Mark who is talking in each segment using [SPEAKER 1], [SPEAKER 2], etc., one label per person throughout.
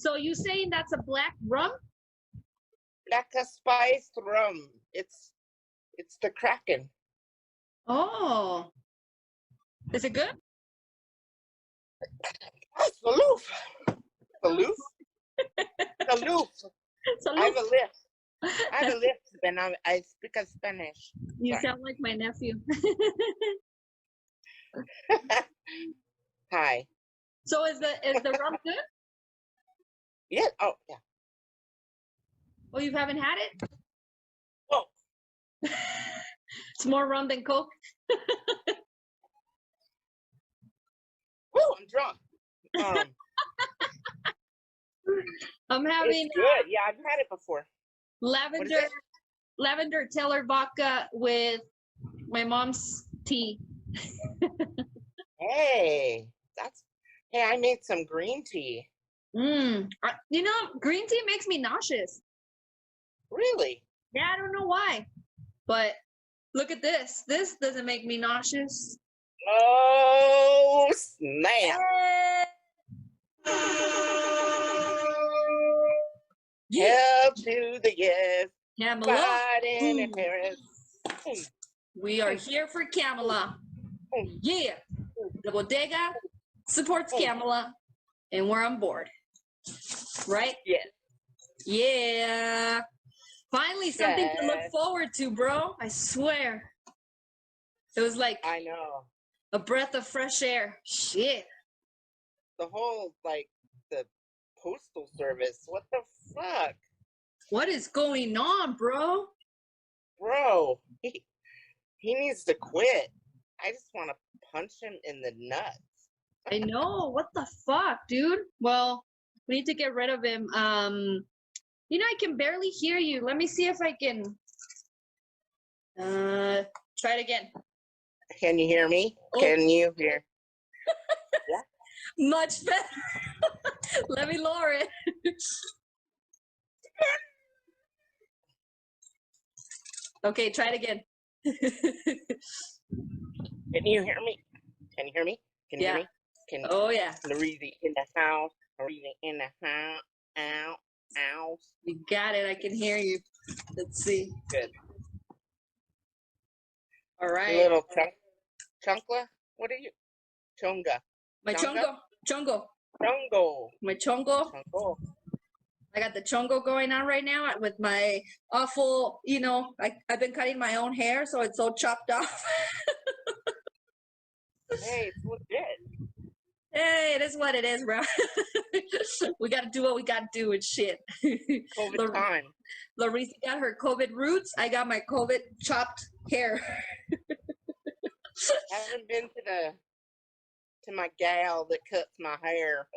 [SPEAKER 1] So you saying that's a black rum?
[SPEAKER 2] Black spiced rum. It's the Kraken.
[SPEAKER 1] Oh. Is it good?
[SPEAKER 2] Salute. Salute. Salute. I have a lisp, and I speak Spanish.
[SPEAKER 1] You sound like my nephew.
[SPEAKER 2] Hi.
[SPEAKER 1] So is the rum good?
[SPEAKER 2] Yeah. Oh, yeah.
[SPEAKER 1] Oh, you haven't had it?
[SPEAKER 2] Oh.
[SPEAKER 1] It's more rum than Coke.
[SPEAKER 2] Oh, I'm drunk.
[SPEAKER 1] I'm having
[SPEAKER 2] it's good. Yeah, I've had it before.
[SPEAKER 1] lavender Teller vodka with my mom's tea.
[SPEAKER 2] Hey, I made some green tea.
[SPEAKER 1] You know, green tea makes me nauseous.
[SPEAKER 2] Really?
[SPEAKER 1] Yeah, I don't know why. But look at this. This doesn't make me nauseous.
[SPEAKER 2] Oh, snap.
[SPEAKER 1] Yeah.
[SPEAKER 2] Hell to the yes.
[SPEAKER 1] KAMALA.
[SPEAKER 2] Biden and Harris.
[SPEAKER 1] We are here for KAMALA. Yeah. The Bodega supports KAMALA, and we're on board. Right?
[SPEAKER 2] Yes.
[SPEAKER 1] Yeah. Finally, something to look forward to, bro. I swear. It was like
[SPEAKER 2] I know.
[SPEAKER 1] a breath of fresh air. Shit.
[SPEAKER 2] The whole, the postal service. What the fuck?
[SPEAKER 1] What is going on, bro?
[SPEAKER 2] Bro, he needs to quit. I just want to punch him in the nuts.
[SPEAKER 1] I know. What the fuck, dude? Well, we need to get rid of him. You know, I can barely hear you. Let me see if I can try it again.
[SPEAKER 2] Can you hear me?
[SPEAKER 1] Oh.
[SPEAKER 2] Can you hear?
[SPEAKER 1] Yeah. Much better. Let me lower it. Okay, try it again.
[SPEAKER 2] Can you hear me? Can you hear me? Can you hear me?
[SPEAKER 1] Oh, yeah.
[SPEAKER 2] Loretta in the house. Loretta in the house. Ow. Ow.
[SPEAKER 1] You got it. I can hear you. Let's see.
[SPEAKER 2] Good.
[SPEAKER 1] All right.
[SPEAKER 2] Little chunkla? What are you? Chonga.
[SPEAKER 1] My chongo.
[SPEAKER 2] Chongo.
[SPEAKER 1] My chongo. I got the chongo going on right now with my awful, you know, I've been cutting my own hair, so it's all chopped off.
[SPEAKER 2] Hey, it's legit.
[SPEAKER 1] Hey, it is what it is, bro. We got to do what we got to do and shit.
[SPEAKER 2] COVID time.
[SPEAKER 1] Larissa got her COVID roots. I got my COVID chopped hair.
[SPEAKER 2] I haven't been to my gal that cuts my hair.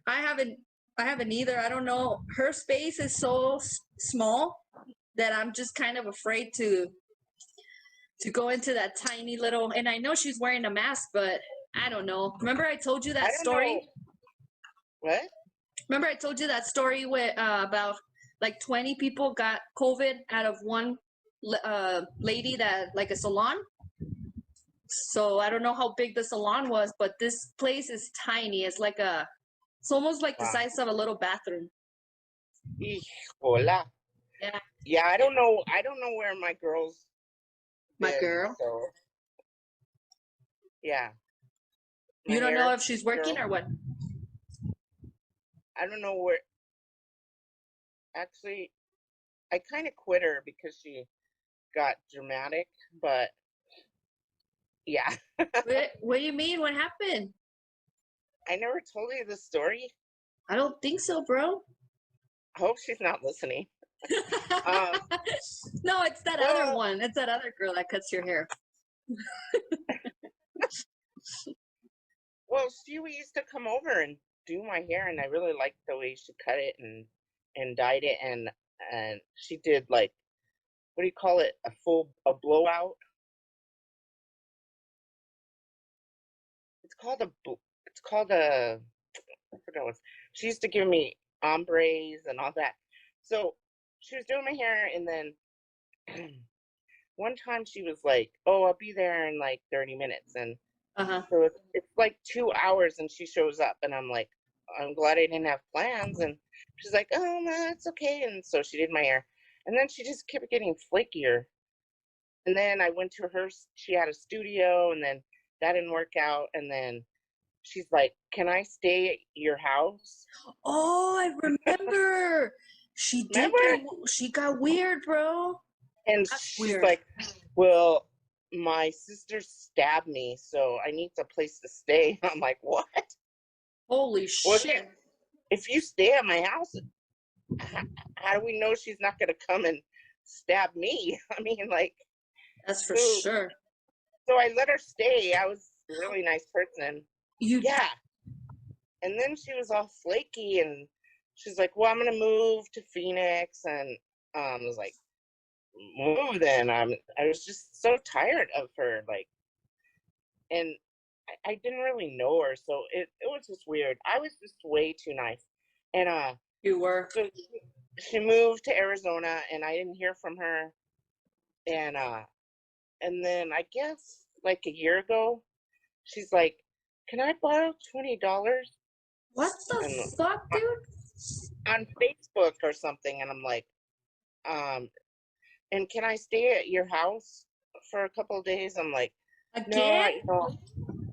[SPEAKER 1] I haven't either. I don't know. Her space is so small that I'm just kind of afraid to go into that tiny little, and I know she's wearing a mask, but I don't know. Remember I told you that story?
[SPEAKER 2] Know. What?
[SPEAKER 1] Remember I told you that story with about like 20 people got COVID out of one lady that, like a salon? So I don't know how big the salon was, but this place is tiny. It's like it's almost like the size of a little bathroom.
[SPEAKER 2] Hola.
[SPEAKER 1] Yeah.
[SPEAKER 2] Yeah, I don't know where my girl's
[SPEAKER 1] My girl?
[SPEAKER 2] So, yeah.
[SPEAKER 1] You don't know if she's working or what?
[SPEAKER 2] I don't know where. Actually, I kind of quit her because she got dramatic, but yeah.
[SPEAKER 1] What do you mean? What happened?
[SPEAKER 2] I never told you the story.
[SPEAKER 1] I don't think so, bro.
[SPEAKER 2] I hope she's not listening.
[SPEAKER 1] No, it's that other one. It's that other girl that cuts your hair.
[SPEAKER 2] Well, she used to come over and do my hair, and I really liked the way she cut it and dyed it, and she did, like, what do you call it? A blowout. It's called a I forgot what. She used to give me ombres and all that. So she was doing my hair, and then one time she was like, "Oh, I'll be there in like 30 minutes," and so it's like 2 hours, and she shows up, and I'm like, I'm glad I didn't have plans. And she's like, oh, no, it's okay. And so she did my hair. And then she just kept getting flakier. And then I went to her, she had a studio, and then that didn't work out. And then she's like, can I stay at your house?
[SPEAKER 1] Oh, I remember.
[SPEAKER 2] Remember?
[SPEAKER 1] She got weird, bro.
[SPEAKER 2] And
[SPEAKER 1] That's
[SPEAKER 2] she's
[SPEAKER 1] weird.
[SPEAKER 2] like, well, my sister stabbed me, so I need a place to stay. I'm like, what?
[SPEAKER 1] Holy
[SPEAKER 2] Well,
[SPEAKER 1] shit.
[SPEAKER 2] if you stay at my house, how do we know she's not going to come and stab me? I mean, like,
[SPEAKER 1] That's for
[SPEAKER 2] so,
[SPEAKER 1] sure.
[SPEAKER 2] so I let her stay. I was a really nice person. Yeah. And then she was all flaky, and she's like, well, I'm going to move to Phoenix. And I was like, move then. I was just so tired of her, like, and I didn't really know her, so it was just weird. I was just way too nice. And
[SPEAKER 1] You were.
[SPEAKER 2] so she moved to Arizona, and I didn't hear from her. And then I guess like a year ago, she's like, can I borrow $20?
[SPEAKER 1] What the
[SPEAKER 2] And
[SPEAKER 1] fuck, dude?
[SPEAKER 2] on Facebook or something. And I'm like, and can I stay at your house for a couple of days? I'm like, no,
[SPEAKER 1] Again?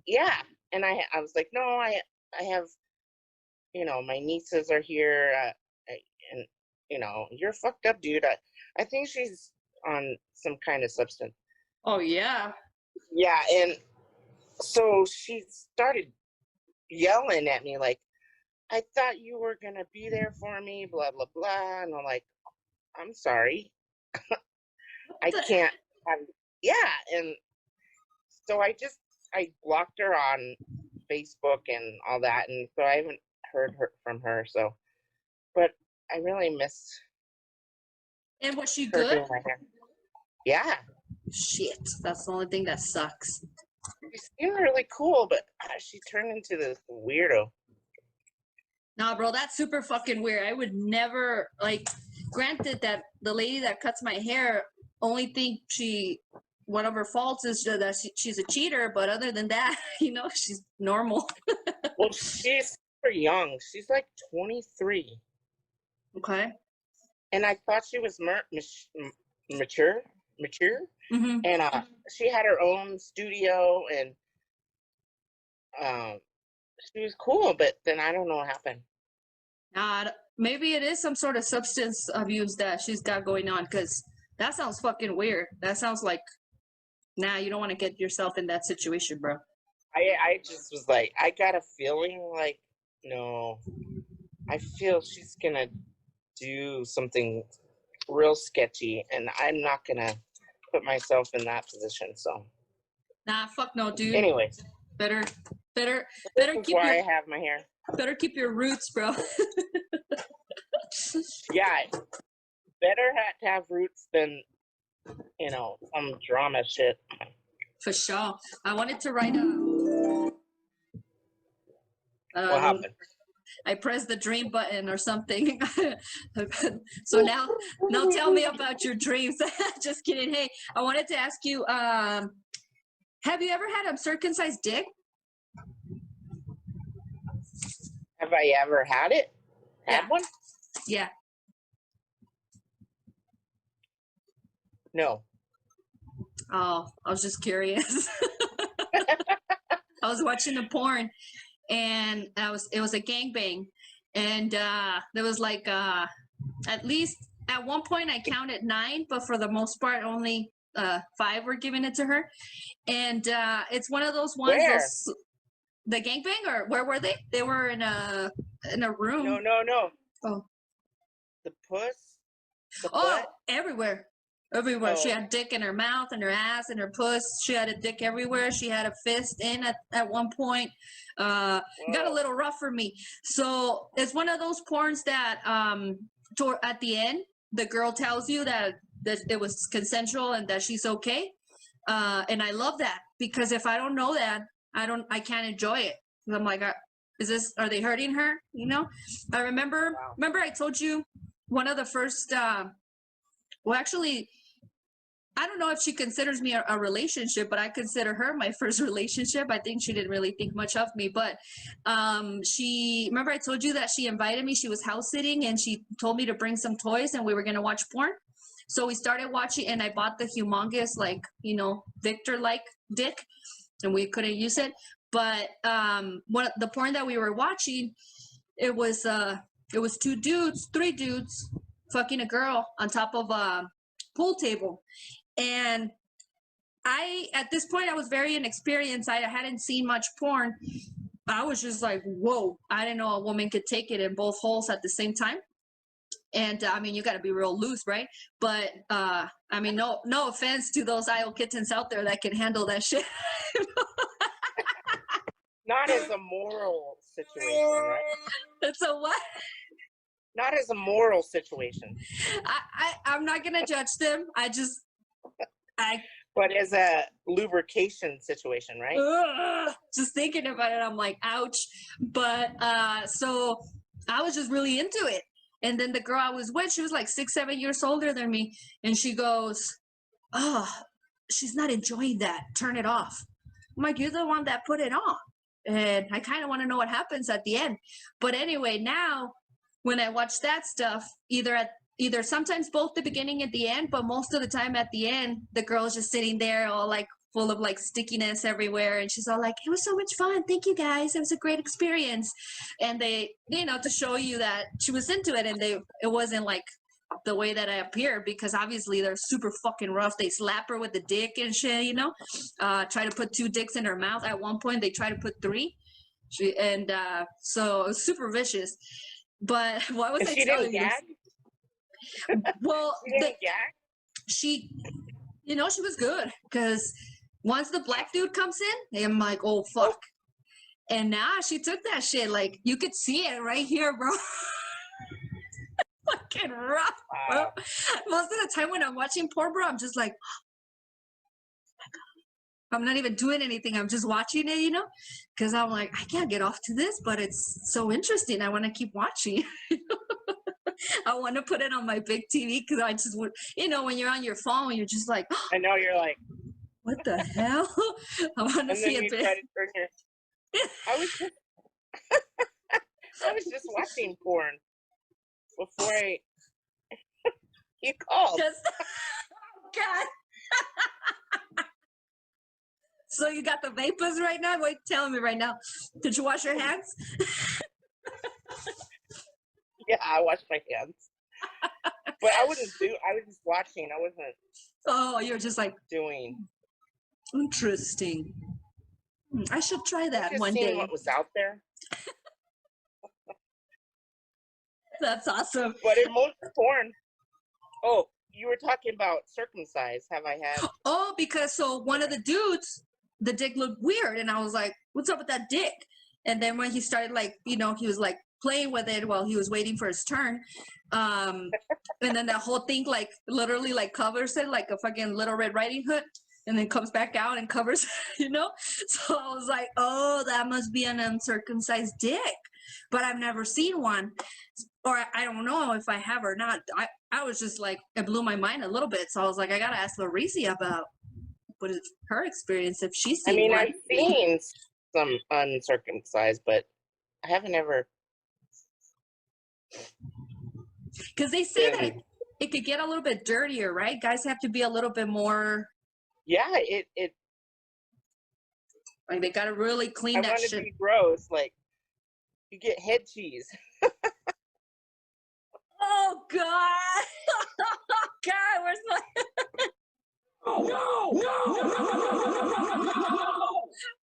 [SPEAKER 2] yeah. And I was like, no, I have, my nieces are here, and you're fucked up, dude. I think she's on some kind of substance.
[SPEAKER 1] Oh, yeah.
[SPEAKER 2] Yeah, and so she started yelling at me like, I thought you were gonna be there for me, blah blah blah. And I'm like, I'm sorry, I can't have. Yeah, and so I blocked her on Facebook and all that, and so I haven't heard from her. So, but I really miss
[SPEAKER 1] And was she
[SPEAKER 2] her
[SPEAKER 1] good?
[SPEAKER 2] doing my hair. Yeah,
[SPEAKER 1] Shit. That's the only thing that sucks.
[SPEAKER 2] she seemed really cool, but she turned into this weirdo.
[SPEAKER 1] Nah, bro, that's super fucking weird. I would never, like, granted that the lady that cuts my hair only think one of her faults is that she's a cheater, but other than that, she's normal.
[SPEAKER 2] Well, she's super young. She's like 23.
[SPEAKER 1] Okay.
[SPEAKER 2] And I thought she was mature.
[SPEAKER 1] Mm-hmm.
[SPEAKER 2] And she had her own studio, and she was cool, but then I don't know what happened.
[SPEAKER 1] Maybe it is some sort of substance abuse that she's got going on, because that sounds fucking weird. That sounds like, you don't want to get yourself in that situation, bro.
[SPEAKER 2] I just was like, I got a feeling like, no, I feel she's gonna do something real sketchy, and I'm not gonna put myself in that position. So,
[SPEAKER 1] Fuck no, dude.
[SPEAKER 2] anyways,
[SPEAKER 1] Better
[SPEAKER 2] this is why I have my hair.
[SPEAKER 1] Better keep your roots, bro.
[SPEAKER 2] Yeah, better to have roots than some drama shit.
[SPEAKER 1] For sure. I wanted to write
[SPEAKER 2] What happened?
[SPEAKER 1] I pressed the dream button or something. So now tell me about your dreams. Just kidding. Hey, I wanted to ask you, have you ever had a circumcised dick?
[SPEAKER 2] Have I ever had it? Had one?
[SPEAKER 1] Yeah.
[SPEAKER 2] No.
[SPEAKER 1] Oh, I was just curious. I was watching the porn, and it was a gangbang, and there was like at least at one point I counted 9, but for the most part only 5 were giving it to her, and it's one of those ones.
[SPEAKER 2] Where?
[SPEAKER 1] The gangbang, or where were they? They were in a room.
[SPEAKER 2] No.
[SPEAKER 1] Oh.
[SPEAKER 2] The puss? The
[SPEAKER 1] butt? Everywhere. Everywhere.
[SPEAKER 2] Oh.
[SPEAKER 1] She had dick in her mouth and her ass and her puss. She had a dick everywhere. She had a fist in at one point. Got a little rough for me. So it's one of those porns that at the end, the girl tells you that it was consensual and that she's okay. And I love that, because if I don't know that, I can't enjoy it. I'm like, are they hurting her? I remember I told you one of the first, well, actually, I don't know if she considers me a relationship, but I consider her my first relationship. I think she didn't really think much of me, but she, remember I told you that she invited me, she was house sitting, and she told me to bring some toys and we were going to watch porn. So we started watching, and I bought the humongous, like, you know, Victor-like dick, and we couldn't use it. But the porn that we were watching, it was three dudes fucking a girl on top of a pool table. And at this point, I was very inexperienced. I hadn't seen much porn. I was just like, whoa, I didn't know a woman could take it in both holes at the same time. And I mean, you got to be real loose, right? But I mean, no offense to those IO kittens out there that can handle that shit.
[SPEAKER 2] Not as a moral situation, right?
[SPEAKER 1] It's a what?
[SPEAKER 2] Not as a moral situation.
[SPEAKER 1] I'm not gonna judge them.
[SPEAKER 2] But as a lubrication situation, right?
[SPEAKER 1] Just thinking about it, I'm like, ouch. But so I was just really into it. And then the girl I was with, she was like 6-7 years older than me, and she goes, "Oh, she's not enjoying that. Turn it off." I'm like, "You're the one that put it on." And I kind of want to know what happens at the end. But anyway, now when I watch that stuff, either sometimes both the beginning and the end, but most of the time at the end, the girl's just sitting there all like full of like stickiness everywhere, and she's all like, "It was so much fun, thank you guys, it was a great experience." And they, you know, to show you that she was into it, and it wasn't like the way that I appeared, because obviously they're super fucking rough. They slap her with the dick and shit, you know, try to put 2 dicks in her mouth. At one point they try to put 3, and so it was super vicious. But what was I telling you? Well, she, you know, she was good, because once the black dude comes in, I'm like, oh fuck. And now she took that shit, like you could see it right here, bro. Fucking rough, bro. Most of the time when I'm watching porn, bro, I'm just like, I'm not even doing anything. I'm just watching it, you know, because I'm like, I can't get off to this, but it's so interesting. I want to keep watching. I want to put it on my big TV, because I just would, you know, when you're on your phone, you're just like,
[SPEAKER 2] I know, you're like,
[SPEAKER 1] what the hell? I want to see a bit.
[SPEAKER 2] I was just watching porn before you called.
[SPEAKER 1] God. So you got the vapors right now? Wait, tell me right now. Did you wash your hands?
[SPEAKER 2] Yeah, I washed my hands. But I was just watching. I wasn't.
[SPEAKER 1] Oh, you're just like
[SPEAKER 2] doing.
[SPEAKER 1] Interesting. I should try that one day.
[SPEAKER 2] What was out there.
[SPEAKER 1] That's awesome.
[SPEAKER 2] But in most porn, oh, you were talking about circumcised. Have I had?
[SPEAKER 1] Oh, because so one of the dudes, the dick looked weird, and I was like, "What's up with that dick?" And then when he started, like, you know, he was like playing with it while he was waiting for his turn, and then that whole thing like literally like covers it like a fucking Little Red Riding Hood, and then comes back out and covers, you know. So I was like, "Oh, that must be an uncircumcised dick," but I've never seen one. Or I don't know if I have or not. I was just like, it blew my mind a little bit. So I was like, I got to ask Larissa about what is her experience, if she's seen one.
[SPEAKER 2] I've seen some uncircumcised, but I haven't ever.
[SPEAKER 1] Because they say that it could get a little bit dirtier, right? Guys have to be a little bit more.
[SPEAKER 2] Yeah, it.
[SPEAKER 1] Like they got to really clean that shit.
[SPEAKER 2] I want to be gross. Like, you get head cheese.
[SPEAKER 1] Oh God! Oh God, where's my? Oh no!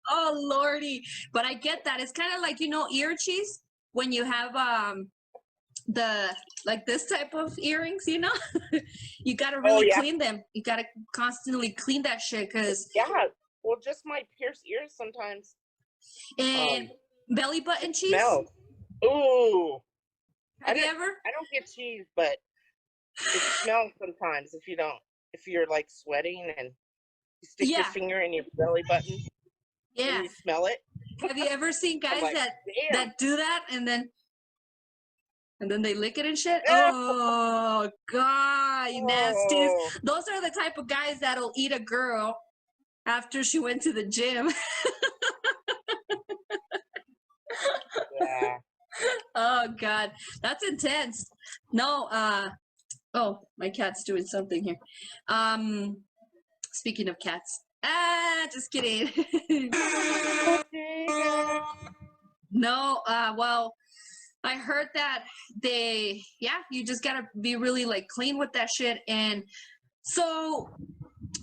[SPEAKER 1] Oh Lordy! But I get that. It's kind of like, you know, ear cheese when you have the like this type of earrings, you know. You got to really clean them. You got to constantly clean that shit, because
[SPEAKER 2] well, just my pierced ears sometimes.
[SPEAKER 1] And belly button cheese.
[SPEAKER 2] Smell. Ooh.
[SPEAKER 1] Have you ever?
[SPEAKER 2] I don't get cheese, but it smells sometimes if you're like sweating and you stick your finger in your belly button.
[SPEAKER 1] Yeah.
[SPEAKER 2] And you smell it.
[SPEAKER 1] Have you ever seen guys
[SPEAKER 2] like,
[SPEAKER 1] that do that and then And then they lick it and shit. Oh God, you nasties.
[SPEAKER 2] Oh,
[SPEAKER 1] Those are the type of guys that'll eat a girl after she went to the gym.
[SPEAKER 2] yeah.
[SPEAKER 1] Oh God, that's intense. No, oh, my cat's doing something here. Speaking of cats. Just kidding.
[SPEAKER 2] Bodega.
[SPEAKER 1] No, well, I heard that you just gotta be really like clean with that shit. And so,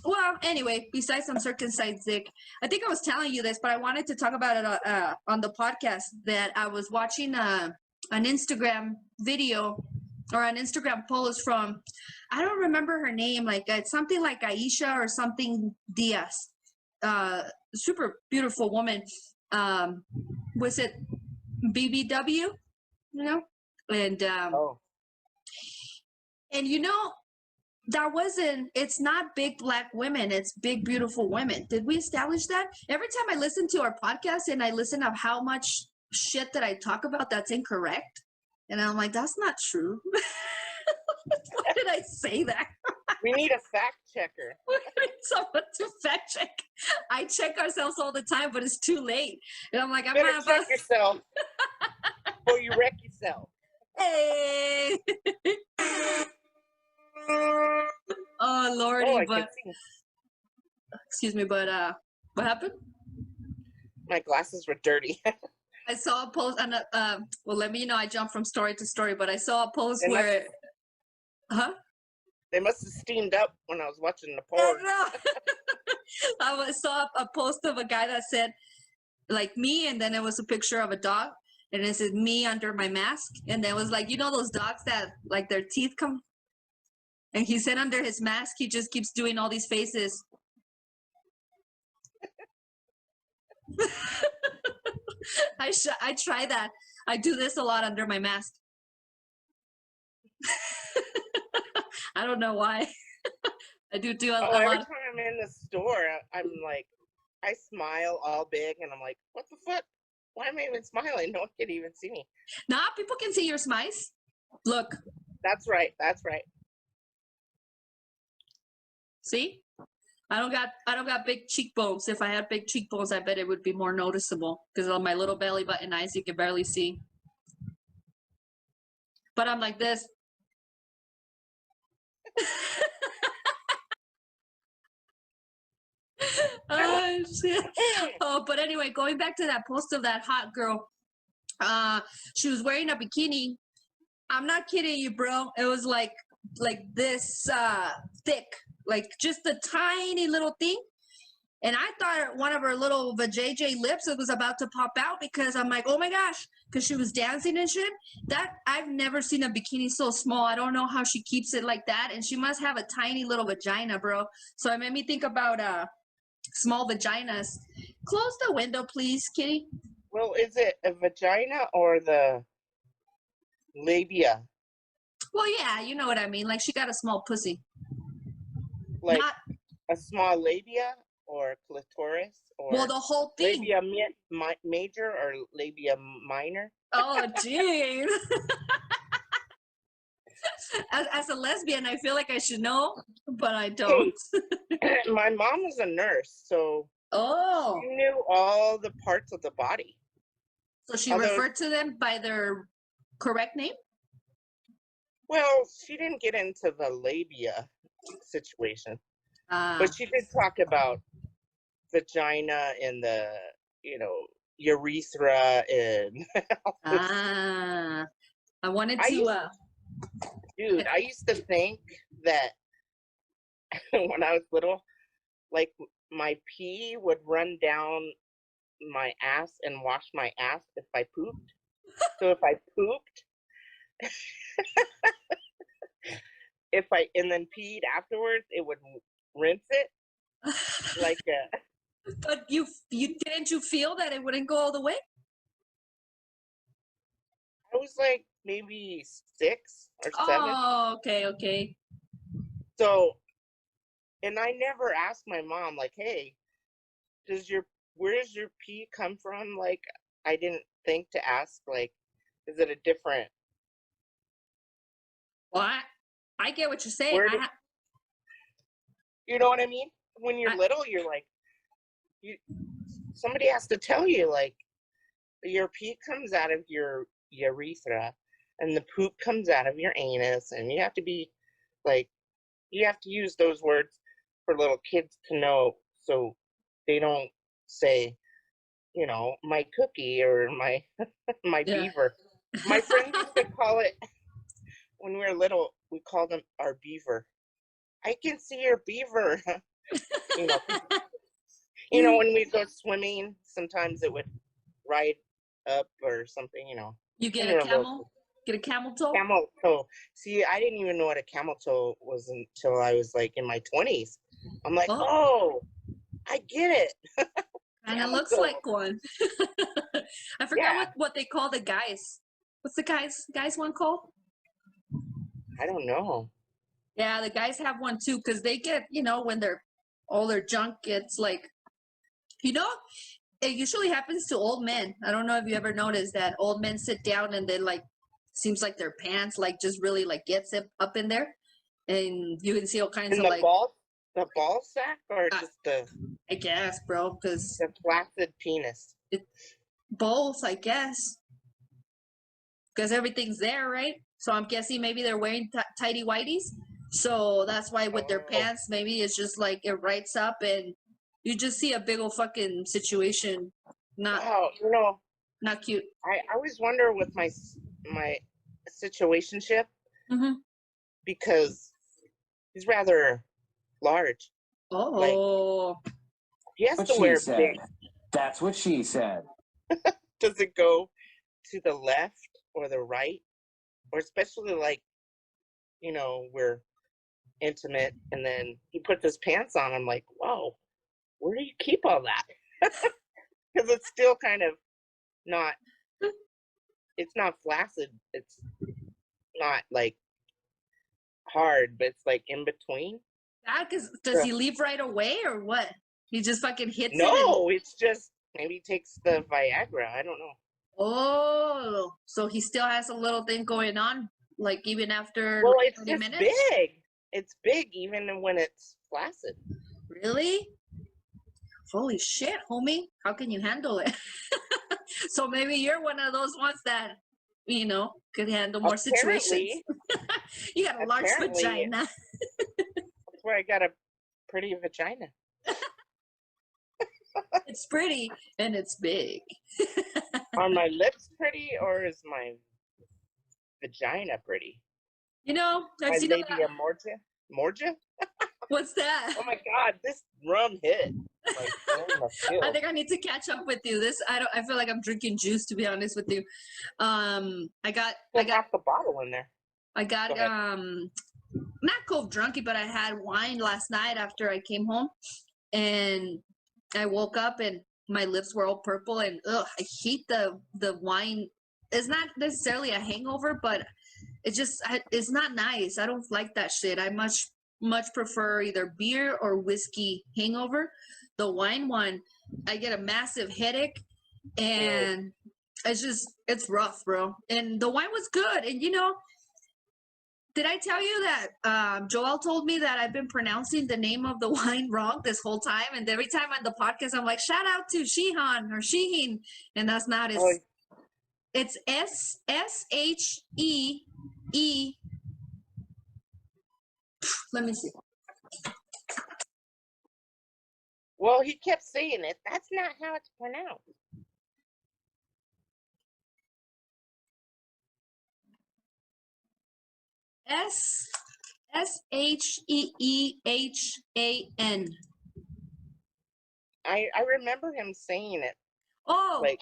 [SPEAKER 1] well, anyway, besides Uncircumcised dick, I think I was telling you this, but I wanted to talk about it on the podcast that I was watching an Instagram video or an Instagram post from, I don't remember her name, like it's something like Aisha or something Diaz, super beautiful woman. Was it BBW? You know, and
[SPEAKER 2] Oh,
[SPEAKER 1] you know that wasn't, it's not big black women, it's big beautiful women. Did we establish that? Every time I listen to our podcast and I listen of how much shit that I talk about that's incorrect, and I'm like, that's not true. Why did I say that?
[SPEAKER 2] we need a fact checker.
[SPEAKER 1] We need someone to fact check. I check ourselves all the time, but it's too late. And I'm like, I'm
[SPEAKER 2] Better
[SPEAKER 1] not
[SPEAKER 2] check yourself before you wreck yourself.
[SPEAKER 1] Hey. Oh Lordy,
[SPEAKER 2] Oh, I
[SPEAKER 1] but
[SPEAKER 2] can see.
[SPEAKER 1] excuse me, but what happened?
[SPEAKER 2] My glasses were dirty.
[SPEAKER 1] I saw a post on a well, let me know, I jumped from story to story, but I saw a post
[SPEAKER 2] They must,
[SPEAKER 1] where
[SPEAKER 2] they must have steamed up when I was watching the
[SPEAKER 1] I
[SPEAKER 2] porn.
[SPEAKER 1] know. Saw a post of a guy that said like me, and then it was a picture of a dog, and it said me under my mask, and then it was like, you know those dogs that like their teeth come, and he said under his mask he just keeps doing all these faces. I try that. I do this a lot under my mask. I don't know why. I do a
[SPEAKER 2] Every
[SPEAKER 1] lot.
[SPEAKER 2] time I'm in the store, I'm like, I smile all big, and I'm like, what the fuck? Why am I even smiling? No one can even see me.
[SPEAKER 1] Nah, people can see your smiles. Look,
[SPEAKER 2] That's right. That's right.
[SPEAKER 1] see? I don't got big cheekbones. If I had big cheekbones, I bet it would be more noticeable because on my little belly button eyes you can barely see. But I'm like this. Oh shit. Oh, but anyway, going back to that post of that hot girl, she was wearing a bikini. I'm not kidding you, bro. It was like this thick, like just a tiny little thing. And I thought one of her little vajayjay lips was about to pop out because I'm like, oh my gosh, because she was dancing and shit. That I've never seen a bikini so small. I don't know how she keeps it like that, and she must have a tiny little vagina, bro. So it made me think about small vaginas. Close the window, please, kitty.
[SPEAKER 2] Well, is it a vagina or the labia?
[SPEAKER 1] Well, yeah, you know what I mean. Like she got a small pussy.
[SPEAKER 2] Like
[SPEAKER 1] Not
[SPEAKER 2] a small labia or clitoris or
[SPEAKER 1] well, the whole thing.
[SPEAKER 2] labia major or labia minor?
[SPEAKER 1] Oh, geez. As a lesbian, I feel like I should know, but I don't.
[SPEAKER 2] Hey, my mom was a nurse, so
[SPEAKER 1] Oh,
[SPEAKER 2] she knew all the parts of the body.
[SPEAKER 1] so she
[SPEAKER 2] Although,
[SPEAKER 1] referred to them by their correct name?
[SPEAKER 2] well, she didn't get into the labia situation,
[SPEAKER 1] Ah,
[SPEAKER 2] but she did talk about vagina and the, urethra and all this.
[SPEAKER 1] I wanted
[SPEAKER 2] I used,
[SPEAKER 1] to.
[SPEAKER 2] dude, I used to think that when I was little, like my pee would run down my ass and wash my ass if I pooped. So if I pooped, and then peed afterwards, it would rinse it like
[SPEAKER 1] But you didn't you feel that it wouldn't go all the way?
[SPEAKER 2] I was like maybe 6 or 7.
[SPEAKER 1] Oh, okay.
[SPEAKER 2] So, and I never asked my mom like, hey, where does your pee come from? Like, I didn't think to ask, like, is it a different
[SPEAKER 1] Well, I get what you're saying.
[SPEAKER 2] Where do, you know what I mean? When you're little, you're like, somebody has to tell you, like, your pee comes out of your urethra and the poop comes out of your anus, and you have to be like, you have to use those words for little kids to know, so they don't say, you know, my cookie or my my
[SPEAKER 1] yeah.
[SPEAKER 2] beaver. My friends used to call it, when we were little, we called them our beaver. I can see your beaver. you know, when we'd go swimming, sometimes it would ride up or something,
[SPEAKER 1] You
[SPEAKER 2] when
[SPEAKER 1] get a
[SPEAKER 2] we were little.
[SPEAKER 1] camel? Get a camel toe?
[SPEAKER 2] Camel toe. See, I didn't even know what a camel toe was until I was like in my 20s. I'm like,
[SPEAKER 1] Oh,
[SPEAKER 2] oh, I get it.
[SPEAKER 1] kind of
[SPEAKER 2] Camel
[SPEAKER 1] looks
[SPEAKER 2] toe.
[SPEAKER 1] like one. I forgot
[SPEAKER 2] Yeah,
[SPEAKER 1] what they call the guys. What's the guys one called?
[SPEAKER 2] I don't know.
[SPEAKER 1] Yeah, the guys have one too, because they get, when all their junk gets like, you know, it usually happens to old men. I don't know if you ever noticed that old men sit down and then like, seems like their pants like just really like gets it up in there, and you can see all kinds
[SPEAKER 2] And
[SPEAKER 1] of like,
[SPEAKER 2] the ball sack, or
[SPEAKER 1] uh,
[SPEAKER 2] just
[SPEAKER 1] I guess, bro, because
[SPEAKER 2] the flaccid penis?
[SPEAKER 1] both, I guess, because everything's there, right? So I'm guessing maybe they're wearing tighty whities. So that's why with their
[SPEAKER 2] Oh,
[SPEAKER 1] pants, maybe it's just like it writes up and you just see a big old fucking situation. Not
[SPEAKER 2] wow.
[SPEAKER 1] not cute.
[SPEAKER 2] I always wonder with my situationship,
[SPEAKER 1] Mm-hmm.
[SPEAKER 2] because he's rather large. Like,
[SPEAKER 1] Oh,
[SPEAKER 2] he has
[SPEAKER 3] What
[SPEAKER 2] to
[SPEAKER 3] she
[SPEAKER 2] wear big.
[SPEAKER 3] said. That's what she said.
[SPEAKER 2] Does it go to the left or the right? Or especially like, we're intimate and then he puts his pants on. I'm like, whoa, where do you keep all that? Because it's still kind of not, it's not flaccid. It's not like hard, but it's like in between.
[SPEAKER 1] yeah. Because does
[SPEAKER 2] So,
[SPEAKER 1] he leave right away or what? He just fucking hits it and
[SPEAKER 2] no, it's just, maybe he takes the Viagra. I don't know.
[SPEAKER 1] oh, so he still has a little thing going on, like even after
[SPEAKER 2] Well,
[SPEAKER 1] like
[SPEAKER 2] it's
[SPEAKER 1] 30
[SPEAKER 2] just
[SPEAKER 1] minutes.
[SPEAKER 2] big. It's big even when it's flaccid.
[SPEAKER 1] Really? Holy shit, homie! How can you handle it? So maybe you're one of those ones that could handle more situations.
[SPEAKER 2] Apparently,
[SPEAKER 1] You got a large
[SPEAKER 2] apparently,
[SPEAKER 1] vagina.
[SPEAKER 2] that's where I got a pretty vagina.
[SPEAKER 1] It's pretty and it's big.
[SPEAKER 2] Are my lips pretty, or is my vagina pretty?
[SPEAKER 1] I've
[SPEAKER 2] My
[SPEAKER 1] seen a lot.
[SPEAKER 2] labia morgia? Morgia?
[SPEAKER 1] What's that?
[SPEAKER 2] Oh my god, this rum hit. Like, in the
[SPEAKER 1] I
[SPEAKER 2] field.
[SPEAKER 1] think I need to catch up with you. I feel like I'm drinking juice, to be honest with you. I got
[SPEAKER 2] Still half the bottle in there.
[SPEAKER 1] I got
[SPEAKER 2] Go ahead.
[SPEAKER 1] not cold drunky, but I had wine last night after I came home, and I woke up and my lips were all purple, and ugh, I hate the wine. It's not necessarily a hangover, but it's not nice. I don't like that shit. I much prefer either beer or whiskey hangover. The wine one, I get a massive headache, and it's rough, bro. And the wine was good, and did I tell you that Joel told me that I've been pronouncing the name of the wine wrong this whole time? And every time on the podcast, I'm like, shout out to Shehan or Sheheen. And that's not his.
[SPEAKER 2] Oh,
[SPEAKER 1] It's Shee. Let me see.
[SPEAKER 2] well, he kept saying it. That's not how it's pronounced.
[SPEAKER 1] Sheehan.
[SPEAKER 2] I remember him saying it.
[SPEAKER 1] Oh,
[SPEAKER 2] Like,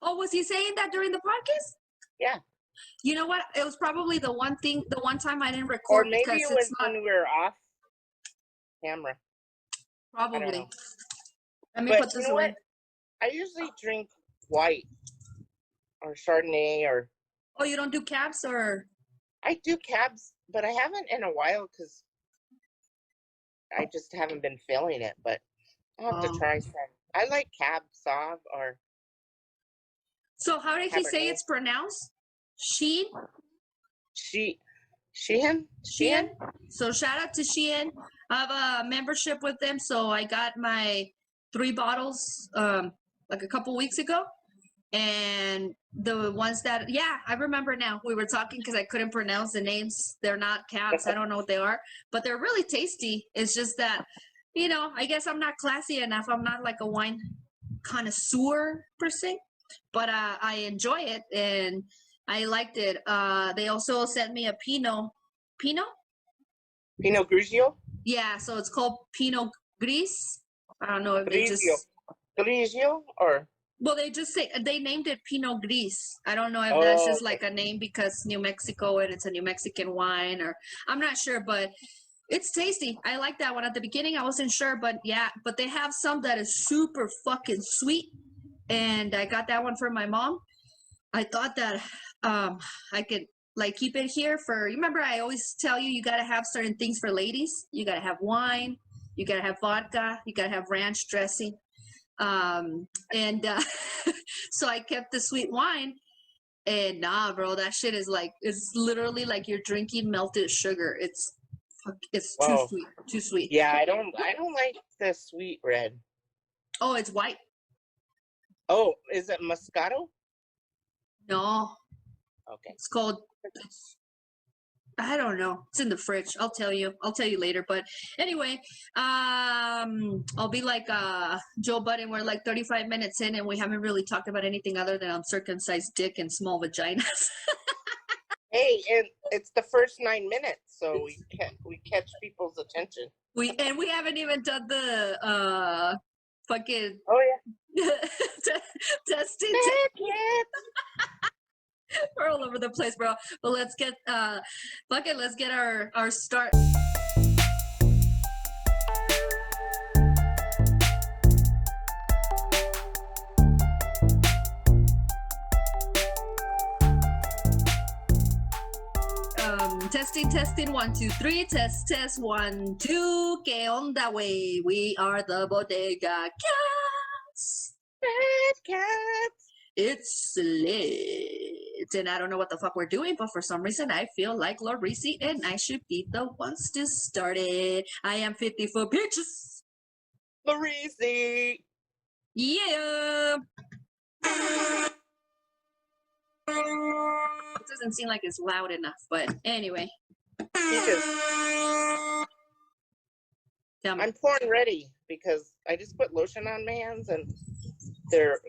[SPEAKER 1] was he saying that during the podcast?
[SPEAKER 2] yeah.
[SPEAKER 1] You know what? It was probably the one time I didn't
[SPEAKER 2] Or
[SPEAKER 1] record
[SPEAKER 2] maybe
[SPEAKER 1] because
[SPEAKER 2] it
[SPEAKER 1] it's
[SPEAKER 2] was
[SPEAKER 1] not
[SPEAKER 2] when we were off camera. I don't
[SPEAKER 1] probably.
[SPEAKER 2] know.
[SPEAKER 1] Let me
[SPEAKER 2] But
[SPEAKER 1] put
[SPEAKER 2] you
[SPEAKER 1] this
[SPEAKER 2] know
[SPEAKER 1] away.
[SPEAKER 2] what? I usually drink white or Chardonnay, or
[SPEAKER 1] Oh, you don't do cabs or?
[SPEAKER 2] I do cabs, but I haven't in a while because I just haven't been feeling it. But I'll have to try some. I like cab sauv or
[SPEAKER 1] So how did he say
[SPEAKER 2] Cabernet.
[SPEAKER 1] it's pronounced? Sheen?
[SPEAKER 2] Sheehan?
[SPEAKER 1] Shein. So shout out to Shein. I have a membership with them, so I got my 3 bottles like a couple weeks ago. And the ones that, yeah, I remember now. We were talking because I couldn't pronounce the names. They're not cats. I don't know what they are, but they're really tasty. It's just that, you know, I guess I'm not classy enough. I'm not like a wine connoisseur per se, but I enjoy it and I liked it. They also sent me a Pinot. Pinot
[SPEAKER 2] Grigio?
[SPEAKER 1] Yeah, so it's called Pinot Gris. I don't know if they just
[SPEAKER 2] Grigio or
[SPEAKER 1] well, they just say they named it Pinot Gris. I don't know if
[SPEAKER 2] Oh,
[SPEAKER 1] that's just
[SPEAKER 2] okay.
[SPEAKER 1] like a name because New Mexico and it's a New Mexican wine, or I'm not sure, but it's tasty. I like that one. At the beginning, I wasn't sure, but yeah, but they have some that is super fucking sweet, and I got that one for my mom. I thought that I could like keep it here for. You remember, I always tell you gotta have certain things for ladies. You gotta have wine. You gotta have vodka. You gotta have ranch dressing. And so I kept the sweet wine. And nah, bro, that shit is like it's literally like you're drinking melted sugar. It's too
[SPEAKER 2] Whoa.
[SPEAKER 1] sweet, too sweet.
[SPEAKER 2] Yeah, I don't like the sweet red.
[SPEAKER 1] Oh, it's white.
[SPEAKER 2] Oh, is it Moscato?
[SPEAKER 1] No,
[SPEAKER 2] Okay.
[SPEAKER 1] it's called. I don't know. It's in the fridge. I'll tell you. I'll tell you later. But anyway, I'll be like Joe Budden. We're like 35 minutes in, and we haven't really talked about anything other than uncircumcised dick and small vaginas.
[SPEAKER 2] Hey, and it's the first 9 minutes, so we catch people's attention.
[SPEAKER 1] we haven't even done the fucking
[SPEAKER 2] Oh yeah.
[SPEAKER 1] testing. We're all over the place, bro. But let's get let's get our start. Testing 1 2 3 test 1 2. ¿Qué onda, way? We are the Bodega Cats.
[SPEAKER 2] Red cats.
[SPEAKER 1] It's lit. And I don't know what the fuck we're doing, but for some reason I feel like Lorisi and I should be the ones to start it. I am 50 for bitches.
[SPEAKER 2] Larisi.
[SPEAKER 1] Yeah. It doesn't seem like it's loud enough, but anyway.
[SPEAKER 2] I'm porn ready because I just put lotion on my hands and they're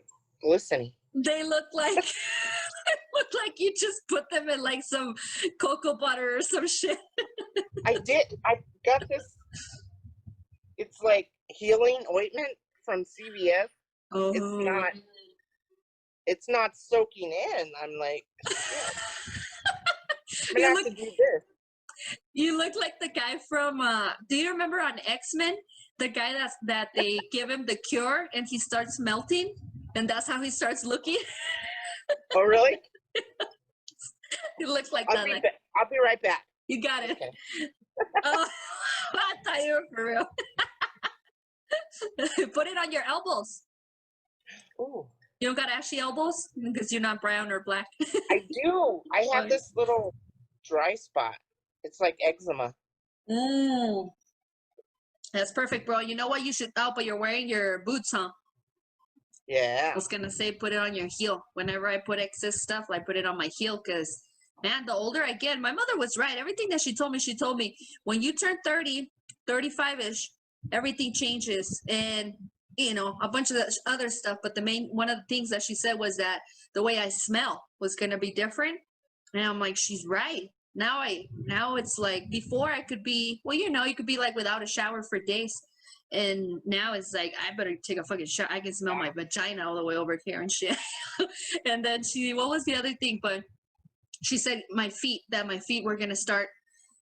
[SPEAKER 2] glistening.
[SPEAKER 1] They look like you just put them in like some cocoa butter or some shit.
[SPEAKER 2] I got this. It's like healing ointment from CVS.
[SPEAKER 1] Oh.
[SPEAKER 2] It's not soaking in. I'm like, shit. I'm gonna have to do this.
[SPEAKER 1] You look like the guy from do you remember on X-Men? The guy that they give him the cure and he starts melting and that's how he starts looking.
[SPEAKER 2] Oh really?
[SPEAKER 1] It looks like
[SPEAKER 2] I'll be right back.
[SPEAKER 1] You got it.
[SPEAKER 2] Okay.
[SPEAKER 1] Oh, I thought you were for real. Put it on your elbows.
[SPEAKER 2] Ooh.
[SPEAKER 1] You don't got ashy elbows because you're not brown or black.
[SPEAKER 2] I do. I have this little dry spot. It's like eczema.
[SPEAKER 1] That's perfect, bro. You know what you should but you're wearing your boots, huh?
[SPEAKER 2] Yeah.
[SPEAKER 1] I was gonna say put it on your heel. Whenever I put excess stuff, I put it on my heel because man, the older I get, my mother was right. Everything that she told me, when you turn 30, 35-ish, everything changes. And you know, a bunch of other stuff, but one of the things that she said was that the way I smell was going to be different. And I'm like, she's right. Now it's like before I could be, well, you know, you could be like without a shower for days. And now it's like, I better take a fucking shower. I can smell my vagina all the way over here and shit. And then what was the other thing? But she said my feet were going to start.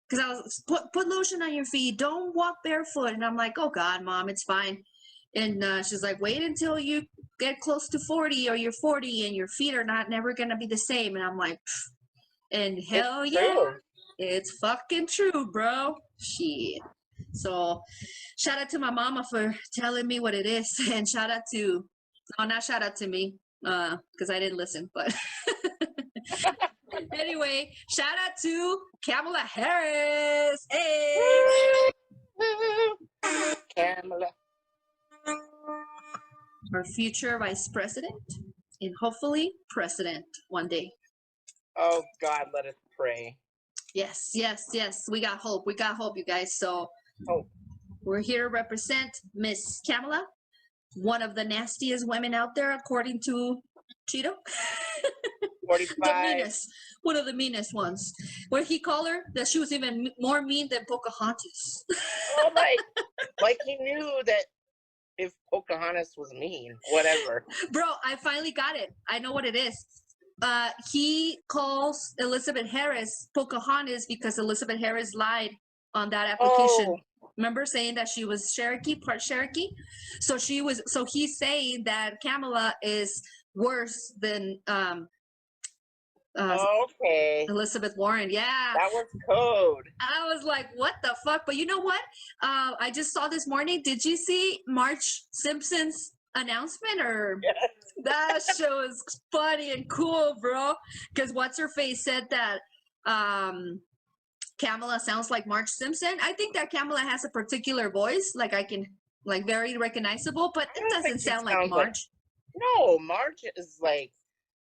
[SPEAKER 1] Because I was, put lotion on your feet. Don't walk barefoot. And I'm like, oh God, Mom, it's fine. And she's like, wait until you get close to 40 or you're 40 and your feet are never going to be the same. And I'm like, and hell
[SPEAKER 2] it's
[SPEAKER 1] yeah,
[SPEAKER 2] true.
[SPEAKER 1] It's fucking true, bro. Shit. So shout out to my mama for telling me what it is. And not shout out to me because I didn't listen. But anyway. anyway, shout out to Kamala Harris. Hey,
[SPEAKER 2] Kamala.
[SPEAKER 1] our future vice president and hopefully president one day.
[SPEAKER 2] Oh God, let us pray.
[SPEAKER 1] Yes, yes, yes. We got hope. We got hope, you guys. So
[SPEAKER 2] Hope.
[SPEAKER 1] we're here to represent Miss Kamala, one of the nastiest women out there, according to Cheeto. The
[SPEAKER 2] 45.
[SPEAKER 1] meanest, one of the meanest ones. Where he called her that she was even more mean than Pocahontas.
[SPEAKER 2] Oh, like he knew that if Pocahontas was mean, whatever.
[SPEAKER 1] Bro, I finally got it. I know what it is. He calls Elizabeth Harris Pocahontas because Elizabeth Harris lied on that application.
[SPEAKER 2] Oh,
[SPEAKER 1] Remember saying that she was Cherokee, part Cherokee? So he's saying that Kamala is worse than
[SPEAKER 2] okay.
[SPEAKER 1] Elizabeth Warren. Yeah.
[SPEAKER 2] That was code.
[SPEAKER 1] I was like, what the fuck? But you know what? I just saw this morning. Did you see Marge Simpson's announcement? Or
[SPEAKER 2] Yes.
[SPEAKER 1] that show is funny and cool, bro. Because what's her face said that Kamala sounds like Marge Simpson. I think that Kamala has a particular voice, like very recognizable, but
[SPEAKER 2] I
[SPEAKER 1] it
[SPEAKER 2] don't
[SPEAKER 1] doesn't
[SPEAKER 2] think she
[SPEAKER 1] sound like
[SPEAKER 2] sounds like-
[SPEAKER 1] Marge.
[SPEAKER 2] No, Marge is like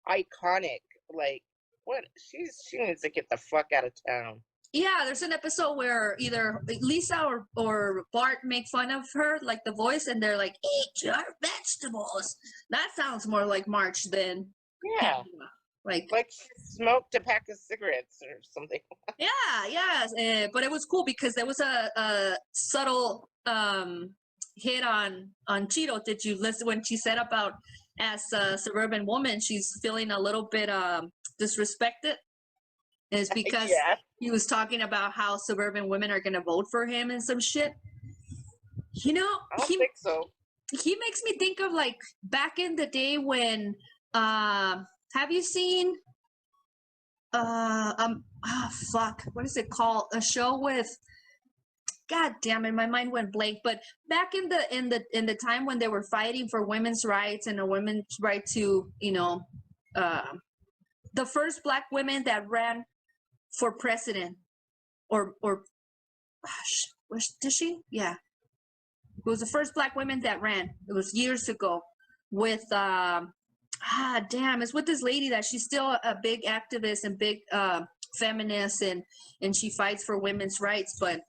[SPEAKER 2] iconic. Like what? She needs to get the fuck out of town.
[SPEAKER 1] Yeah, there's an episode where either Lisa or Bart make fun of her, like the voice, and they're like, "Eat your vegetables." That sounds more like March than
[SPEAKER 2] Yeah,
[SPEAKER 1] Kamala. Like
[SPEAKER 2] she smoked a pack of cigarettes or something.
[SPEAKER 1] yeah, but it was cool because there was a subtle hit on Cheeto. Did you listen when she said about as a suburban woman, she's feeling a little bit disrespected? It's because
[SPEAKER 2] Yeah.
[SPEAKER 1] he was talking about how suburban women are gonna vote for him and some shit. You know,
[SPEAKER 2] I don't think so.
[SPEAKER 1] he makes me think of like back in the day when have you seen fuck, what is it called? A show with, God damn it, my mind went blank. But back in the time when they were fighting for women's rights and a women's right to, the first black women that ran for president, or did she? Yeah, it was the first black women that ran. It was years ago with it's with this lady that she's still a big activist and big feminist, and she fights for women's rights. But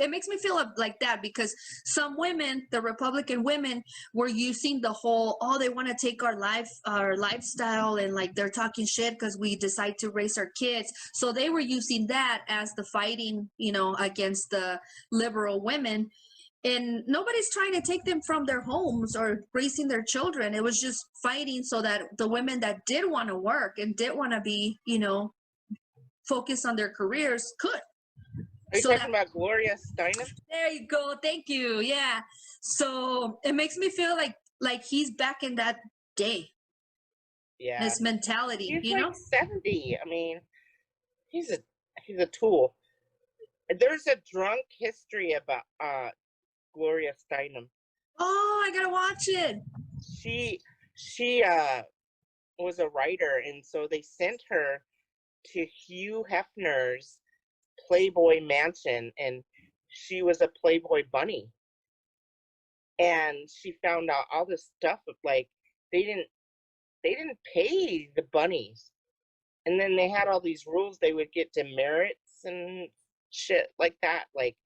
[SPEAKER 1] it makes me feel like that because some women, the Republican women, were using the whole, they want to take our lifestyle, and like they're talking shit because we decide to raise our kids. So they were using that as the fighting, against the liberal women. And nobody's trying to take them from their homes or raising their children. It was just fighting so that the women that did want to work and did want to be, focused on their careers could.
[SPEAKER 2] Are you talking about Gloria Steinem?
[SPEAKER 1] There you go. Thank you. Yeah. So it makes me feel like he's back in that day.
[SPEAKER 2] Yeah.
[SPEAKER 1] His mentality,
[SPEAKER 2] He's like 70. I mean, he's a tool. There's a drunk history about Gloria Steinem.
[SPEAKER 1] Oh, I gotta watch it.
[SPEAKER 2] She was a writer, and so they sent her to Hugh Hefner's Playboy mansion, and she was a Playboy bunny. And she found out all this stuff of like they didn't pay the bunnies, and then they had all these rules. They would get demerits and shit like that, like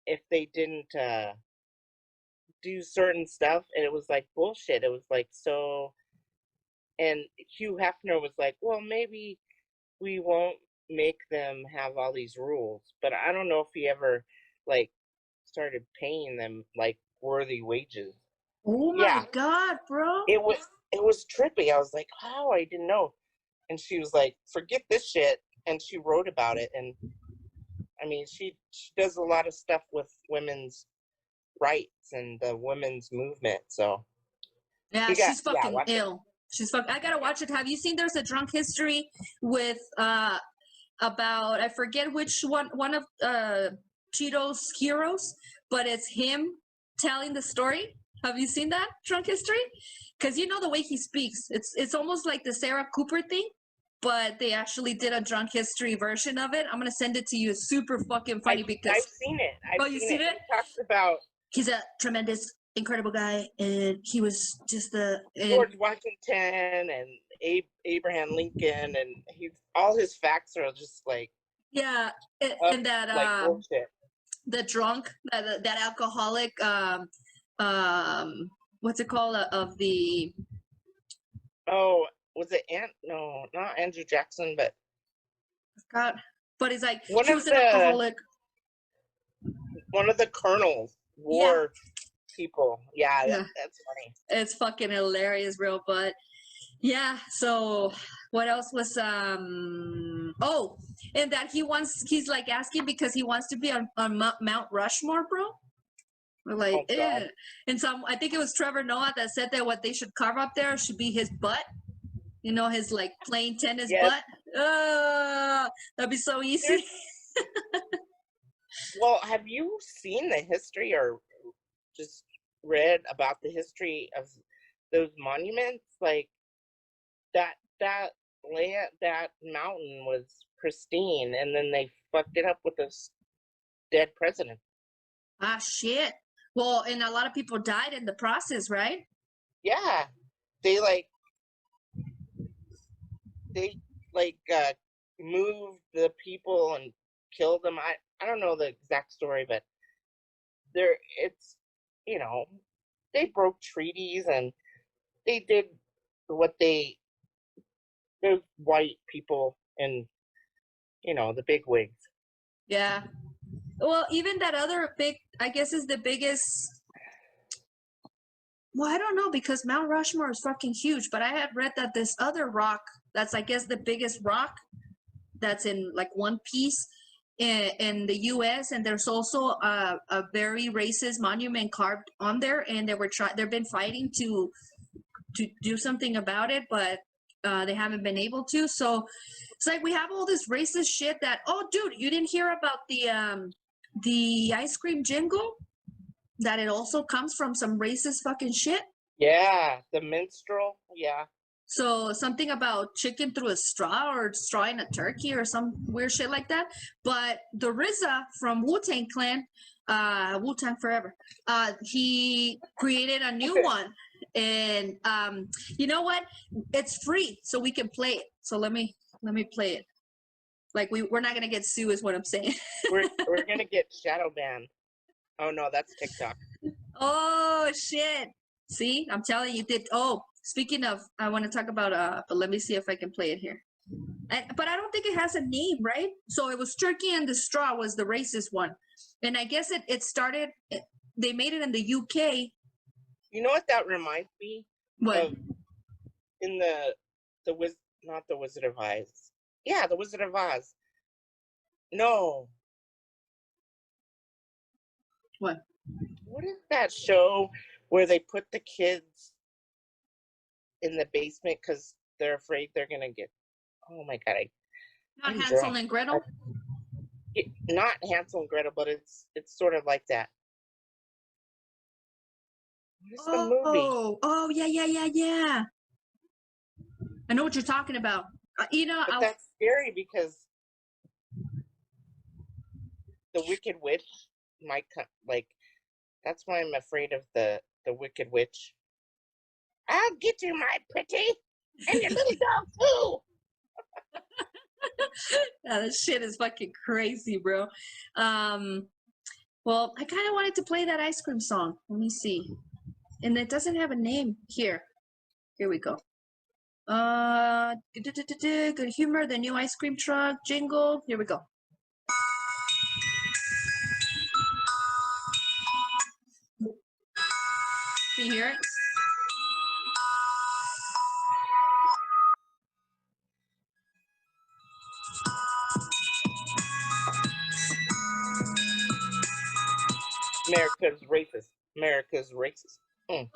[SPEAKER 2] if they didn't do certain stuff, and it was like bullshit. It was like, so, and Hugh Hefner was like, well, maybe we won't make them have all these rules, but I don't know if he ever like started paying them like worthy wages.
[SPEAKER 1] Oh my God, bro.
[SPEAKER 2] It was trippy. I was like, oh, I didn't know. And she was like, forget this shit, and she wrote about it. And I mean, she does a lot of stuff with women's rights and the women's movement. So
[SPEAKER 1] yeah, she's fucking ill. She's I gotta watch it. Have you seen? There's a drunk history with about, I forget which one of Cheeto's heroes, but it's him telling the story. Have you seen that drunk history? Because the way he speaks, it's almost like the Sarah Cooper thing. but they actually did a drunk history version of it. I'm gonna send it to you. It's super fucking funny because
[SPEAKER 2] I've seen it.
[SPEAKER 1] you seen it?
[SPEAKER 2] He talks about
[SPEAKER 1] He's a tremendous, incredible guy, and he was just
[SPEAKER 2] George Washington and Abraham Lincoln, and all his facts are just like
[SPEAKER 1] and that
[SPEAKER 2] like bullshit.
[SPEAKER 1] the drunk, that alcoholic, what's it called, of the
[SPEAKER 2] Oh, was it no, not Andrew Jackson, but
[SPEAKER 1] God, but he's like
[SPEAKER 2] one
[SPEAKER 1] he
[SPEAKER 2] of
[SPEAKER 1] was an alcoholic.
[SPEAKER 2] One of the colonels, war people. Yeah,
[SPEAKER 1] Yeah.
[SPEAKER 2] that's funny.
[SPEAKER 1] It's fucking hilarious, bro. But yeah, so what else was oh, and that he's like asking because he wants to be on Mount Rushmore, bro. We're like,
[SPEAKER 2] Oh, God.
[SPEAKER 1] And I think it was Trevor Noah that said that what they should carve up there should be his butt. You know, his like playing tennis butt. That'd be so easy.
[SPEAKER 2] Well, have you seen the history or just read about the history of those monuments? Like that land, that mountain was pristine, and then they fucked it up with this dead president.
[SPEAKER 1] Ah, shit. Well, and a lot of people died in the process, right?
[SPEAKER 2] Yeah, they moved the people and killed them. I don't know the exact story, but it's they broke treaties and they did what those white people and the big wigs.
[SPEAKER 1] Yeah. Well, even that other big, I guess, is the biggest. Well, I don't know because Mount Rushmore is fucking huge, but I had read that this other rock that's, I guess, the biggest rock that's in like one piece in the U.S. and there's also a very racist monument carved on there, and they've been fighting to do something about it, but they haven't been able to. So it's like we have all this racist shit that. Oh, dude, you didn't hear about the ice cream jingle? That it also comes from some racist fucking shit.
[SPEAKER 2] Yeah, the minstrel. Yeah.
[SPEAKER 1] So something about chicken through a straw or straw in a turkey or some weird shit like that. But the RZA from Wu-Tang Clan, Wu-Tang Forever, he created a new one. And you know what? It's free, so we can play it. So let me play it. Like we're not gonna get sued, is what I'm saying.
[SPEAKER 2] we're gonna get shadow banned. Oh no, that's TikTok.
[SPEAKER 1] Oh shit! See, I'm telling you, did. Oh, speaking of, I want to talk about but let me see if I can play it here. But I don't think it has a name, right? So it was Turkey and the Straw was the racist one, and I guess it started. They made it in the UK.
[SPEAKER 2] You know what that reminds me
[SPEAKER 1] What?
[SPEAKER 2] of? In not the Wizard of Oz. Yeah, the Wizard of Oz. No.
[SPEAKER 1] What?
[SPEAKER 2] What is that show where they put the kids in the basement because they're afraid they're gonna get? Oh my God!
[SPEAKER 1] Not Hansel and Gretel.
[SPEAKER 2] Not Hansel and Gretel, but it's sort of like that. What is the movie?
[SPEAKER 1] Oh, yeah. I know what you're talking about.
[SPEAKER 2] But that's scary because the Wicked Witch might come. Like that's why I'm afraid of the Wicked Witch. I'll get you, my pretty, and your little dog too.
[SPEAKER 1] Yeah, this shit is fucking crazy, bro. Well, I kind of wanted to play that ice cream song. Let me see. And it doesn't have a name here. Here we go. Good humor, the new ice cream truck jingle. Here we go. Can you hear it?
[SPEAKER 2] America's racist. America's racist.
[SPEAKER 1] Oh,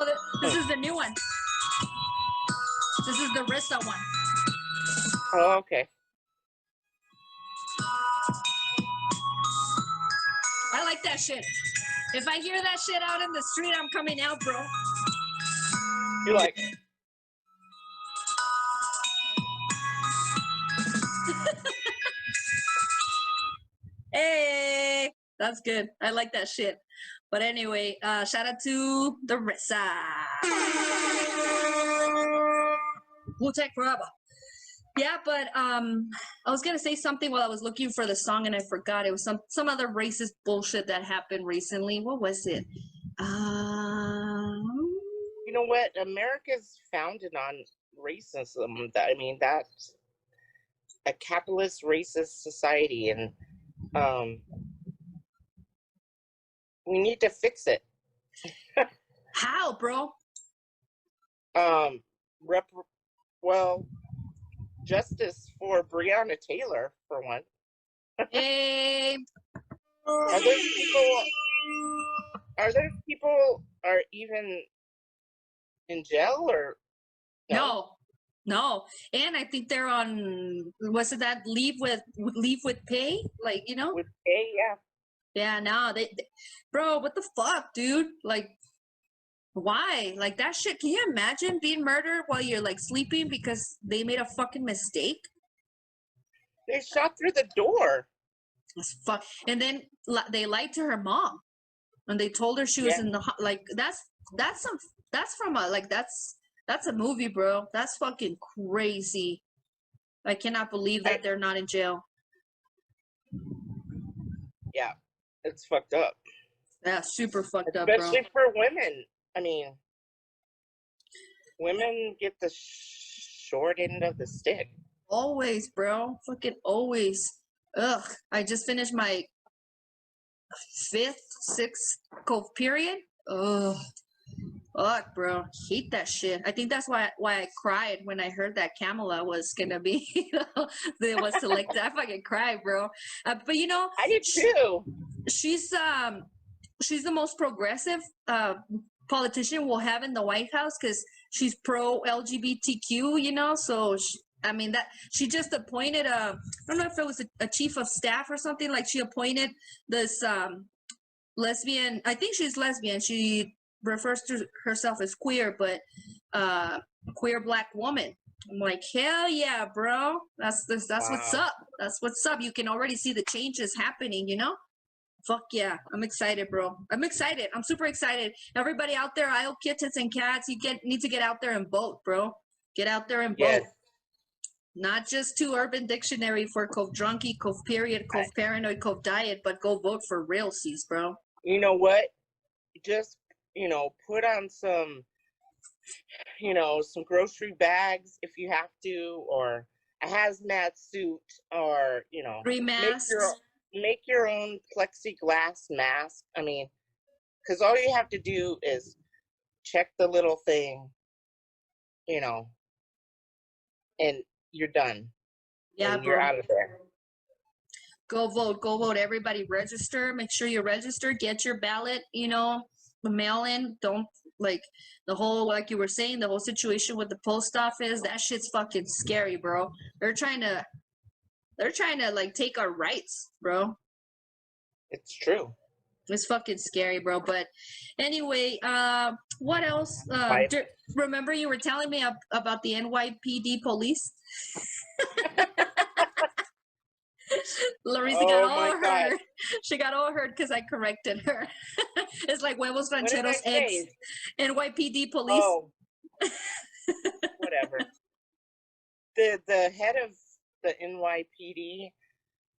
[SPEAKER 1] this is the new one. This is the RZA one.
[SPEAKER 2] Oh, okay.
[SPEAKER 1] I like that shit. If I hear that shit out in the street, I'm coming out, bro.
[SPEAKER 2] You're like,
[SPEAKER 1] That's good. I like that shit. But anyway, shout out to the Rissa. Wu-Tang forever. Yeah, but I was gonna say something while I was looking for the song and I forgot. It was some other racist bullshit that happened recently. What was it?
[SPEAKER 2] You know what? America's founded on racism. I mean, that's a capitalist racist society, and we need to fix it.
[SPEAKER 1] How, bro?
[SPEAKER 2] Well, justice for Breonna Taylor, for one.
[SPEAKER 1] Hey.
[SPEAKER 2] Are there people are even in jail or
[SPEAKER 1] No. And I think they're on, was it that leave with pay? Like, you know?
[SPEAKER 2] with pay? Yeah.
[SPEAKER 1] Yeah, no, they bro, what the fuck, dude? Like, why? Like that shit, can you imagine being murdered while you're like sleeping because they made a fucking mistake?
[SPEAKER 2] They shot through the door.
[SPEAKER 1] That's fuck. And then they lied to her mom. And they told her she was in the like that's from a like that's a movie, bro. That's fucking crazy. I cannot believe that they're not in jail.
[SPEAKER 2] Yeah, it's fucked up.
[SPEAKER 1] Yeah, super fucked up, bro.
[SPEAKER 2] Especially for women. I mean, women get the short end of the stick.
[SPEAKER 1] Always, bro. Fucking always. Ugh. I just finished my 6th cove period. Ugh. Fuck, bro. Hate that shit. I think that's why I cried when I heard that KAMALA was gonna be, it was selected. I fucking cried, bro. But you know,
[SPEAKER 2] I did too.
[SPEAKER 1] She's the most progressive politician we'll have in the White House because she's pro LGBTQ, you know. So she just appointed I don't know if it was a chief of staff or something. Like she appointed this lesbian. I think she's lesbian. She refers to herself as queer, but queer black woman. I'm like, hell yeah, bro. That's what's up. That's what's up. You can already see the changes happening, you know? Fuck yeah. I'm excited, bro. I'm excited. I'm super excited. Everybody out there, I hope kittens and cats, need to get out there and vote, bro. Get out there and vote. Not just to Urban Dictionary for Cove Drunkie, Cove Period, Cove Paranoid, Cove Diet, but go vote for realsies, bro.
[SPEAKER 2] You know what? Just, put on some, some grocery bags if you have to, or a hazmat suit, or,
[SPEAKER 1] 3 masks.
[SPEAKER 2] Make your own plexiglass mask. I mean, because all you have to do is check the little thing, and you're done.
[SPEAKER 1] Yeah,
[SPEAKER 2] and you're out of there.
[SPEAKER 1] Go vote. Everybody register. Make sure you register. Get your ballot, mail in. Don't, like, the whole, like you were saying, the whole situation with the post office, that shit's fucking scary, bro. They're trying to like take our rights, bro.
[SPEAKER 2] It's true.
[SPEAKER 1] It's fucking scary, bro. But anyway, what else? Remember you were telling me about the NYPD police? Larissa got all hurt. She got all hurt because I corrected her. It's like Huevos Rancheros X NYPD police.
[SPEAKER 2] Oh, whatever. The head of the NYPD,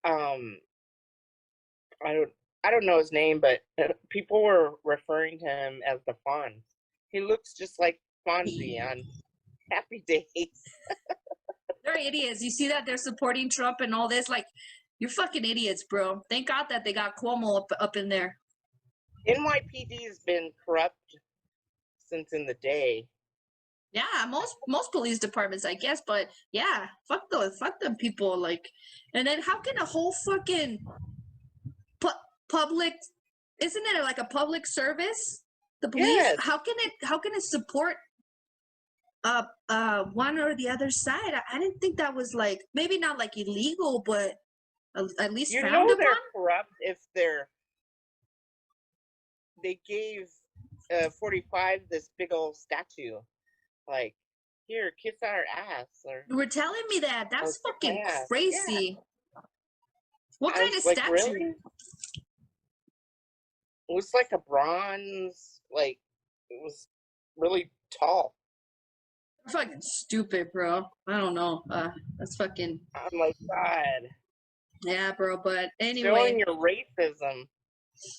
[SPEAKER 2] I don't know his name, but people were referring to him as the Fonz. He looks just like Fonzie on Happy Days.
[SPEAKER 1] They're idiots. You see that they're supporting Trump and all this? Like, you're fucking idiots, bro. Thank God that they got Cuomo up in there.
[SPEAKER 2] NYPD has been corrupt since in the day.
[SPEAKER 1] Yeah, most police departments, I guess, but yeah, fuck them people. Like, and then how can a whole fucking public, isn't it like a public service? The police,
[SPEAKER 2] yes.
[SPEAKER 1] How can it support one or the other side? I didn't think that was like, maybe not like illegal, but at least frowned upon.
[SPEAKER 2] They're corrupt if they gave 45 this big old statue, like, here, kiss our ass. Or
[SPEAKER 1] you were telling me that. That's fucking crazy.
[SPEAKER 2] Yeah.
[SPEAKER 1] What kind of statue?
[SPEAKER 2] Really? It was like a bronze, like, it was really tall.
[SPEAKER 1] Fucking stupid, bro. I don't know. That's fucking
[SPEAKER 2] I'm like, God,
[SPEAKER 1] yeah, bro. But
[SPEAKER 2] showing
[SPEAKER 1] anyway,
[SPEAKER 2] your racism.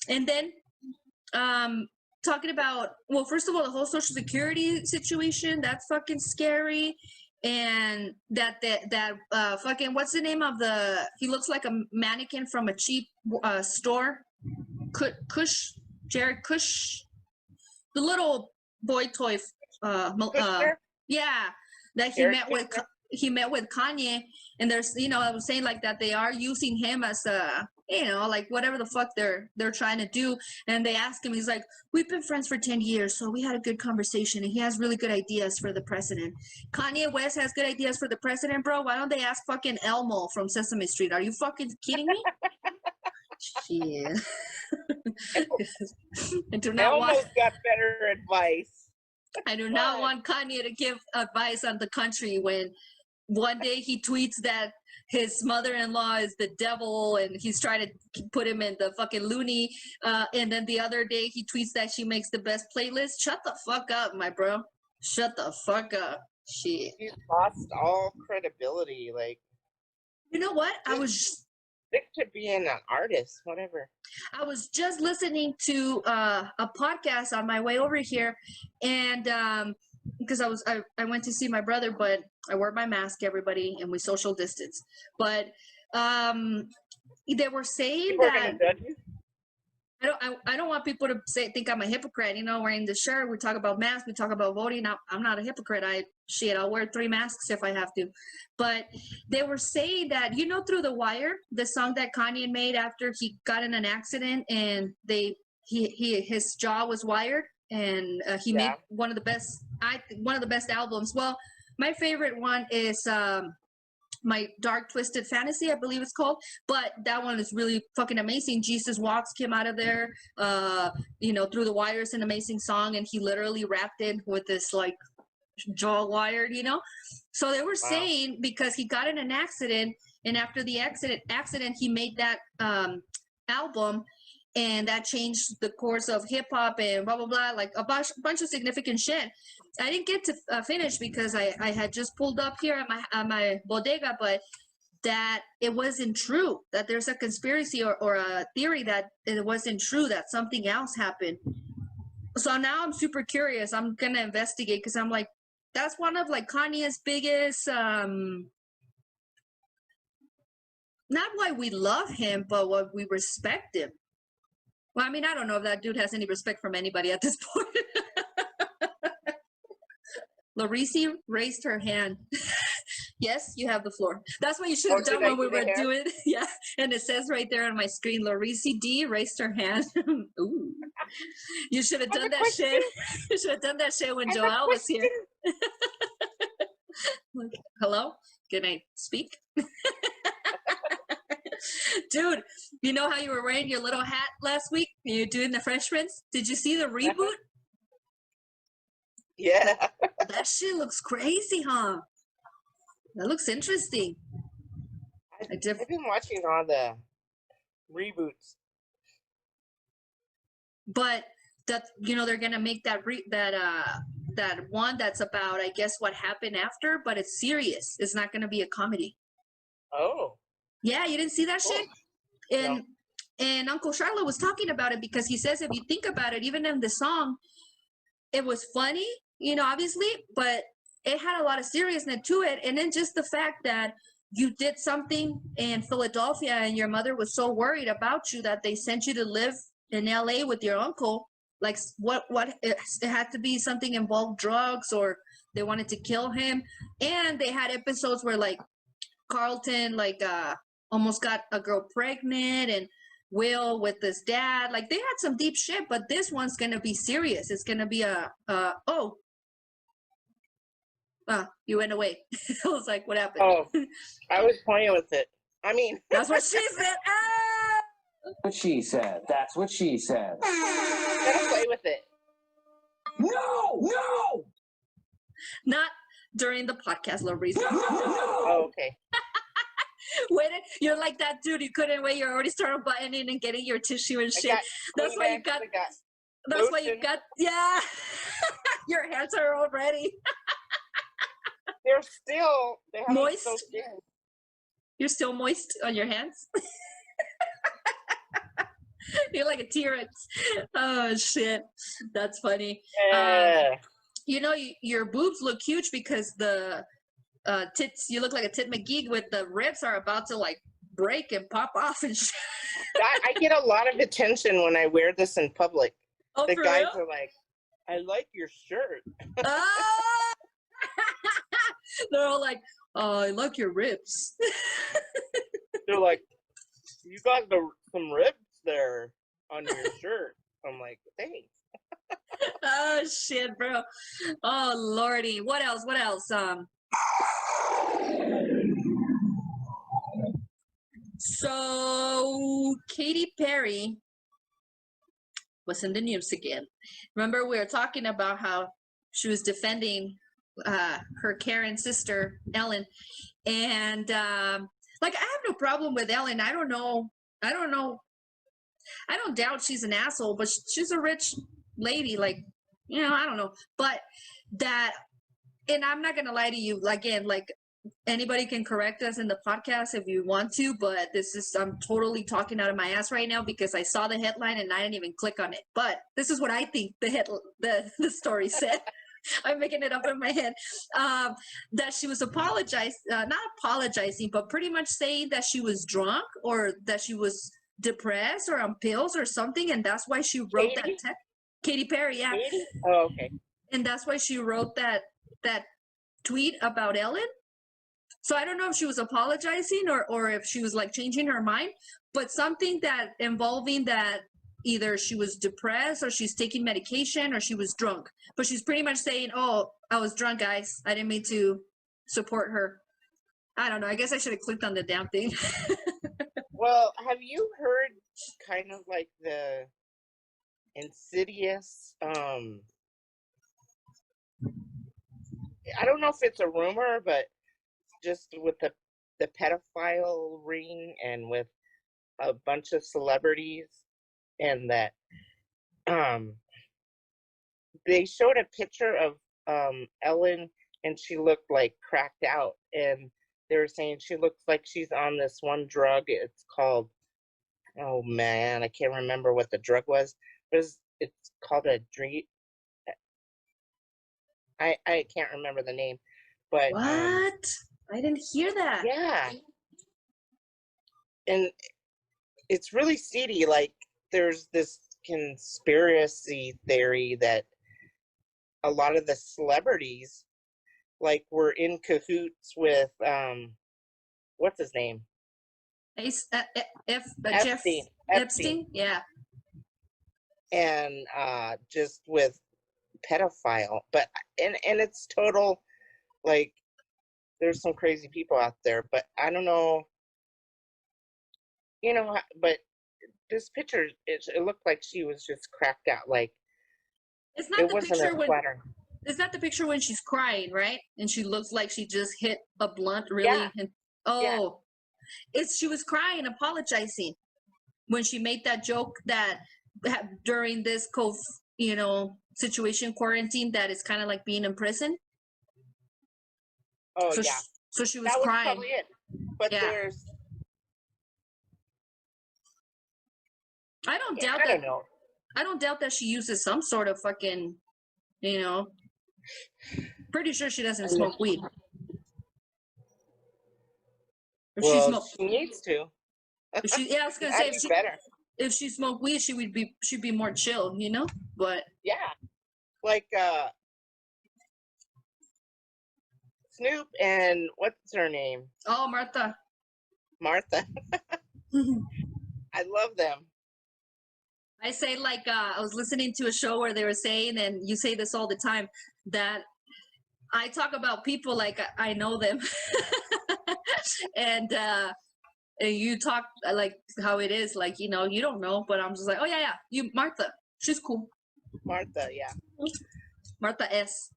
[SPEAKER 1] and then talking about, well, first of all, the whole social security situation, that's fucking scary. And that fucking, what's the name of he looks like a mannequin from a cheap store. Jared Kush, the little boy toy,
[SPEAKER 2] Kushner?
[SPEAKER 1] yeah, that
[SPEAKER 2] Jared Kushner?
[SPEAKER 1] he met with Kanye, and there's, I was saying like that they are using him as a, like whatever the fuck they're trying to do. And they ask him, he's like, we've been friends for 10 years, so we had a good conversation, and he has really good ideas for the president. Kanye West has good ideas for the president, bro. Why don't they ask fucking Elmo from Sesame Street? Are you fucking kidding me? Shit. I do not want.
[SPEAKER 2] Elmo's got better advice.
[SPEAKER 1] I do not want Kanye to give advice on the country when one day he tweets that his mother-in-law is the devil and he's trying to put him in the fucking loony. And then the other day he tweets that she makes the best playlist. Shut the fuck up, my bro. Shut the fuck up. Shit.
[SPEAKER 2] He's lost all credibility. Like,
[SPEAKER 1] you know what? I was
[SPEAKER 2] stick to being an artist, whatever.
[SPEAKER 1] I was just listening to a podcast on my way over here, and because I went to see my brother, but I wear my mask, everybody, and we social distance. But they were saying
[SPEAKER 2] People
[SPEAKER 1] that
[SPEAKER 2] are gonna judge you?
[SPEAKER 1] I don't want people to think I'm a hypocrite. Wearing the shirt, we talk about masks, we talk about voting. I'm not a hypocrite. I'll wear 3 masks if I have to. But they were saying that, Through the Wire, the song that Kanye made after he got in an accident and his jaw was wired, and he made one of the best albums. Well, my favorite one is My Dark Twisted Fantasy, I believe it's called, but that one is really fucking amazing. Jesus Walks came out of there. Through the Wire is an amazing song, and he literally rapped it with this like jaw wired, So they were saying because he got in an accident, and after the accident he made that album, and that changed the course of hip hop and blah blah blah, like a bunch of significant shit. I didn't get to finish because I had just pulled up here at my bodega, but that it wasn't true, that there's a conspiracy or a theory that it wasn't true, that something else happened. So now I'm super curious. I'm gonna investigate because I'm like, that's one of like Kanye's biggest not why we love him, but what we respect him. Well, I don't know if that dude has any respect from anybody at this point. Larisi raised her hand. Yes, you have the floor. That's what you should have done when we were doing it. Yeah, and it says right there on my screen, Larisi D raised her hand. Ooh. You should have done that shit. You should have done that shit when Joelle was here. Like, hello? Can I speak? Dude, you know how you were wearing your little hat last week and you're doing the Fresh Prince? Did you see the reboot?
[SPEAKER 2] Yeah.
[SPEAKER 1] That shit looks crazy, huh? That looks interesting.
[SPEAKER 2] I've been watching all the reboots.
[SPEAKER 1] But that they're gonna make that one that's about, I guess, what happened after, but it's serious. It's not gonna be a comedy.
[SPEAKER 2] Oh.
[SPEAKER 1] Yeah, you didn't see that shit?
[SPEAKER 2] No.
[SPEAKER 1] And Uncle Charlotte was talking about it because he says if you think about it, even in the song, it was funny, obviously, but it had a lot of seriousness to it. And then just the fact that you did something in Philadelphia and your mother was so worried about you that they sent you to live in LA with your uncle. Like what it had to be something involved drugs, or they wanted to kill him. And they had episodes where like Carlton almost got a girl pregnant, and Will with his dad. Like they had some deep shit, but this one's gonna be serious. It's gonna be you went away. I was like, what happened?
[SPEAKER 2] Oh, I was playing with it.
[SPEAKER 1] That's what she said. Ah!
[SPEAKER 3] That's what she said. That's what she said.
[SPEAKER 2] I'm gonna play with it.
[SPEAKER 3] No!
[SPEAKER 1] Not during the podcast, Larissa.
[SPEAKER 2] Oh, okay.
[SPEAKER 1] Waited. You're like that dude. You couldn't wait. You already started buttoning and getting your tissue and
[SPEAKER 2] I
[SPEAKER 1] shit.
[SPEAKER 2] got
[SPEAKER 1] That's why you
[SPEAKER 2] Kleenex,
[SPEAKER 1] got.
[SPEAKER 2] I got
[SPEAKER 1] That's why you
[SPEAKER 2] lotion.
[SPEAKER 1] got. Yeah. Your hands are already
[SPEAKER 2] They haven't
[SPEAKER 1] moist.
[SPEAKER 2] soaked in.
[SPEAKER 1] You're still moist on your hands. You're like a T-Rex. Oh shit, that's funny.
[SPEAKER 2] Yeah.
[SPEAKER 1] You know, your boobs look huge because the tits. You look like a tit McGee with the ribs are about to like break and pop off and shit.
[SPEAKER 2] I get a lot of attention when I wear this in public.
[SPEAKER 1] Oh,
[SPEAKER 2] The
[SPEAKER 1] for
[SPEAKER 2] guys
[SPEAKER 1] real?
[SPEAKER 2] are like, I like your shirt.
[SPEAKER 1] Ah! They're all like, "Oh, I like your ribs."
[SPEAKER 2] They're like, you got some ribs there on your shirt. I'm like, thanks.
[SPEAKER 1] Oh shit, bro. Oh lordy. What else? What else? So Katy Perry was in the news again. Remember we were talking about how she was defending her Karen sister Ellen, and like I have no problem with Ellen. I don't know. I don't doubt she's an asshole, but she's a rich lady. Like, you know, I don't know. But that, and I'm not going to lie to you, again, like anybody can correct us in the podcast if you want to, but I'm totally talking out of my ass right now because I saw the headline and I didn't even click on it. But this is what I think the story said. I'm making it up in my head. That she was not apologizing, but pretty much saying that she was drunk or that she was depressed or on pills or something, and that's why she wrote that text. Katy Perry, yeah.
[SPEAKER 2] Katy? Oh, okay.
[SPEAKER 1] And that's why she wrote that tweet about Ellen. So I don't know if she was apologizing or if she was like changing her mind, but something that involving that either she was depressed or she's taking medication or she was drunk. But she's pretty much saying, "Oh, I was drunk, guys. I didn't mean to support her." I don't know. I guess I should have clicked on the damn thing.
[SPEAKER 2] Well, have you heard kind of like the insidious, I don't know if it's a rumor, but just with the pedophile ring and with a bunch of celebrities, and that they showed a picture of Ellen and she looked like cracked out, and they were saying she looks like she's on this one drug. It's called, oh man, I can't remember what the drug was. It's called a dream. I can't remember the name, but
[SPEAKER 1] What? I didn't hear that.
[SPEAKER 2] yeah, and it's really seedy. Like there's this conspiracy theory that a lot of the celebrities like were in cahoots with what's his name?
[SPEAKER 1] Jeff Epstein? Yeah.
[SPEAKER 2] And just with pedophile, but and it's total, like there's some crazy people out there, but I don't know, you know, but this picture, it looked like she was just cracked out. Like
[SPEAKER 1] It's not
[SPEAKER 2] it
[SPEAKER 1] the
[SPEAKER 2] wasn't
[SPEAKER 1] picture
[SPEAKER 2] a
[SPEAKER 1] when
[SPEAKER 2] flattering.
[SPEAKER 1] it's not the picture when she's crying, right? And she looks like she just hit a blunt really.
[SPEAKER 2] Yeah.
[SPEAKER 1] And,
[SPEAKER 2] Yeah.
[SPEAKER 1] she was crying, apologizing when she made that joke that during this situation, quarantine, that is kind of like being in prison.
[SPEAKER 2] Oh
[SPEAKER 1] so
[SPEAKER 2] yeah.
[SPEAKER 1] She was
[SPEAKER 2] that was
[SPEAKER 1] crying.
[SPEAKER 2] probably it. But
[SPEAKER 1] Yeah. I don't doubt that.
[SPEAKER 2] I don't know.
[SPEAKER 1] I don't doubt that she uses some sort of fucking, pretty sure she doesn't smoke weed.
[SPEAKER 2] Well, she needs to.
[SPEAKER 1] I was gonna say if she smoked weed, she'd be more chill, But
[SPEAKER 2] yeah, like Snoop and what's her name?
[SPEAKER 1] Oh, Martha.
[SPEAKER 2] I love them.
[SPEAKER 1] I say, like, I was listening to a show where they were saying, and you say this all the time, that I talk about people like I know them. and you talk like how it is, like, you don't know, but I'm just like, oh yeah, Martha, she's cool.
[SPEAKER 2] Martha, yeah.
[SPEAKER 1] Martha S.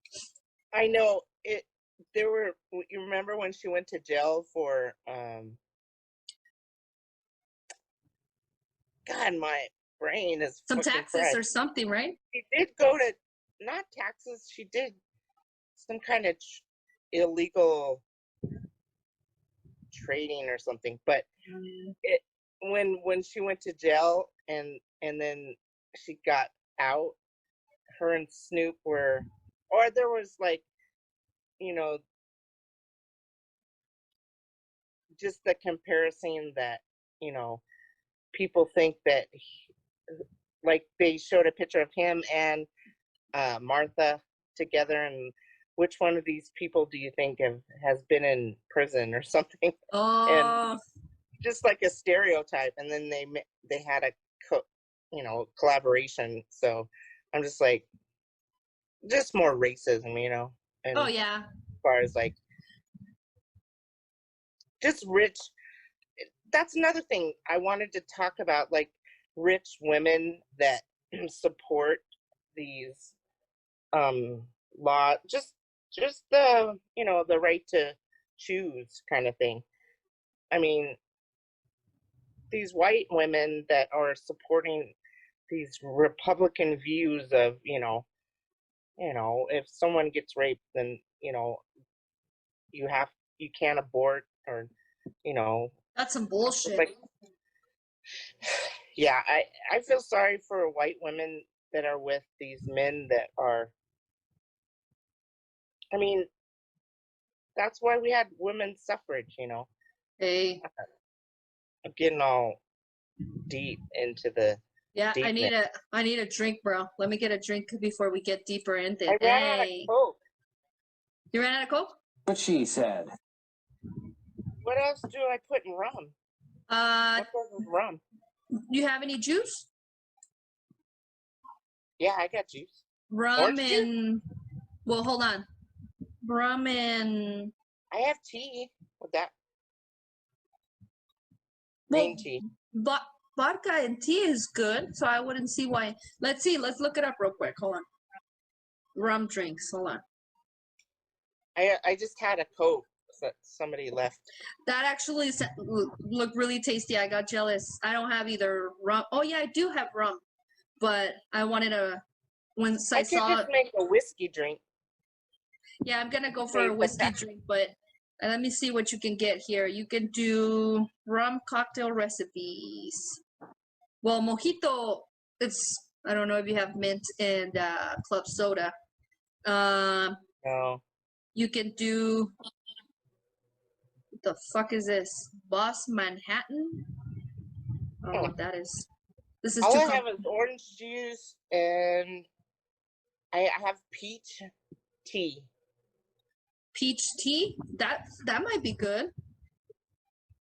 [SPEAKER 2] I know it. You remember when she went to jail for God, my brain is
[SPEAKER 1] Some
[SPEAKER 2] fucking
[SPEAKER 1] taxes
[SPEAKER 2] fried.
[SPEAKER 1] or something, right?
[SPEAKER 2] She did go to, not taxes, she did some kind of illegal trading or something. But it when she went to jail and then she got out, her and Snoop were, or there was like, you know, just the comparison that, you know, people think that like they showed a picture of him and Martha together, and which one of these people do you think has been in prison or something? And
[SPEAKER 1] Oh,
[SPEAKER 2] just like a stereotype. And then they had a collaboration. So I'm just like, just more racism, you know. And
[SPEAKER 1] oh yeah.
[SPEAKER 2] as far as like just rich, that's another thing I wanted to talk about, like rich women that support these law, just the, you know, the right to choose kind of thing. I mean, these white women that are supporting these Republican views of, if someone gets raped, then, you can't abort, or,
[SPEAKER 1] That's some
[SPEAKER 2] it's
[SPEAKER 1] bullshit.
[SPEAKER 2] like, yeah, I feel sorry for white women that are with these men that are, I mean, that's why we had women's suffrage,
[SPEAKER 1] Hey,
[SPEAKER 2] I'm getting all deep into the
[SPEAKER 1] yeah,
[SPEAKER 2] deepness.
[SPEAKER 1] I need a drink, bro. Let me get a drink before we get deeper into
[SPEAKER 2] I
[SPEAKER 1] it.
[SPEAKER 2] ran out of
[SPEAKER 1] Hey,
[SPEAKER 2] Coke.
[SPEAKER 1] you ran out of Coke?
[SPEAKER 3] What she said.
[SPEAKER 2] What else do I put in rum? What goes with rum?
[SPEAKER 1] You have any juice?
[SPEAKER 2] Yeah, I got juice.
[SPEAKER 1] Rum
[SPEAKER 2] Orange juice?
[SPEAKER 1] and well, hold on. Rum and
[SPEAKER 2] I have tea with that.
[SPEAKER 1] well,
[SPEAKER 2] Green tea.
[SPEAKER 1] vodka and tea is good, so I wouldn't see why. Let's see. Let's look it up real quick. Hold on. Rum drinks. Hold on.
[SPEAKER 2] I just had a Coke that somebody left.
[SPEAKER 1] That actually looked really tasty. I got jealous. I don't have either rum. Oh yeah, I do have rum, but I wanted a. Once I
[SPEAKER 2] I could
[SPEAKER 1] saw
[SPEAKER 2] just make a whiskey drink.
[SPEAKER 1] Yeah, I'm gonna go for a
[SPEAKER 2] Wait,
[SPEAKER 1] whiskey
[SPEAKER 2] that-
[SPEAKER 1] drink, but let me see what you can get here. You can do rum cocktail recipes. Well, mojito, I don't know if you have mint and club soda.
[SPEAKER 2] No.
[SPEAKER 1] You can do, what the fuck is this? Boss Manhattan? I don't know what that is. This is
[SPEAKER 2] All
[SPEAKER 1] too
[SPEAKER 2] I have is orange juice, and I have peach tea.
[SPEAKER 1] peach tea. That might be good.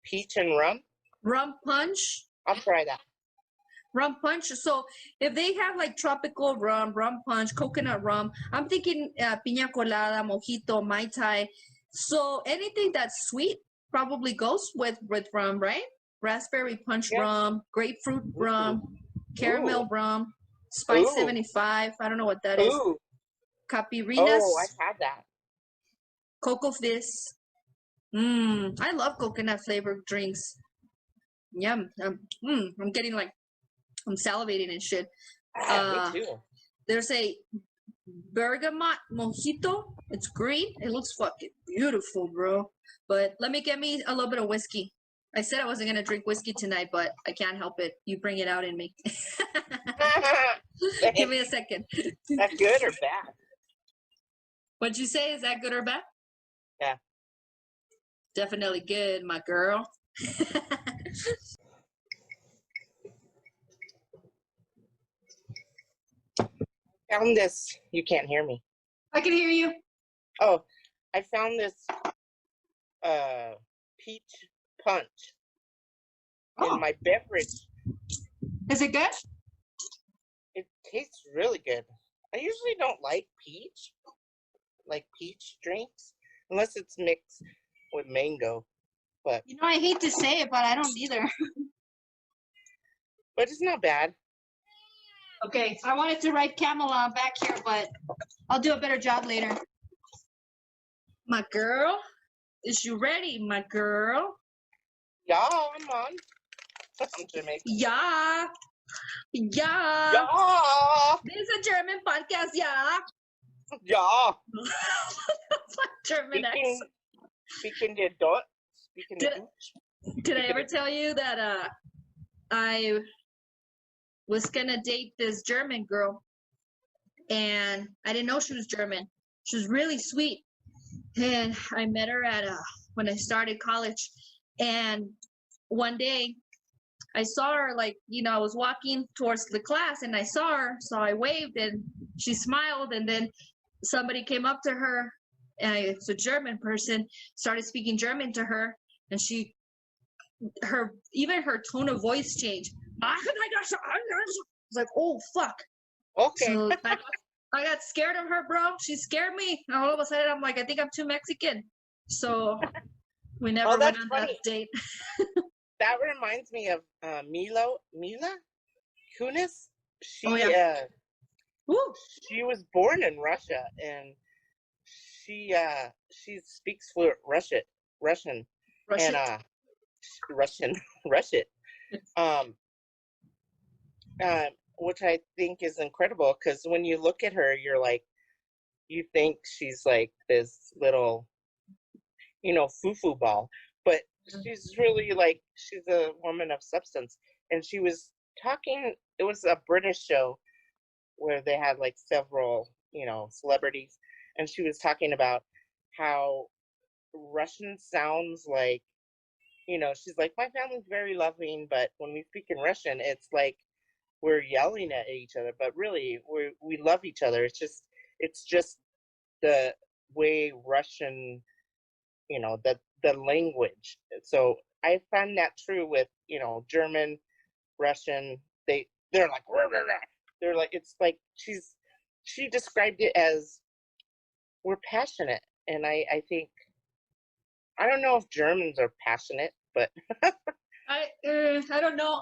[SPEAKER 2] Peach and rum?
[SPEAKER 1] Rum punch.
[SPEAKER 2] I'll try that.
[SPEAKER 1] Rum punch. So if they have like tropical rum, rum punch, coconut rum, I'm thinking piña colada, mojito, mai tai. So anything that's sweet probably goes with rum, right? Raspberry punch
[SPEAKER 2] Yeah.
[SPEAKER 1] rum, grapefruit rum, caramel
[SPEAKER 2] Ooh.
[SPEAKER 1] rum, Spice
[SPEAKER 2] Ooh.
[SPEAKER 1] 75. I don't know what that is.
[SPEAKER 2] Ooh.
[SPEAKER 1] Capirinas,
[SPEAKER 2] Oh, I've had that.
[SPEAKER 1] Cocoa Fizz. I love coconut flavored drinks. Yum. I'm getting like, I'm salivating and shit.
[SPEAKER 2] Me too.
[SPEAKER 1] There's a bergamot mojito. It's green. It looks fucking beautiful, bro. But let me get me a little bit of whiskey. I said I wasn't gonna drink whiskey tonight, but I can't help it. You bring it out in me. Give me a second.
[SPEAKER 2] That good or bad?
[SPEAKER 1] What'd you say? Is that good or bad?
[SPEAKER 2] Yeah.
[SPEAKER 1] Definitely good, my girl.
[SPEAKER 2] Found this. You can't hear me.
[SPEAKER 1] I can hear you.
[SPEAKER 2] Oh, I found this peach punch in my beverage.
[SPEAKER 1] Is it good?
[SPEAKER 2] It tastes really good. I usually don't like peach drinks, unless it's mixed with mango. But
[SPEAKER 1] You know, I hate to say it, but I don't either.
[SPEAKER 2] but it's not bad.
[SPEAKER 1] Okay, I wanted to write KAMALA back here, but I'll do a better job later. My girl, is you ready, my girl?
[SPEAKER 2] Yeah, I'm on. I'm Jamaican.
[SPEAKER 1] Yeah. Yeah.
[SPEAKER 2] Yeah.
[SPEAKER 1] This is a German podcast, yeah.
[SPEAKER 2] Yeah.
[SPEAKER 1] That's my German accent.
[SPEAKER 2] Speaking the Dutch. Speaking the
[SPEAKER 1] Did,
[SPEAKER 2] Dutch.
[SPEAKER 1] did I ever tell you that I was gonna date this German girl and I didn't know she was German. She was really sweet. And I met her at when I started college. And one day I saw her, like, I was walking towards the class and I saw her, so I waved and she smiled, and then somebody came up to her, and it's a German person, started speaking German to her, and even her tone of voice changed. I was like, oh fuck.
[SPEAKER 2] Okay.
[SPEAKER 1] So I got scared of her, bro. She scared me. And all of a sudden I'm like, I think I'm too Mexican. So we never went
[SPEAKER 2] that's
[SPEAKER 1] on
[SPEAKER 2] funny.
[SPEAKER 1] that date.
[SPEAKER 2] That reminds me of Mila Kunis. She
[SPEAKER 1] Oh, yeah. Woo.
[SPEAKER 2] she was born in Russia, and she speaks fluent Russian,
[SPEAKER 1] Russian.
[SPEAKER 2] and Russian, which I think is incredible, because when you look at her, you think she's like this little, foo-foo ball, but she's really she's a woman of substance. And she was talking, it was a British show where they had like several, celebrities, and she was talking about how Russian sounds like, she's like, my family's very loving, but when we speak in Russian, it's like we're yelling at each other, but really we love each other. It's just the way Russian, the language. So I find that true with, German, Russian. They're like, rah, rah, rah. They're like, it's like she described it as we're passionate. And I think, I don't know if Germans are passionate, but
[SPEAKER 1] I don't know.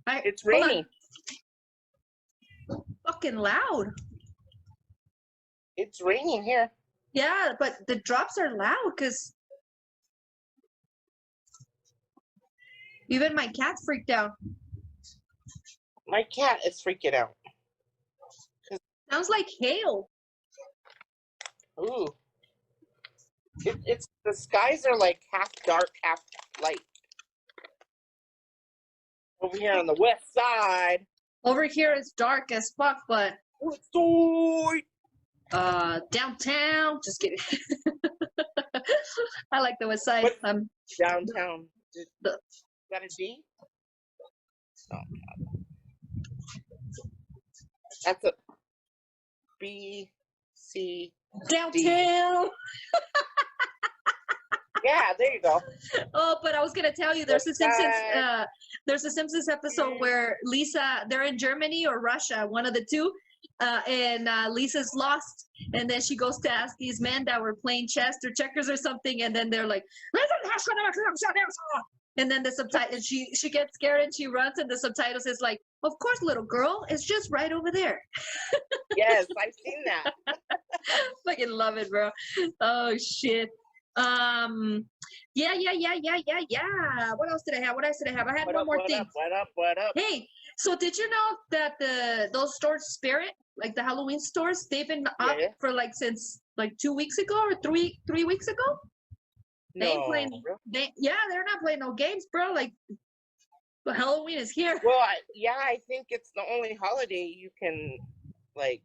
[SPEAKER 2] it's
[SPEAKER 1] hold on.
[SPEAKER 2] raining.
[SPEAKER 1] Fucking loud.
[SPEAKER 2] It's raining here.
[SPEAKER 1] Yeah, but the drops are loud because even my cat's freaked out.
[SPEAKER 2] My cat is freaking out.
[SPEAKER 1] Sounds like hail.
[SPEAKER 2] Ooh. It's the skies are like half dark, half light. Over here on the west side.
[SPEAKER 1] Over here it's dark as fuck, but
[SPEAKER 2] West side.
[SPEAKER 1] downtown. Just kidding. I like the west side.
[SPEAKER 2] What? Downtown. Is that a D? Oh, that's a B, C,
[SPEAKER 1] downtown.
[SPEAKER 2] Yeah, there you go.
[SPEAKER 1] Oh, but I was gonna tell you, there's a Simpsons episode where Lisa, they're in Germany or Russia, one of the two, and Lisa's lost, and then she goes to ask these men that were playing chess or checkers or something, and then they're like, and then the subtitle, she gets scared and she runs, and the subtitle says like, of course, little girl, it's just right over there.
[SPEAKER 2] Yes, I've seen that.
[SPEAKER 1] Fucking love it, bro. Oh shit. Yeah. What else did I have? I had one more thing.
[SPEAKER 2] What up?
[SPEAKER 1] Hey, so did you know that those stores Spirit, like the Halloween stores, they've been up for like since like 2 weeks ago or three weeks ago? They ain't playing. They're not playing no games, bro. Like, but Halloween is here.
[SPEAKER 2] Well, I think it's the only holiday you can like.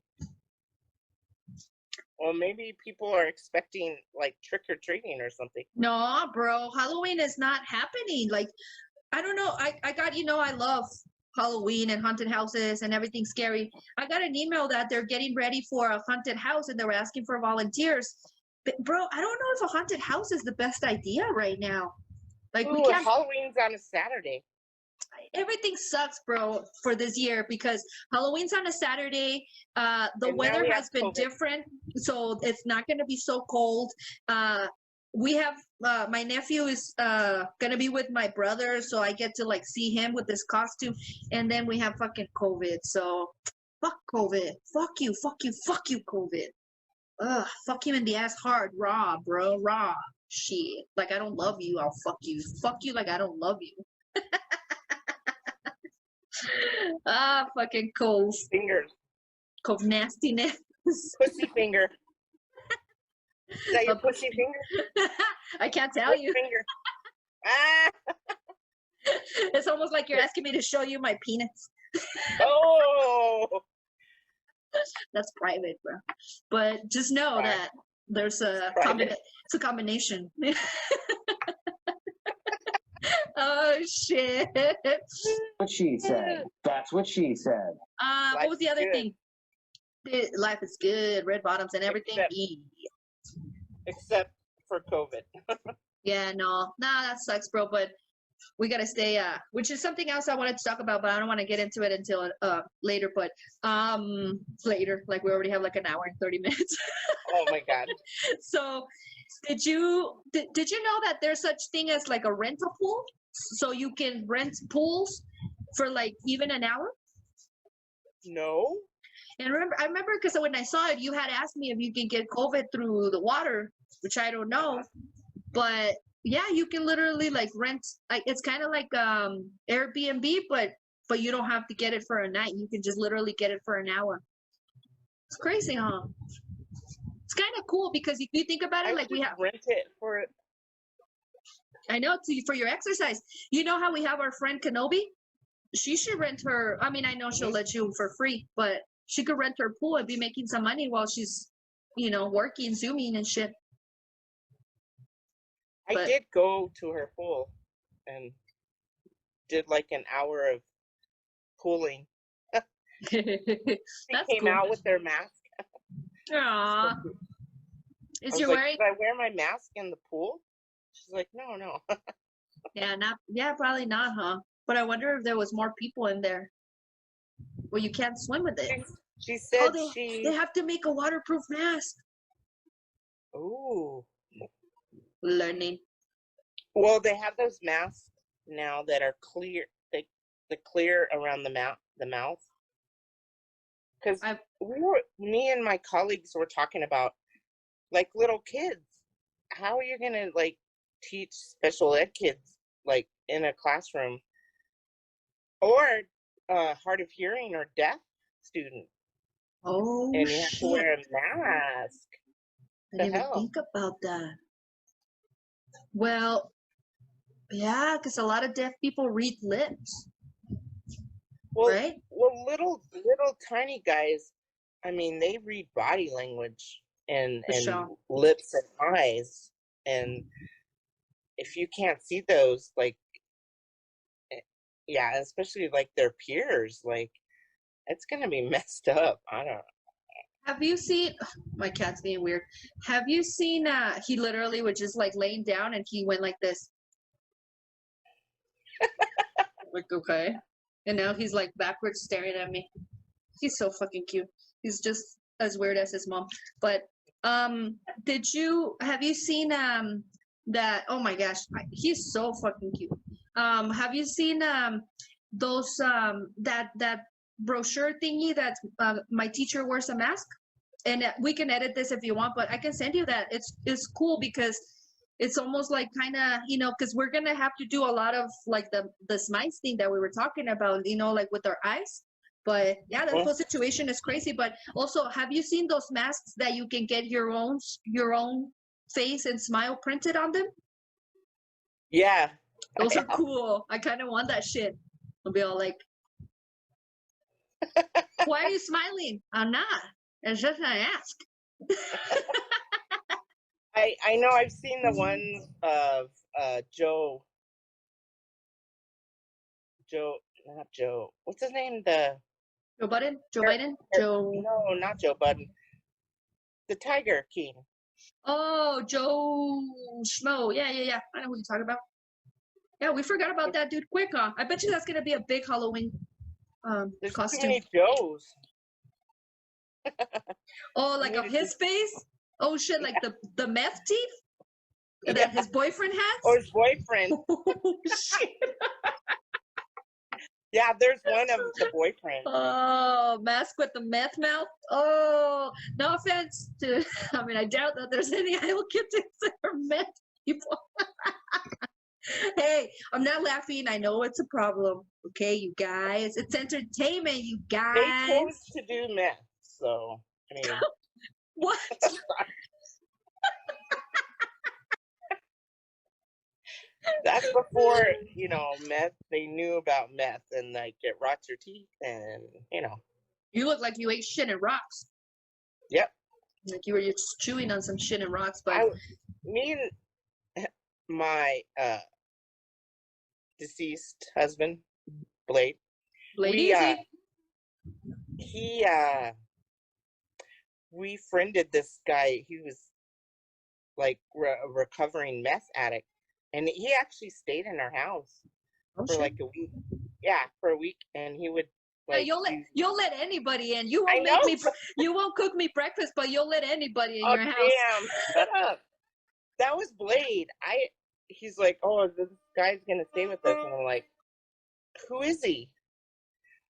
[SPEAKER 2] Well, maybe people are expecting like trick or treating or something.
[SPEAKER 1] No, bro, Halloween is not happening. Like, I don't know. I got, I love Halloween and haunted houses and everything scary. I got an email that they're getting ready for a haunted house and they were asking for volunteers. But bro, I don't know if a haunted house is the best idea right now. Like, we can't.
[SPEAKER 2] Halloween's on a Saturday.
[SPEAKER 1] Everything sucks, bro, for this year because Halloween's on a Saturday. The
[SPEAKER 2] And
[SPEAKER 1] weather has been
[SPEAKER 2] COVID.
[SPEAKER 1] different, so it's not going to be so cold. We have my nephew is gonna be with my brother, so I get to like see him with this costume, and then we have fucking COVID. So fuck COVID, fuck you, COVID. Ugh, fuck him in the ass hard, raw, bro, raw. Shit, like I don't love you, I'll fuck you like I don't love you. Ah, fucking Cove.
[SPEAKER 2] Fingers.
[SPEAKER 1] Cove nastiness.
[SPEAKER 2] Pussy finger. Is that your
[SPEAKER 1] A
[SPEAKER 2] pussy finger?
[SPEAKER 1] I can't tell
[SPEAKER 2] Which
[SPEAKER 1] you.
[SPEAKER 2] finger? Ah!
[SPEAKER 1] It's almost like you're asking me to show you my penis.
[SPEAKER 2] Oh!
[SPEAKER 1] That's private, bro. But just know
[SPEAKER 2] Fine.
[SPEAKER 1] that there's a
[SPEAKER 2] Private.
[SPEAKER 1] it's a combination. Oh shit.
[SPEAKER 3] What she said. That's what she said.
[SPEAKER 1] What was the other
[SPEAKER 2] Life's
[SPEAKER 1] thing? Life is good, red bottoms and everything.
[SPEAKER 2] Except for COVID.
[SPEAKER 1] Yeah, no, nah, that sucks, bro. But we gotta stay. Which is something else I wanted to talk about, but I don't want to get into it until later. But later, like we already have like an hour and 30 minutes.
[SPEAKER 2] Oh my God.
[SPEAKER 1] So, did you know that there's such thing as like a rental pool? So you can rent pools for like even an hour.
[SPEAKER 2] No?
[SPEAKER 1] And I remember because when I saw it, you had asked me if you can get COVID through the water, which I don't know. But yeah, you can literally like rent. Like it's kind of like Airbnb, but you don't have to get it for a night. You can just literally get it for an hour. It's crazy, huh? It's kind of cool because if you think about it,
[SPEAKER 2] I
[SPEAKER 1] like we
[SPEAKER 2] should
[SPEAKER 1] have.
[SPEAKER 2] rent it for.
[SPEAKER 1] I know for your exercise. You know how we have our friend Kenobi? She should rent her. I mean, I know she'll let you for free, but she could rent her pool and be making some money while she's, working, zooming and shit.
[SPEAKER 2] I did go to her pool and did like an hour of pooling. She
[SPEAKER 1] That's
[SPEAKER 2] came
[SPEAKER 1] cool.
[SPEAKER 2] out with their mask.
[SPEAKER 1] Aww. Is
[SPEAKER 2] I was
[SPEAKER 1] you
[SPEAKER 2] like,
[SPEAKER 1] wearing?
[SPEAKER 2] should I wear my mask in the pool? She's like, no.
[SPEAKER 1] Yeah, probably not, huh? But I wonder if there was more people in there. Well, you can't swim with it.
[SPEAKER 2] She said
[SPEAKER 1] they have to make a waterproof mask.
[SPEAKER 2] Ooh.
[SPEAKER 1] Learning.
[SPEAKER 2] Well, they have those masks now that are clear. The clear around the mouth. Because me and my colleagues were talking about like little kids. How are you gonna like teach special ed kids like in a classroom, or hard of hearing or deaf student?
[SPEAKER 1] Oh,
[SPEAKER 2] and you have to wear a mask.
[SPEAKER 1] I didn't even think about that. Well, yeah, because a lot of deaf people read lips.
[SPEAKER 2] Well,
[SPEAKER 1] right?
[SPEAKER 2] Well, little tiny guys, I mean, they read body language and
[SPEAKER 1] sure.
[SPEAKER 2] lips and eyes, and if you can't see those, like, yeah, especially like their peers, like, it's gonna be messed up. I don't know.
[SPEAKER 1] Have you seen? My cat's being weird. Have you seen? He literally was just like laying down, and he went like this. Like, okay. And now he's like backwards staring at me. He's so fucking cute. He's just as weird as his mom. But have you seen that? Oh my gosh, he's so fucking cute. Have you seen those that brochure thingy that my teacher wears a mask? And we can edit this if you want, but I can send you that. It's cool because it's almost like kind of, because we're going to have to do a lot of like the smiles thing that we were talking about, like with our eyes. But yeah, the whole situation is crazy. But also, have you seen those masks that you can get your own face and smile printed on them?
[SPEAKER 2] Yeah.
[SPEAKER 1] Those are cool. I kind of want that shit. I'll be all like, why are you smiling? I'm not. It's just an ask.
[SPEAKER 2] I know I've seen the ones of Joe, not Joe. What's his name?
[SPEAKER 1] Joe Biden? Joe Biden?
[SPEAKER 2] No, not Joe Biden. The Tiger King.
[SPEAKER 1] Oh, Joe Schmo. Yeah. I know who you're talking about. Yeah, we forgot about that dude quick, huh? I bet you that's gonna be a big Halloween
[SPEAKER 2] There's
[SPEAKER 1] costume.
[SPEAKER 2] too many Joes.
[SPEAKER 1] Oh, like of his face? Oh shit, like the meth teeth that his boyfriend has?
[SPEAKER 2] Or his boyfriend.
[SPEAKER 1] Oh shit.
[SPEAKER 2] Yeah, there's one of the boyfriend.
[SPEAKER 1] Oh, mask with the meth mouth. Oh, no offense to. I mean, I doubt that there's any Iowa kids that are meth people. Hey, I'm not laughing. I know it's a problem. Okay, you guys. It's entertainment, you
[SPEAKER 2] They
[SPEAKER 1] guys.
[SPEAKER 2] chose to do meth, so I mean,
[SPEAKER 1] What?
[SPEAKER 2] that's before meth. They knew about meth and like it rots your teeth, and
[SPEAKER 1] You look like you ate shit and rocks.
[SPEAKER 2] Yep.
[SPEAKER 1] Like you were just chewing on some shit and rocks, but
[SPEAKER 2] Me and my deceased husband, Blade,
[SPEAKER 1] Blade
[SPEAKER 2] we
[SPEAKER 1] easy.
[SPEAKER 2] he we friended this guy. He was like a recovering meth addict, and he actually stayed in our house
[SPEAKER 1] Oh,
[SPEAKER 2] for
[SPEAKER 1] shit.
[SPEAKER 2] like a week. Yeah, for a week, and he would
[SPEAKER 1] Yeah,
[SPEAKER 2] like.
[SPEAKER 1] you'll let anybody in. You
[SPEAKER 2] I
[SPEAKER 1] won't
[SPEAKER 2] know.
[SPEAKER 1] make me. You won't cook me breakfast, but you'll let anybody in
[SPEAKER 2] Oh
[SPEAKER 1] your house.
[SPEAKER 2] damn! Shut up. That was Blade. He's like, oh, this guy's gonna stay with us, and I'm like, who is he?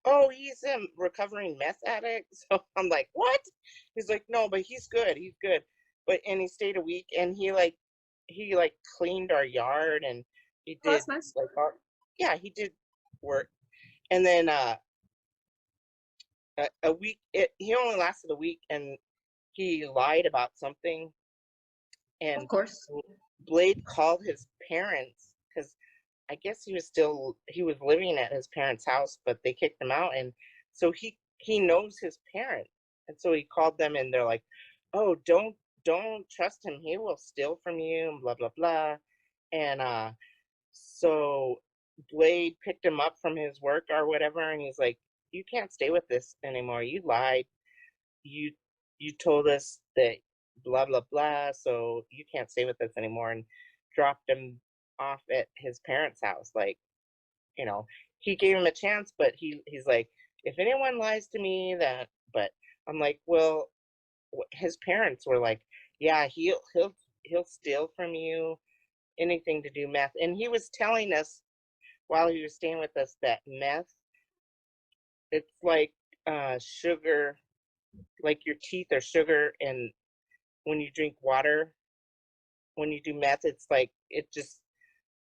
[SPEAKER 2] Oh, he's a recovering meth addict. So I'm like, what? He's like, no, but he's good. He's good. And he stayed a week, and he cleaned our yard, and he
[SPEAKER 1] Oh,
[SPEAKER 2] did
[SPEAKER 1] that's nice.
[SPEAKER 2] yeah, he did work. And then a week, he only lasted a week, and he lied about something.
[SPEAKER 1] Of
[SPEAKER 2] And
[SPEAKER 1] course.
[SPEAKER 2] Blade called his parents because I guess he was living at his parents' house, but they kicked him out, and so he knows his parents, and so he called them, and they're like, "Oh, don't trust him. He will steal from you, and blah blah blah." And so Blade picked him up from his work or whatever, and he's like, "You can't stay with this anymore. You lied. You you told us that blah blah blah, so you can't stay with us anymore," and dropped him off at his parents' house. Like, you know, he gave him a chance, but he's like, if anyone lies to me, that. But I'm like, well, his parents were like, yeah, he'll steal from you, anything to do meth, and he was telling us while he was staying with us that meth, it's like sugar, like your teeth are sugar, and when you drink water, when you do meth, it's like it just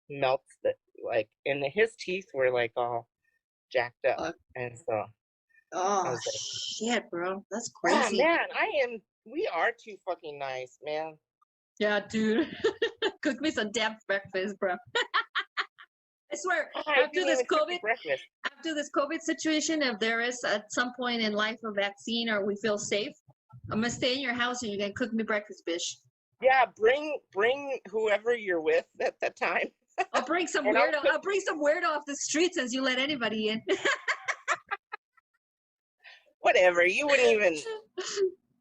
[SPEAKER 2] melts the like, and his teeth were like all jacked up, and so I
[SPEAKER 1] Oh
[SPEAKER 2] was like,
[SPEAKER 1] shit, bro, that's
[SPEAKER 2] oh
[SPEAKER 1] crazy.
[SPEAKER 2] man, we are too fucking nice, man.
[SPEAKER 1] Yeah, dude. Cook me some damn breakfast, bro. I swear,
[SPEAKER 2] I
[SPEAKER 1] after
[SPEAKER 2] didn't
[SPEAKER 1] this
[SPEAKER 2] even cook you
[SPEAKER 1] COVID,
[SPEAKER 2] breakfast.
[SPEAKER 1] after this COVID situation, if there is at some point in life a vaccine or we feel safe, I'm gonna stay in your house and you're gonna cook me breakfast, bitch.
[SPEAKER 2] Yeah, bring whoever you're with at that time.
[SPEAKER 1] I'll bring some
[SPEAKER 2] And I'll
[SPEAKER 1] weirdo.
[SPEAKER 2] cook.
[SPEAKER 1] I'll bring some weirdo off the street since you let anybody in.
[SPEAKER 2] Whatever, you wouldn't even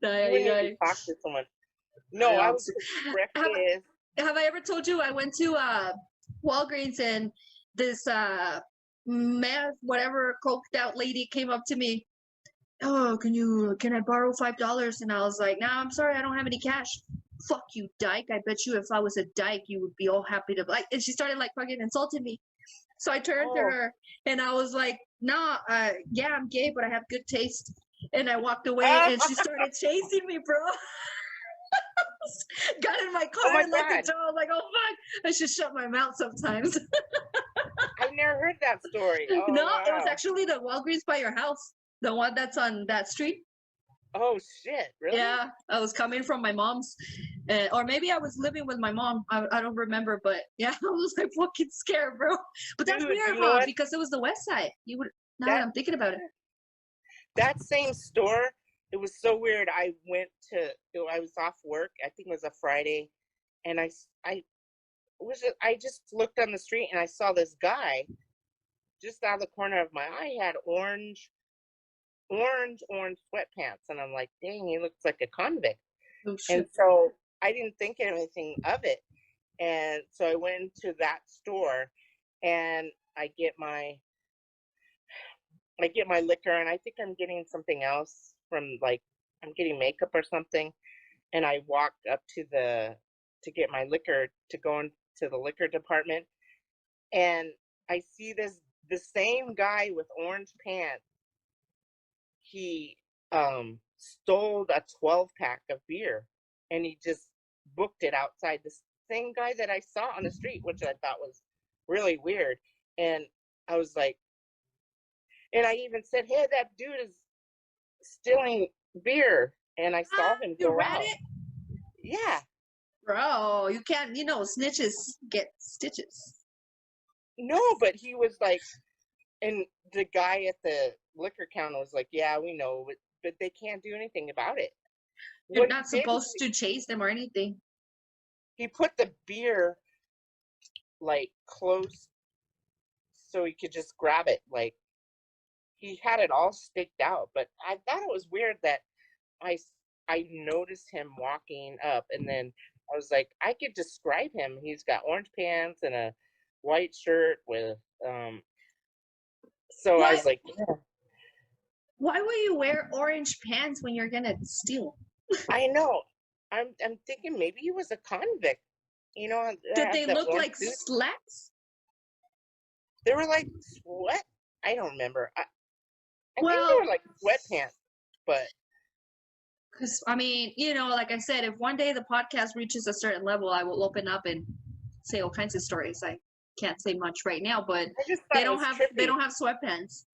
[SPEAKER 1] I
[SPEAKER 2] talk to someone. No, I would cook
[SPEAKER 1] have,
[SPEAKER 2] breakfast.
[SPEAKER 1] have I ever told you I went to Walgreens and this meth whatever coked out lady came up to me. Oh, can I borrow $5? And I was like, nah, I'm sorry, I don't have any cash. Fuck you, dyke. I bet you if I was a dyke, you would be all happy to like. And she started like fucking insulting me. So I turned to her and I was like, nah, yeah, I'm gay, but I have good taste. And I walked away and she started chasing me, bro. Got in my car
[SPEAKER 2] Oh my
[SPEAKER 1] and let the
[SPEAKER 2] God.
[SPEAKER 1] door. I was like, oh fuck. I should shut my mouth sometimes.
[SPEAKER 2] I've never heard that story. Oh,
[SPEAKER 1] No,
[SPEAKER 2] wow.
[SPEAKER 1] it was actually the Walgreens by your house. The one that's on that street.
[SPEAKER 2] Oh shit! Really?
[SPEAKER 1] Yeah, I was coming from my mom's, or maybe I was living with my mom. I don't remember, but yeah, I was like fucking scared, bro. But that's
[SPEAKER 2] Dude,
[SPEAKER 1] weird,
[SPEAKER 2] you know
[SPEAKER 1] huh?
[SPEAKER 2] what?
[SPEAKER 1] Because it was the West Side. You would now that
[SPEAKER 2] That
[SPEAKER 1] I'm thinking about it.
[SPEAKER 2] that same store, it was so weird. I was off work. I think it was a Friday, and I just looked on the street and I saw this guy just out of the corner of my eye. He had orange sweatpants, and I'm like, dang, he looks like a convict.
[SPEAKER 1] Oh
[SPEAKER 2] And
[SPEAKER 1] shit.
[SPEAKER 2] so I didn't think anything of it. And so I went to that store, and I get my liquor, and I think I'm getting something else from, like, I'm getting makeup or something. And I walked up to get my liquor to go into the liquor department, and I see the same guy with orange pants. He stole a 12-pack of beer, and he just booked it outside same guy that I saw on the street, which I thought was really weird. And I was like, and I even said, hey, that dude is stealing beer. And I saw him
[SPEAKER 1] You
[SPEAKER 2] go
[SPEAKER 1] read
[SPEAKER 2] out.
[SPEAKER 1] it?
[SPEAKER 2] Yeah.
[SPEAKER 1] Bro, you can't, snitches get stitches.
[SPEAKER 2] No, but he was like, and the guy at the liquor counter was like, yeah, we know, but they can't do anything about it.
[SPEAKER 1] You're
[SPEAKER 2] What
[SPEAKER 1] not
[SPEAKER 2] he did
[SPEAKER 1] supposed
[SPEAKER 2] was
[SPEAKER 1] to chase them or anything.
[SPEAKER 2] he put the beer like close so he could just grab it. Like he had it all staked out. But I thought it was weird that I noticed him walking up, and then I was like, I could describe him. He's got orange pants and a white shirt with so I was like, yeah.
[SPEAKER 1] Why would you wear orange pants when you're gonna steal?
[SPEAKER 2] I know. I'm thinking maybe he was a convict. You know,
[SPEAKER 1] Did they
[SPEAKER 2] that
[SPEAKER 1] look
[SPEAKER 2] one
[SPEAKER 1] like
[SPEAKER 2] suit.
[SPEAKER 1] slacks?
[SPEAKER 2] They were like sweat. I don't remember. I think they
[SPEAKER 1] Well,
[SPEAKER 2] were like sweatpants, but
[SPEAKER 1] because I mean, like I said, if one day the podcast reaches a certain level, I will open up and say all kinds of stories. I can't say much right now, but
[SPEAKER 2] I just thought
[SPEAKER 1] they
[SPEAKER 2] it
[SPEAKER 1] don't
[SPEAKER 2] was
[SPEAKER 1] have
[SPEAKER 2] trippy.
[SPEAKER 1] sweatpants.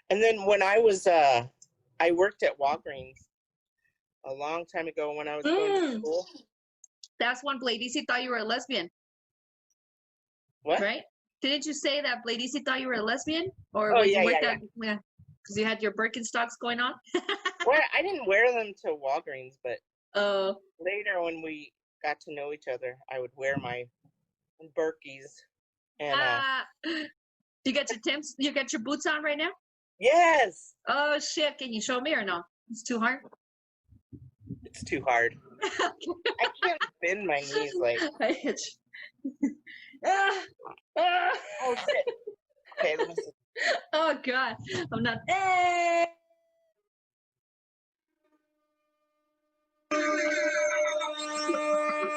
[SPEAKER 2] And then when I was I worked at Walgreens a long time ago when I was going to school.
[SPEAKER 1] That's when Bladisi thought you were a lesbian.
[SPEAKER 2] What?
[SPEAKER 1] Right? Didn't you say that Bladisi thought you were a lesbian? Or
[SPEAKER 2] Oh,
[SPEAKER 1] when
[SPEAKER 2] yeah,
[SPEAKER 1] you worked
[SPEAKER 2] yeah,
[SPEAKER 1] at because you had your Birkenstocks going on?
[SPEAKER 2] Well, I didn't wear them to Walgreens, but
[SPEAKER 1] Oh.
[SPEAKER 2] later when we got to know each other, I would wear my Berkeys. And
[SPEAKER 1] You got your Timbs? You got your boots on right now?
[SPEAKER 2] yes,
[SPEAKER 1] Oh shit! Can you show me or no? It's too hard.
[SPEAKER 2] it's too hard. I can't bend my knees like.
[SPEAKER 1] I hit you.
[SPEAKER 2] Oh shit. Okay, let me see.
[SPEAKER 1] Oh god, I'm not. Hey!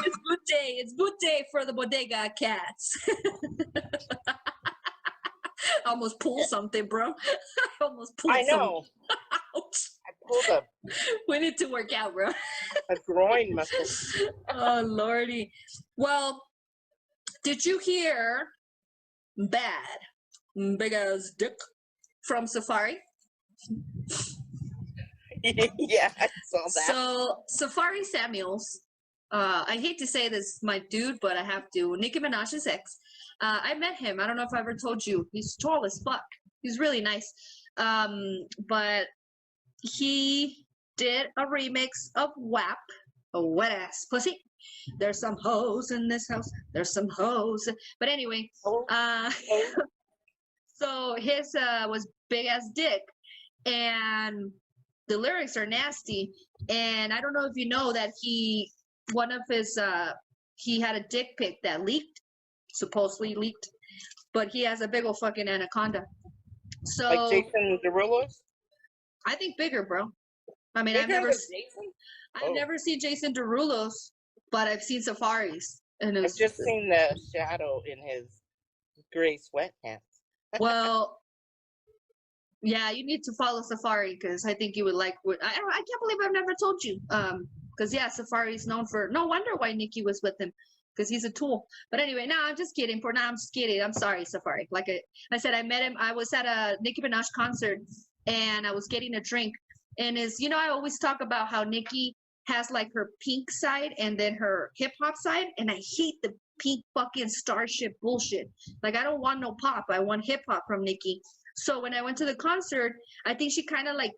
[SPEAKER 1] It's boot day. It's boot day for the Bodega cats. I almost pulled something, bro. I almost pulled
[SPEAKER 2] I know.
[SPEAKER 1] Ouch.
[SPEAKER 2] I pulled
[SPEAKER 1] We need to work out, bro.
[SPEAKER 2] a groin muscle.
[SPEAKER 1] Oh, lordy. Well, did you hear bad big ass dick from Safari?
[SPEAKER 2] Yeah, I saw that.
[SPEAKER 1] So, Safari Samuels, I hate to say this, my dude, but I have to. Nicki Minaj's ex. I met him. I don't know if I ever told you. He's tall as fuck. He's really nice. But he did a remix of WAP, a wet ass pussy. There's some hoes in this house. There's some hoes. But anyway, so his was big ass dick, and the lyrics are nasty. And I don't know if you know that he had a dick pic that leaked, supposedly leaked, but he has a big old fucking anaconda. So
[SPEAKER 2] like Jason Derulo's?
[SPEAKER 1] I think bigger, bro. I mean, I've
[SPEAKER 2] Bigger
[SPEAKER 1] never never seen Jason Derulo's, but I've seen Safari's. And
[SPEAKER 2] I've just seen the shadow in his gray sweatpants.
[SPEAKER 1] Well, yeah, you need to follow Safari because I think you would like. I can't believe I've never told you. Because yeah, Safari's known for. No wonder why Nikki was with him, because he's a tool. But anyway, no, I'm just kidding. For now, I'm just kidding. I'm sorry, Safari. Like I said, I met him. I was at a Nicki Minaj concert, and I was getting a drink. And I always talk about how Nikki has like her pink side and then her hip hop side, and I hate the pink fucking starship bullshit. Like I don't want no pop. I want hip hop from Nikki. So when I went to the concert, I think she kind of like,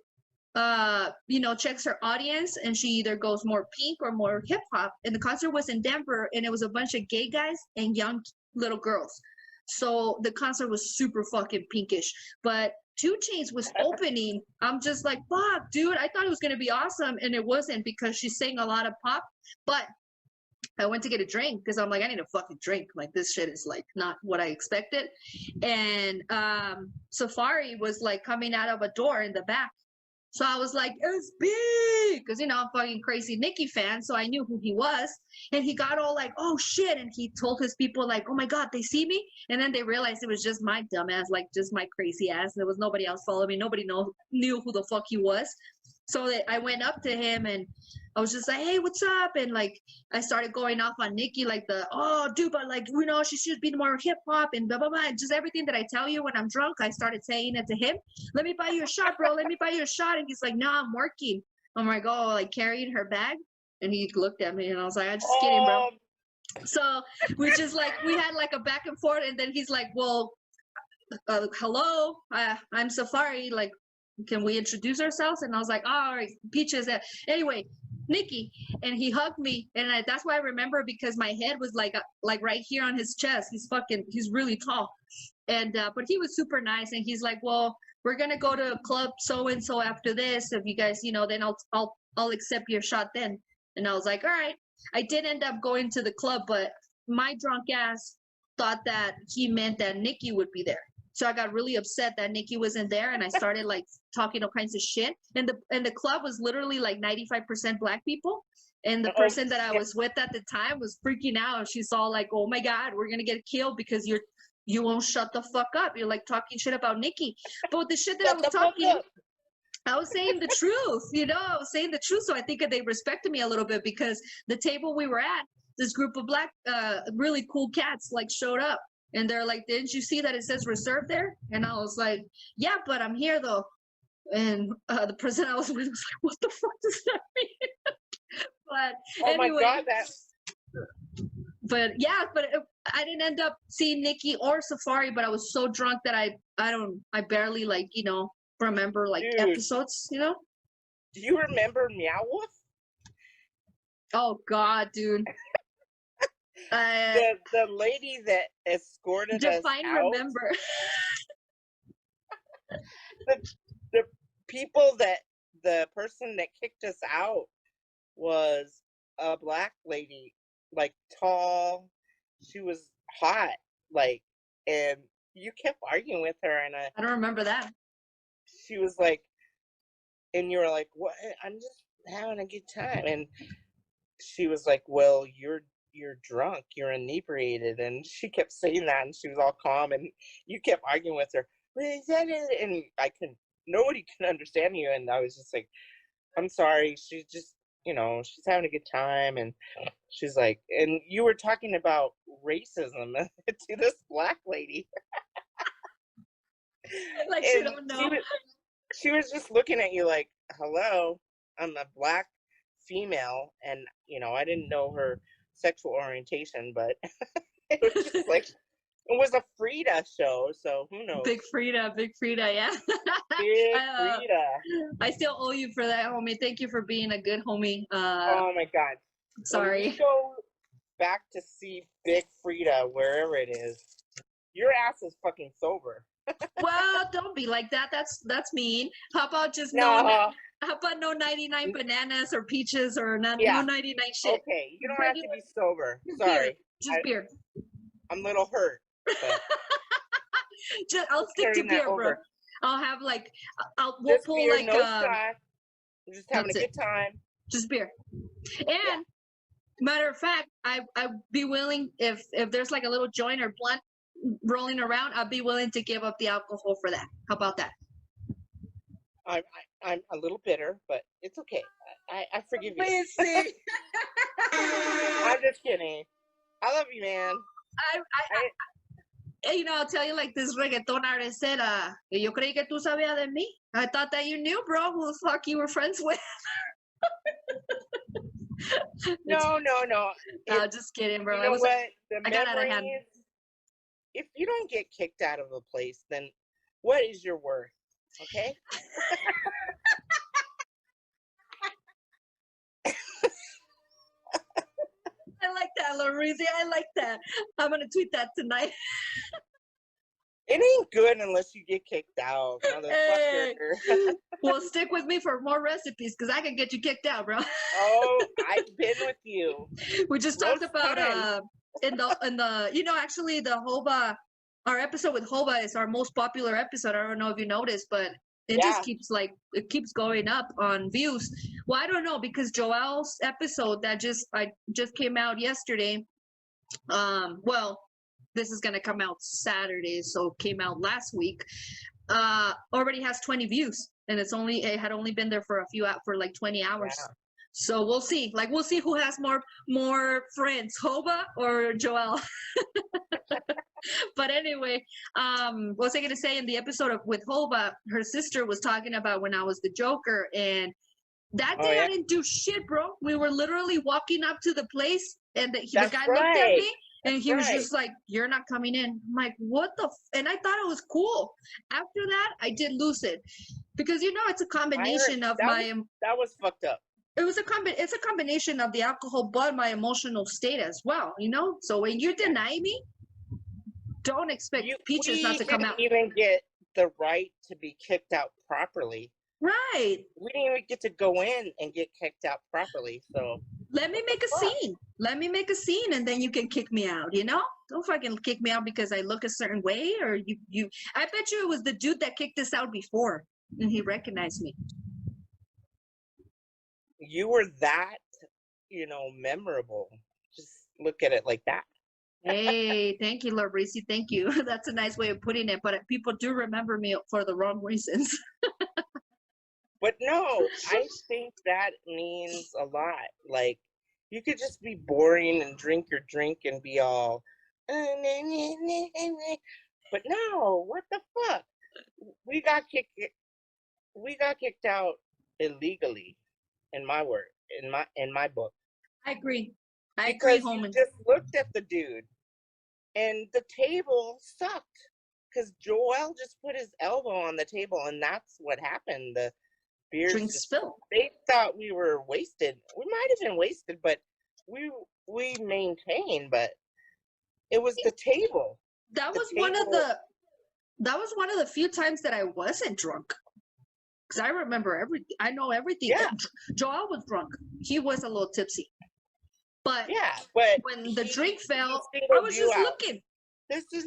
[SPEAKER 1] checks her audience, and she either goes more pink or more hip hop. And the concert was in Denver, and it was a bunch of gay guys and young little girls. So the concert was super fucking pinkish. But 2 Chainz was opening. I'm just like, fuck, dude. I thought it was gonna be awesome, and it wasn't because she sang a lot of pop. But I went to get a drink because I'm like, I need a fucking drink. Like this shit is like not what I expected. And Safari was like coming out of a door in the back. So I was like, it's big, because I'm a fucking crazy Nicki fan, so I knew who he was. And he got all like, oh shit, and he told his people like, oh my god, they see me. And then they realized it was just my dumb ass, like just my crazy ass. There was nobody else following me. Nobody knew who the fuck he was. So I went up to him and I was just like, hey, what's up? And like, I started going off on Nikki, like oh, dude, but like, you know, she should be more hip hop and blah, blah, blah. And just everything that I tell you when I'm drunk, I started saying it to him. Let me buy you a shot, bro. Let me buy you a shot. And he's like, no, I'm working. I'm like, oh, like carrying her bag. And he looked at me and I was like, I'm just kidding, bro. So we just like, we had like a back and forth. And then he's like, well, hello, I'm Safari. Like, can we introduce ourselves? And I was like, oh, all right, Peaches. Anyway, Nikki, and he hugged me, and that's why I remember, because my head was like right here on his chest. He's really tall, and but he was super nice, and he's like, well, we're gonna go to a club so and so after this. If you guys, you know, then I'll accept your shot then. And I was like, all right. I did end up going to the club, but my drunk ass thought that he meant that Nikki would be there. So I got really upset that Nikki wasn't there, and I started like talking all kinds of shit. And the club was literally like 95% black people. And the person that I was with at the time was freaking out. She saw like, oh my God, we're gonna get killed because you won't shut the fuck up. You're like talking shit about Nikki. But the shit that I was talking, I was saying the truth, you know, I was saying the truth. So I think that they respected me a little bit, because the table we were at, this group of black, really cool cats like showed up. And they're like, didn't you see that it says reserved there? And I was like, yeah, but I'm here though. And the person I was with was like, what the fuck does that mean? But anyway.
[SPEAKER 2] My God,
[SPEAKER 1] but yeah, but I didn't end up seeing Nikki or Safari, but I was so drunk that I barely like, you know, remember like episodes, you know?
[SPEAKER 2] Do you remember Meow Wolf?
[SPEAKER 1] Oh God, dude.
[SPEAKER 2] The lady that escorted us out.
[SPEAKER 1] Remember.
[SPEAKER 2] the people that the person that kicked us out was a black lady, like tall. She was hot, like, and you kept arguing with her, and
[SPEAKER 1] I don't remember that.
[SPEAKER 2] She was like, and you were like, what? I'm just having a good time. And she was like, well, you're drunk, you're inebriated. And she kept saying that, and she was all calm, and you kept arguing with her. And nobody can understand you. And I was just like, I'm sorry. She's just, you know, she's having a good time. And she's like, and you were talking about racism to this black lady.
[SPEAKER 1] Like, she don't know.
[SPEAKER 2] She was just looking at you like, hello, I'm a black female. And, you know, I didn't know her sexual orientation, but it was just like, it was a Frida show, so who knows? Big Frida, yeah. Big Frida.
[SPEAKER 1] I still owe you for that, homie. Thank you for being a good homie.
[SPEAKER 2] Oh my God.
[SPEAKER 1] Sorry.
[SPEAKER 2] When you go back to see Big Frida, wherever it is, your ass is fucking sober.
[SPEAKER 1] Well, don't be like that. That's mean. How about just how about no 99 bananas or peaches or no 99 shit?
[SPEAKER 2] Okay, you don't have to be sober. Sorry.
[SPEAKER 1] Just beer.
[SPEAKER 2] I'm a little hurt.
[SPEAKER 1] I'll stick to beer, bro. I'll have like, we'll pull beer, like
[SPEAKER 2] no shot. We're just having a good time.
[SPEAKER 1] Just beer. And matter of fact, I'd be willing, if there's like a little joint or blunt rolling around, I'd be willing to give up the alcohol for that. How about that?
[SPEAKER 2] I'm a little bitter, but it's okay. I forgive you. I'm just kidding. I love you, man.
[SPEAKER 1] You know, I'll tell you, like this reggaeton artist said, yo creí que tú sabías de mí. I thought that you knew, bro, who the fuck you were friends with.
[SPEAKER 2] No.
[SPEAKER 1] Just kidding, bro.
[SPEAKER 2] You know what?
[SPEAKER 1] I got out of hand.
[SPEAKER 2] If you don't get kicked out of a place, then what is your worth? Okay?
[SPEAKER 1] I like that, Larizi. I like that. I'm going to tweet that tonight.
[SPEAKER 2] It ain't good unless you get kicked out, motherfucker.
[SPEAKER 1] Hey. Well, stick with me for more recipes, because I can get you kicked out, bro.
[SPEAKER 2] Oh, I've been with you.
[SPEAKER 1] We just talked about in the you know, actually the Hoba, our episode with Hoba is our most popular episode. I don't know if you noticed, but it just keeps going up on views. Well, I don't know, because Joel's episode that just came out yesterday. Well, this is gonna come out Saturday, so it came out last week. Already has 20 views. and it had only been there for for like 20 hours.
[SPEAKER 2] Yeah.
[SPEAKER 1] So we'll see. Like we'll see who has more friends, Hoba or Joel. But anyway, what was I gonna say? In the episode with Hoba, her sister was talking about when I was the Joker, and that
[SPEAKER 2] Oh,
[SPEAKER 1] day
[SPEAKER 2] yeah?
[SPEAKER 1] I didn't do shit, bro. We were literally walking up to the place, and the
[SPEAKER 2] That's
[SPEAKER 1] guy looked at
[SPEAKER 2] right.
[SPEAKER 1] me, and
[SPEAKER 2] That's
[SPEAKER 1] he was
[SPEAKER 2] right.
[SPEAKER 1] just like, "You're not coming in." I'm like, "What the?" And I thought it was cool. After that, I did lose it because it's a combination of
[SPEAKER 2] that was fucked up.
[SPEAKER 1] it's a combination of the alcohol, but my emotional state as well. So when you deny me, don't expect Peaches not to come out.
[SPEAKER 2] We didn't even get the right to be kicked out properly.
[SPEAKER 1] Right.
[SPEAKER 2] We didn't even get to go in and get kicked out properly. So
[SPEAKER 1] let me make a scene. Let me make a scene, and then you can kick me out. Don't fucking kick me out because I look a certain way, or you. I bet you it was the dude that kicked us out before, and he recognized me.
[SPEAKER 2] You were that, memorable. Just look at it like that.
[SPEAKER 1] Hey, thank you, Labrisi. Thank you. That's a nice way of putting it, but people do remember me for the wrong reasons.
[SPEAKER 2] But no, I think that means a lot. Like, you could just be boring and drink your drink and be all, but no, what the fuck? We got kicked out illegally, in my book.
[SPEAKER 1] I agree.
[SPEAKER 2] Because
[SPEAKER 1] Holman.
[SPEAKER 2] you just looked at the dude, and the table sucked. Because Joel just put his elbow on the table, and that's what happened. The beers
[SPEAKER 1] drinks spilled.
[SPEAKER 2] They thought we were wasted. We might have been wasted, but we maintained. But it was the table.
[SPEAKER 1] That was one of the few times that I wasn't drunk. Because I remember everything. I know everything.
[SPEAKER 2] Yeah.
[SPEAKER 1] Joel was drunk. He was a little tipsy. But
[SPEAKER 2] but
[SPEAKER 1] when the drink fell, I was just looking.
[SPEAKER 2] This is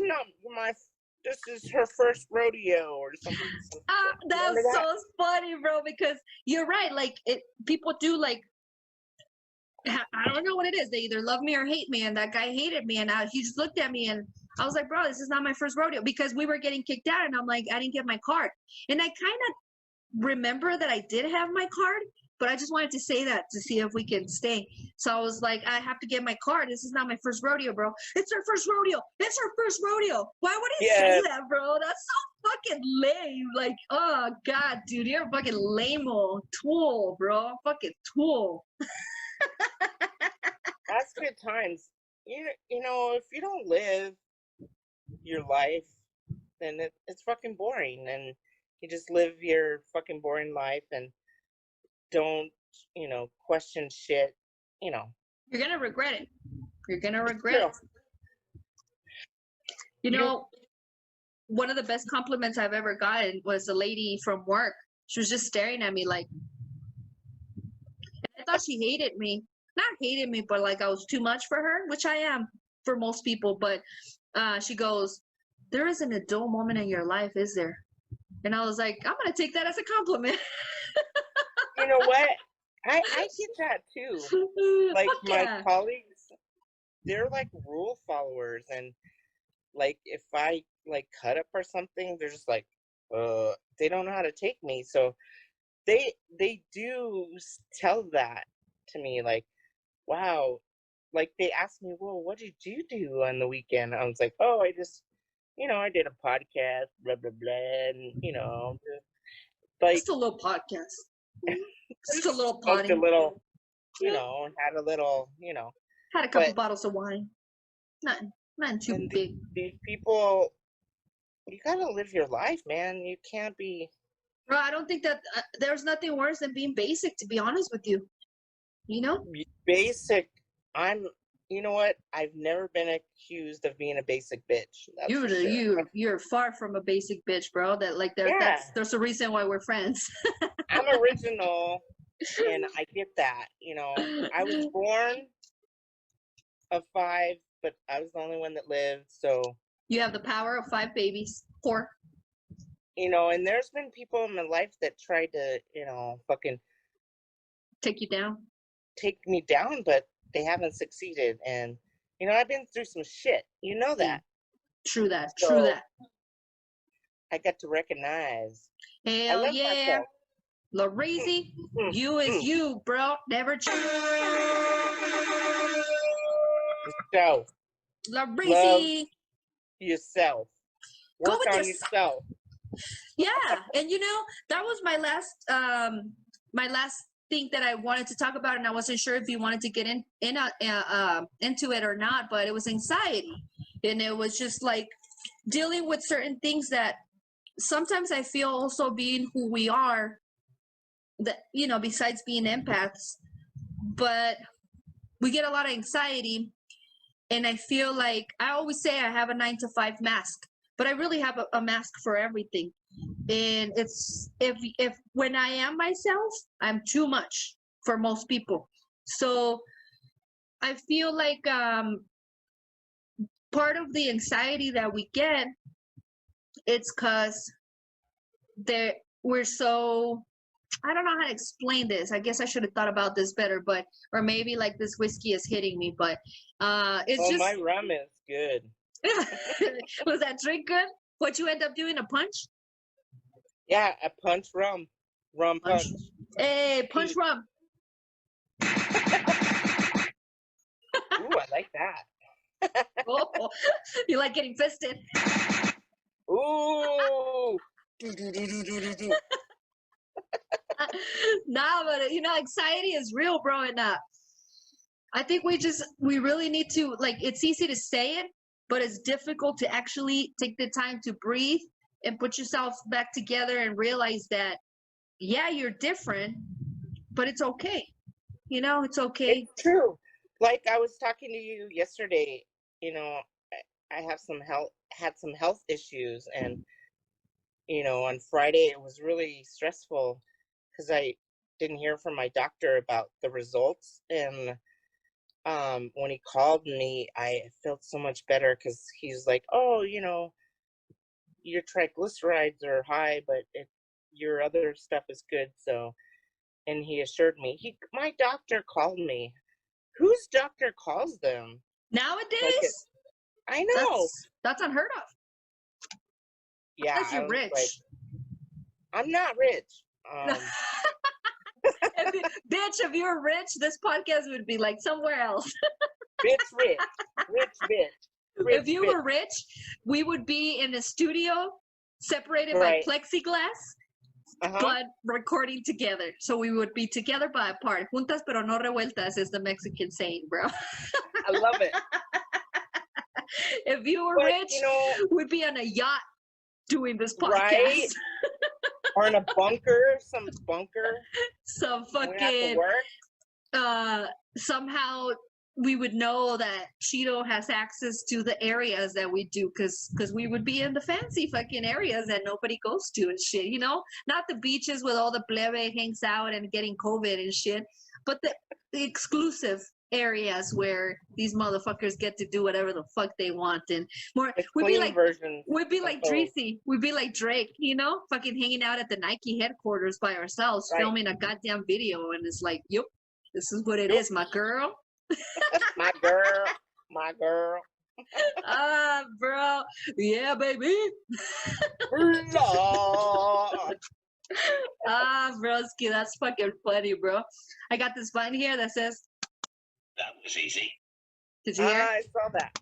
[SPEAKER 2] her first rodeo or something.
[SPEAKER 1] That's so funny, bro, because you're right. Like, people do, like, I don't know what it is. They either love me or hate me, and that guy hated me, and he just looked at me, and I was like, bro, this is not my first rodeo, because we were getting kicked out, and I'm like, I didn't get my card. And I kind of remember that I did have my card, but I just wanted to say that to see if we can stay. So I was like, I have to get my card. This is not my first rodeo, bro. It's our first rodeo. It's our first rodeo. Why would he say that, bro? That's so fucking lame. Like, oh, God, dude, you're a fucking lame-o tool, bro. Fucking tool.
[SPEAKER 2] That's good times. If you don't live your life, then it's fucking boring. And you just live your fucking boring life and don't, question shit, You're
[SPEAKER 1] going to regret it. You're going to regret it. One of the best compliments I've ever gotten was a lady from work. She was just staring at me like, I thought she hated me. Not hated me, but like I was too much for her, which I am for most people. But she goes, there isn't a dull moment in your life, is there? And I was like, I'm going to take that as a compliment.
[SPEAKER 2] You know what? I get that too. Like, my colleagues, they're like rule followers. And like, if I like cut up or something, they're just like, they don't know how to take me. So they do tell that to me, like, wow. Like, they asked me, well, what did you do on the weekend? I was like, oh, I just, I did a podcast, blah, blah, blah. And, like,
[SPEAKER 1] just a little podcast. Just a little
[SPEAKER 2] potty.
[SPEAKER 1] had
[SPEAKER 2] a little,
[SPEAKER 1] had a couple bottles of wine. Nothing too big.
[SPEAKER 2] These people, you gotta live your life, man. You can't be.
[SPEAKER 1] Bro, I don't think that there's nothing worse than being basic, to be honest with you.
[SPEAKER 2] Basic. You know what? I've never been accused of being a basic bitch.
[SPEAKER 1] You're far from a basic bitch, bro. That like there's a reason why we're friends.
[SPEAKER 2] I'm original, and I get that. I was born of 5, but I was the only one that lived. So
[SPEAKER 1] you have the power of 5 babies. 4.
[SPEAKER 2] And there's been people in my life that tried to, fucking
[SPEAKER 1] take
[SPEAKER 2] me down, but they haven't succeeded. And I've been through some shit. You know that.
[SPEAKER 1] True that.
[SPEAKER 2] I got to recognize. I
[SPEAKER 1] Hell
[SPEAKER 2] love
[SPEAKER 1] yeah.
[SPEAKER 2] myself.
[SPEAKER 1] Lareezy,
[SPEAKER 2] Mm,
[SPEAKER 1] you is
[SPEAKER 2] mm.
[SPEAKER 1] you, bro. Never change.
[SPEAKER 2] So, love
[SPEAKER 1] Lareezy.
[SPEAKER 2] yourself.
[SPEAKER 1] Go
[SPEAKER 2] Work
[SPEAKER 1] with
[SPEAKER 2] on
[SPEAKER 1] your
[SPEAKER 2] yourself.
[SPEAKER 1] yeah. And you know, that was my last thing that I wanted to talk about, and I wasn't sure if you wanted to get into it or not, but it was anxiety. And it was just like dealing with certain things that sometimes I feel also being who we are, that you know, besides being empaths, but we get a lot of anxiety. And I feel like I always say I have a 9 to 5 mask, but I really have a mask for everything. And it's if when I am myself, I'm too much for most people. So I feel like part of the anxiety that we get, it's because we're so, I don't know how to explain this. I guess I should have thought about this better, but or maybe like this whiskey is hitting me, but it's
[SPEAKER 2] Oh,
[SPEAKER 1] just
[SPEAKER 2] my rum is good.
[SPEAKER 1] was that drink good? What you end up doing, a punch?
[SPEAKER 2] Yeah, a punch rum. Rum punch.
[SPEAKER 1] Hey, punch rum.
[SPEAKER 2] Ooh, I like that.
[SPEAKER 1] Oh, you like getting fisted?
[SPEAKER 2] Ooh.
[SPEAKER 1] Nah, but you know, anxiety is real, bro, and I think we really need to, like, it's easy to say it, but it's difficult to actually take the time to breathe and put yourself back together and realize that, yeah, you're different, but it's okay. You know, it's okay.
[SPEAKER 2] It's true. Like I was talking to you yesterday, you know, I have had some health issues, and on Friday it was really stressful because I didn't hear from my doctor about the results, and when he called me, I felt so much better because he's like, oh, your triglycerides are high, but your other stuff is good. So, and he assured me, my doctor called me. Whose doctor calls them? Like
[SPEAKER 1] Nowadays,
[SPEAKER 2] I know.
[SPEAKER 1] that's unheard of.
[SPEAKER 2] Yeah,
[SPEAKER 1] Unless
[SPEAKER 2] I
[SPEAKER 1] you're
[SPEAKER 2] was
[SPEAKER 1] rich.
[SPEAKER 2] like, I'm not rich.
[SPEAKER 1] Bitch, if you were rich, this podcast would be like somewhere else.
[SPEAKER 2] Bitch, rich bitch. Rich
[SPEAKER 1] If you
[SPEAKER 2] bitch.
[SPEAKER 1] were rich, we would be in a studio separated
[SPEAKER 2] Right.
[SPEAKER 1] by plexiglass, but recording together. So we would be together but apart. Juntas pero no revueltas is the Mexican saying, bro.
[SPEAKER 2] I love it.
[SPEAKER 1] If you were
[SPEAKER 2] But,
[SPEAKER 1] rich, we'd be on a yacht doing this podcast.
[SPEAKER 2] Right? Or in a bunker, some bunker.
[SPEAKER 1] Some
[SPEAKER 2] We have to
[SPEAKER 1] fucking
[SPEAKER 2] work.
[SPEAKER 1] somehow we would know that Cheeto has access to the areas that we do, because we would be in the fancy fucking areas that nobody goes to and shit, not the beaches with all the plebe hangs out and getting COVID and shit, but the exclusive areas where these motherfuckers get to do whatever the fuck they want. And more, we'd be like Dreesy, we'd be like Drake, fucking hanging out at the Nike headquarters by ourselves,
[SPEAKER 2] Right.
[SPEAKER 1] filming a goddamn video, and it's like, yup, this is what it is, my girl.
[SPEAKER 2] My girl.
[SPEAKER 1] Bro. Yeah, baby.
[SPEAKER 2] Lord.
[SPEAKER 1] Broski, that's fucking funny, bro. I got this button here that says,
[SPEAKER 4] that was easy.
[SPEAKER 1] did you hear it?
[SPEAKER 2] I saw that.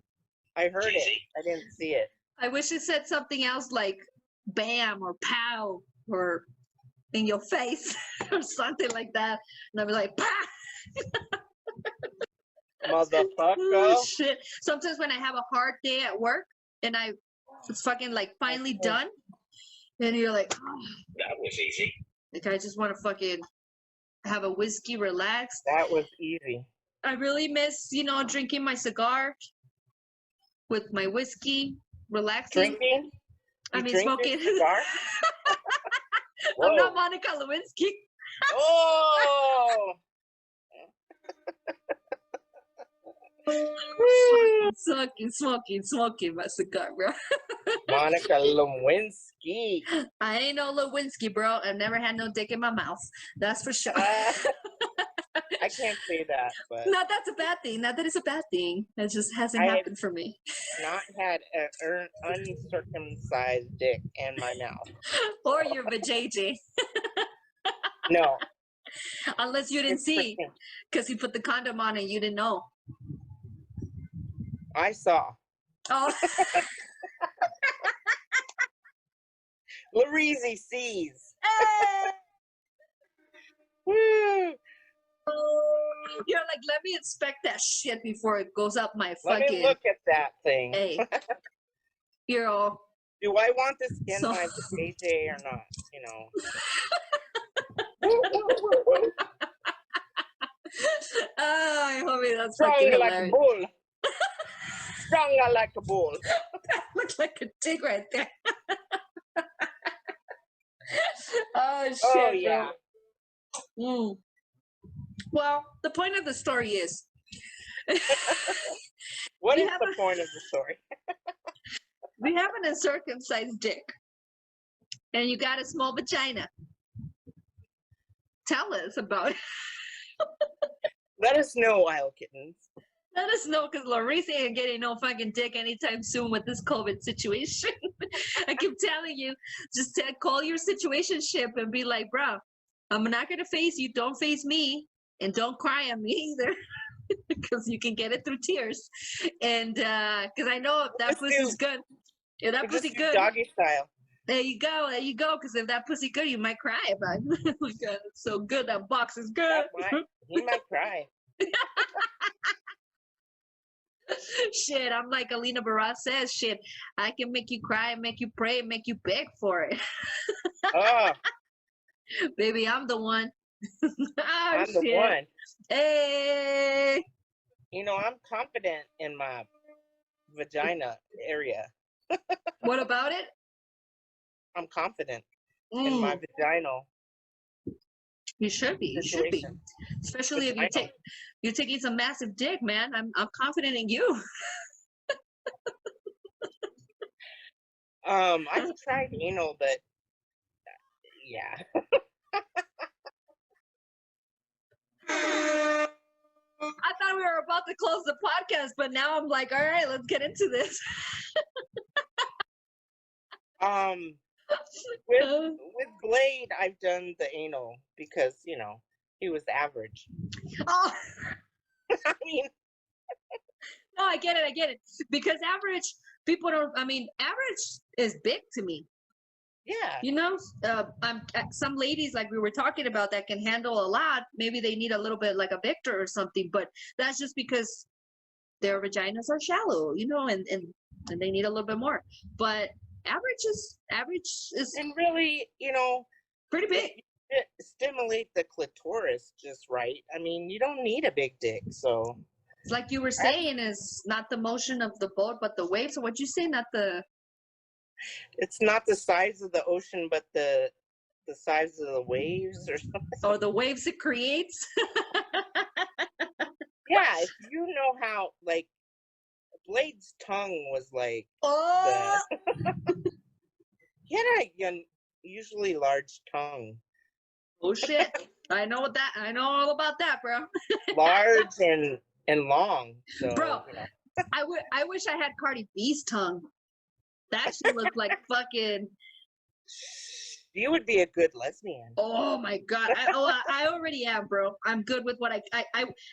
[SPEAKER 2] I heard it.
[SPEAKER 4] Easy.
[SPEAKER 2] I didn't see it.
[SPEAKER 1] I wish it said something else like bam or pow or in your face or something like that. And I'd be like, pah!
[SPEAKER 2] Motherfucker.
[SPEAKER 1] Oh, shit. Sometimes when I have a hard day at work and it's fucking like finally done, and you're like, oh,
[SPEAKER 4] That was easy.
[SPEAKER 1] like I just want to fucking have a whiskey, relax.
[SPEAKER 2] That was easy.
[SPEAKER 1] I really miss, drinking my cigar with my whiskey, relaxing.
[SPEAKER 2] Drinking?
[SPEAKER 1] I mean,
[SPEAKER 2] drink
[SPEAKER 1] smoking.
[SPEAKER 2] your cigar?
[SPEAKER 1] I'm not
[SPEAKER 2] Whoa.
[SPEAKER 1] Monica Lewinsky.
[SPEAKER 2] Oh!
[SPEAKER 1] Smoking my cigar, bro.
[SPEAKER 2] Monica Lewinsky.
[SPEAKER 1] I ain't no Lewinsky, bro. I've never had no dick in my mouth. That's for sure.
[SPEAKER 2] I can't say that, but
[SPEAKER 1] Not that's a bad thing. Not that it's a bad thing. It just hasn't
[SPEAKER 2] I have
[SPEAKER 1] happened for me.
[SPEAKER 2] not had an uncircumcised dick in my mouth.
[SPEAKER 1] Or you're vajayjay.
[SPEAKER 2] No,
[SPEAKER 1] Unless you didn't
[SPEAKER 2] it's for
[SPEAKER 1] see,
[SPEAKER 2] him.
[SPEAKER 1] because he put the condom on and you didn't know.
[SPEAKER 2] I saw.
[SPEAKER 1] Oh,
[SPEAKER 2] Larizi sees.
[SPEAKER 1] hey!
[SPEAKER 2] Woo!
[SPEAKER 1] You're like, let me inspect that shit before it goes up my
[SPEAKER 2] Let
[SPEAKER 1] fucking.
[SPEAKER 2] me look at that thing.
[SPEAKER 1] Hey, you're all.
[SPEAKER 2] Do I want this in
[SPEAKER 1] So-
[SPEAKER 2] my AJ or not? You know.
[SPEAKER 1] Oh, I hope that's fucking
[SPEAKER 2] Strong like a
[SPEAKER 1] hilarious.
[SPEAKER 2] bull. Stronger like a bull.
[SPEAKER 1] That looks like a dick right there. Oh shit.
[SPEAKER 2] Oh yeah.
[SPEAKER 1] Bro. Mm. Well, the point of the story is
[SPEAKER 2] What
[SPEAKER 1] We
[SPEAKER 2] is
[SPEAKER 1] have
[SPEAKER 2] the point of the story?
[SPEAKER 1] we have an uncircumcised dick, and you got a small vagina. Tell us about it.
[SPEAKER 2] Let us know, wild kittens.
[SPEAKER 1] Let us know, because Larissa ain't getting no fucking dick anytime soon with this COVID situation. I keep telling you, just call your situationship and be like, bro, I'm not going to face you. Don't face me. And don't cry on me either. Because you can get it through tears. And because I know if that
[SPEAKER 2] Just
[SPEAKER 1] pussy's
[SPEAKER 2] do-
[SPEAKER 1] good, if that
[SPEAKER 2] Or just
[SPEAKER 1] pussy
[SPEAKER 2] do
[SPEAKER 1] good,
[SPEAKER 2] doggy style.
[SPEAKER 1] there you go. There you go. Because if that pussy good, you might cry about it. Oh my God, it's so good. That box is good.
[SPEAKER 2] He might cry.
[SPEAKER 1] Shit, I'm like Alina Barat says, shit, I can make you cry, make you pray, make you beg for it.
[SPEAKER 2] Oh,
[SPEAKER 1] Baby, I'm the one. Oh,
[SPEAKER 2] I'm the
[SPEAKER 1] shit.
[SPEAKER 2] one.
[SPEAKER 1] Hey.
[SPEAKER 2] You know, I'm confident in my vagina area.
[SPEAKER 1] What about it?
[SPEAKER 2] I'm confident in my vaginal
[SPEAKER 1] You should be. You should be.
[SPEAKER 2] situation.
[SPEAKER 1] Especially if
[SPEAKER 2] Vagina.
[SPEAKER 1] you're taking some massive dick, man. I'm confident in you.
[SPEAKER 2] I've tried anal, but yeah.
[SPEAKER 1] I thought we were about to close the podcast, but now I'm like, all right, let's get into this.
[SPEAKER 2] With Blade, I've done the anal because you know he was average.
[SPEAKER 1] Oh,
[SPEAKER 2] I mean,
[SPEAKER 1] no, I get it. Because average people don't. I mean, average is big to me.
[SPEAKER 2] yeah.
[SPEAKER 1] You know, some ladies like we were talking about that can handle a lot. Maybe they need a little bit like a Victor or something, but that's just because their vaginas are shallow, you know, and they need a little bit more. But average is
[SPEAKER 2] And really, you know,
[SPEAKER 1] pretty big.
[SPEAKER 2] stimulate the clitoris just right. I mean, you don't need a big dick, so.
[SPEAKER 1] It's like you were saying, is not the motion of the boat, but the waves. So what you say? Not the.
[SPEAKER 2] It's not the size of the ocean, but the size of the waves or something.
[SPEAKER 1] Or the waves it creates.
[SPEAKER 2] Yeah, if you know how, like, Blade's tongue was like,
[SPEAKER 1] Oh,
[SPEAKER 2] he had a usually large tongue.
[SPEAKER 1] oh shit! I know all about that, bro.
[SPEAKER 2] Large and long. So,
[SPEAKER 1] Bro.
[SPEAKER 2] you know.
[SPEAKER 1] I wish I had Cardi B's tongue. That shit looked like fucking.
[SPEAKER 2] You would be a good lesbian.
[SPEAKER 1] Oh my god! I already am, bro. I'm good with what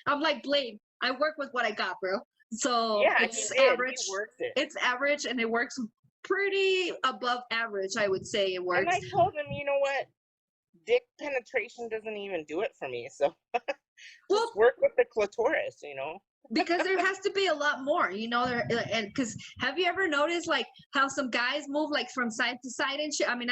[SPEAKER 1] I'm like Blade. I work with what I got, bro. So
[SPEAKER 2] Yeah,
[SPEAKER 1] it's
[SPEAKER 2] he did.
[SPEAKER 1] average.
[SPEAKER 2] He worked it.
[SPEAKER 1] It's average, and it works pretty above average. I would say it works.
[SPEAKER 2] And I told him, you know what? Dick penetration doesn't even do it for me. So
[SPEAKER 1] Well,
[SPEAKER 2] just work with the clitoris, you know?
[SPEAKER 1] because there has to be a lot more, you know. And because have you ever noticed like how some guys move like from side to side and shit? I mean,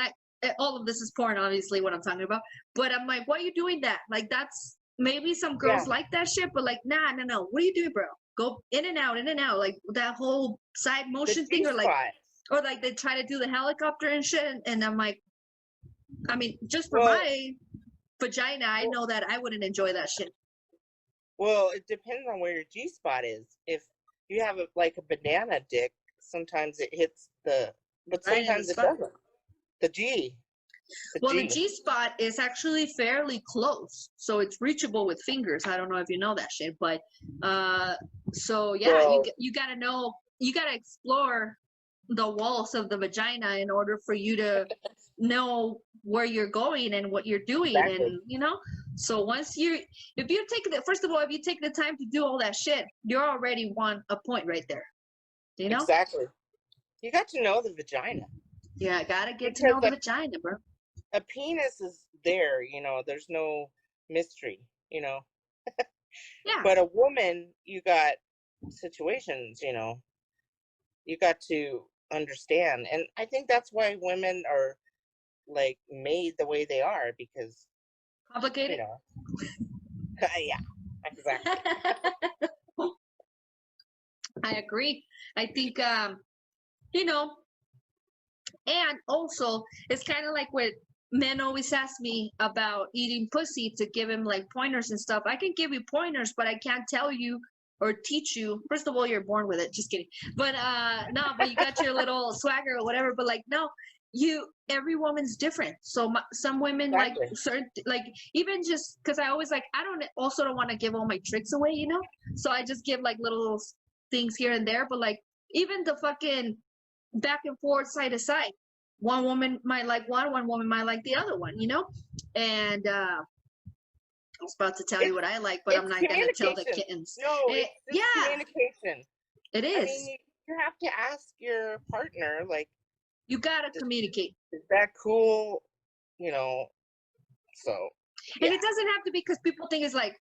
[SPEAKER 1] all of this is porn, obviously, what I'm talking about. But I'm like, why are you doing that? Like that's maybe some girls like that shit, but like, nah. What are you doing, bro? Go in and out, like that whole side motion thing, or like they try to do the helicopter and shit. And I'm like, I mean, just for my vagina, I know that I wouldn't enjoy that shit.
[SPEAKER 2] Well, it depends on where your G spot is. If you have a banana dick, sometimes it hits but
[SPEAKER 1] Right in the
[SPEAKER 2] sometimes it
[SPEAKER 1] spot.
[SPEAKER 2] doesn't. The G.
[SPEAKER 1] Well, the G spot is actually fairly close, so it's reachable with fingers. I don't know if you know that shit, but so yeah,
[SPEAKER 2] Well,
[SPEAKER 1] you gotta know, you gotta explore the walls of the vagina in order for you to know where you're going and what you're doing,
[SPEAKER 2] exactly.
[SPEAKER 1] and you know. So once you, if you take the first of all, if you take the time to do all that shit, you're already won a point right there. You know?
[SPEAKER 2] Exactly. You got to know the vagina.
[SPEAKER 1] Yeah, gotta get to
[SPEAKER 2] Because
[SPEAKER 1] know the vagina, bro.
[SPEAKER 2] a penis is there, there's no mystery,
[SPEAKER 1] Yeah.
[SPEAKER 2] But a woman, you got situations, you got to understand. And I think that's why women are like made the way they are because,
[SPEAKER 1] Complicated.
[SPEAKER 2] yeah, exactly.
[SPEAKER 1] I agree. I think you know, and also it's kind of like what men always ask me about eating pussy to give him like pointers and stuff. I can give you pointers, but I can't tell you or teach you. First of all, you're born with it. Just kidding. But no, but you got your little swagger or whatever. But like, no, every woman's different. So some women like
[SPEAKER 2] Exactly.
[SPEAKER 1] certain, like even just because I always like, I don't want to give all my tricks away, you know. So I just give like little things here and there. But like even the fucking back and forth, side to side. One woman might like one woman might like the other one, you know? And I was about to tell you what I like, but I'm
[SPEAKER 2] It's
[SPEAKER 1] not gonna tell the
[SPEAKER 2] communication.
[SPEAKER 1] kittens.
[SPEAKER 2] No, it's just
[SPEAKER 1] Yeah,
[SPEAKER 2] communication.
[SPEAKER 1] it
[SPEAKER 2] I
[SPEAKER 1] is.
[SPEAKER 2] mean, you have to ask your partner, like,
[SPEAKER 1] You gotta communicate.
[SPEAKER 2] is that cool? So,
[SPEAKER 1] And
[SPEAKER 2] yeah.
[SPEAKER 1] it doesn't have to be because people think it's like,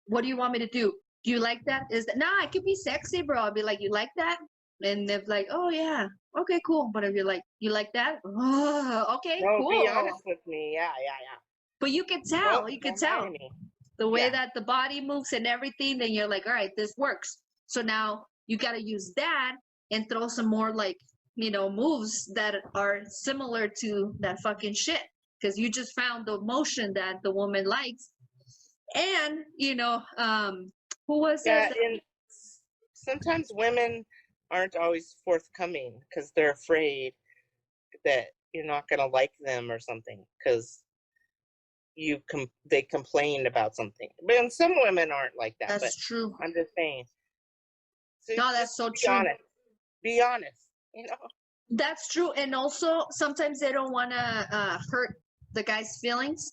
[SPEAKER 1] what do you want me to do? Do you like that? Is that nah, it could be sexy, bro. I'll be like, you like that? And they're like, oh yeah, okay, cool. But if you're like, you like that? Oh, okay,
[SPEAKER 2] No,
[SPEAKER 1] cool.
[SPEAKER 2] be honest with me. Yeah.
[SPEAKER 1] But you can tell,
[SPEAKER 2] Don't lie to me.
[SPEAKER 1] the way
[SPEAKER 2] Yeah.
[SPEAKER 1] that the body moves and everything, then you're like, all right, this works. So now you got to use that and throw some more like, moves that are similar to that fucking shit. Because you just found the motion that the woman likes. And, who was
[SPEAKER 2] Yeah,
[SPEAKER 1] it?
[SPEAKER 2] and sometimes women aren't always forthcoming because they're afraid that you're not gonna like them or something because they complained about something. But and some women aren't like that.
[SPEAKER 1] That's
[SPEAKER 2] but
[SPEAKER 1] true.
[SPEAKER 2] I'm just saying. So
[SPEAKER 1] No, that's
[SPEAKER 2] just
[SPEAKER 1] so
[SPEAKER 2] be
[SPEAKER 1] true.
[SPEAKER 2] honest. Be honest.
[SPEAKER 1] That's true. And also, sometimes they don't want to hurt the guy's feelings.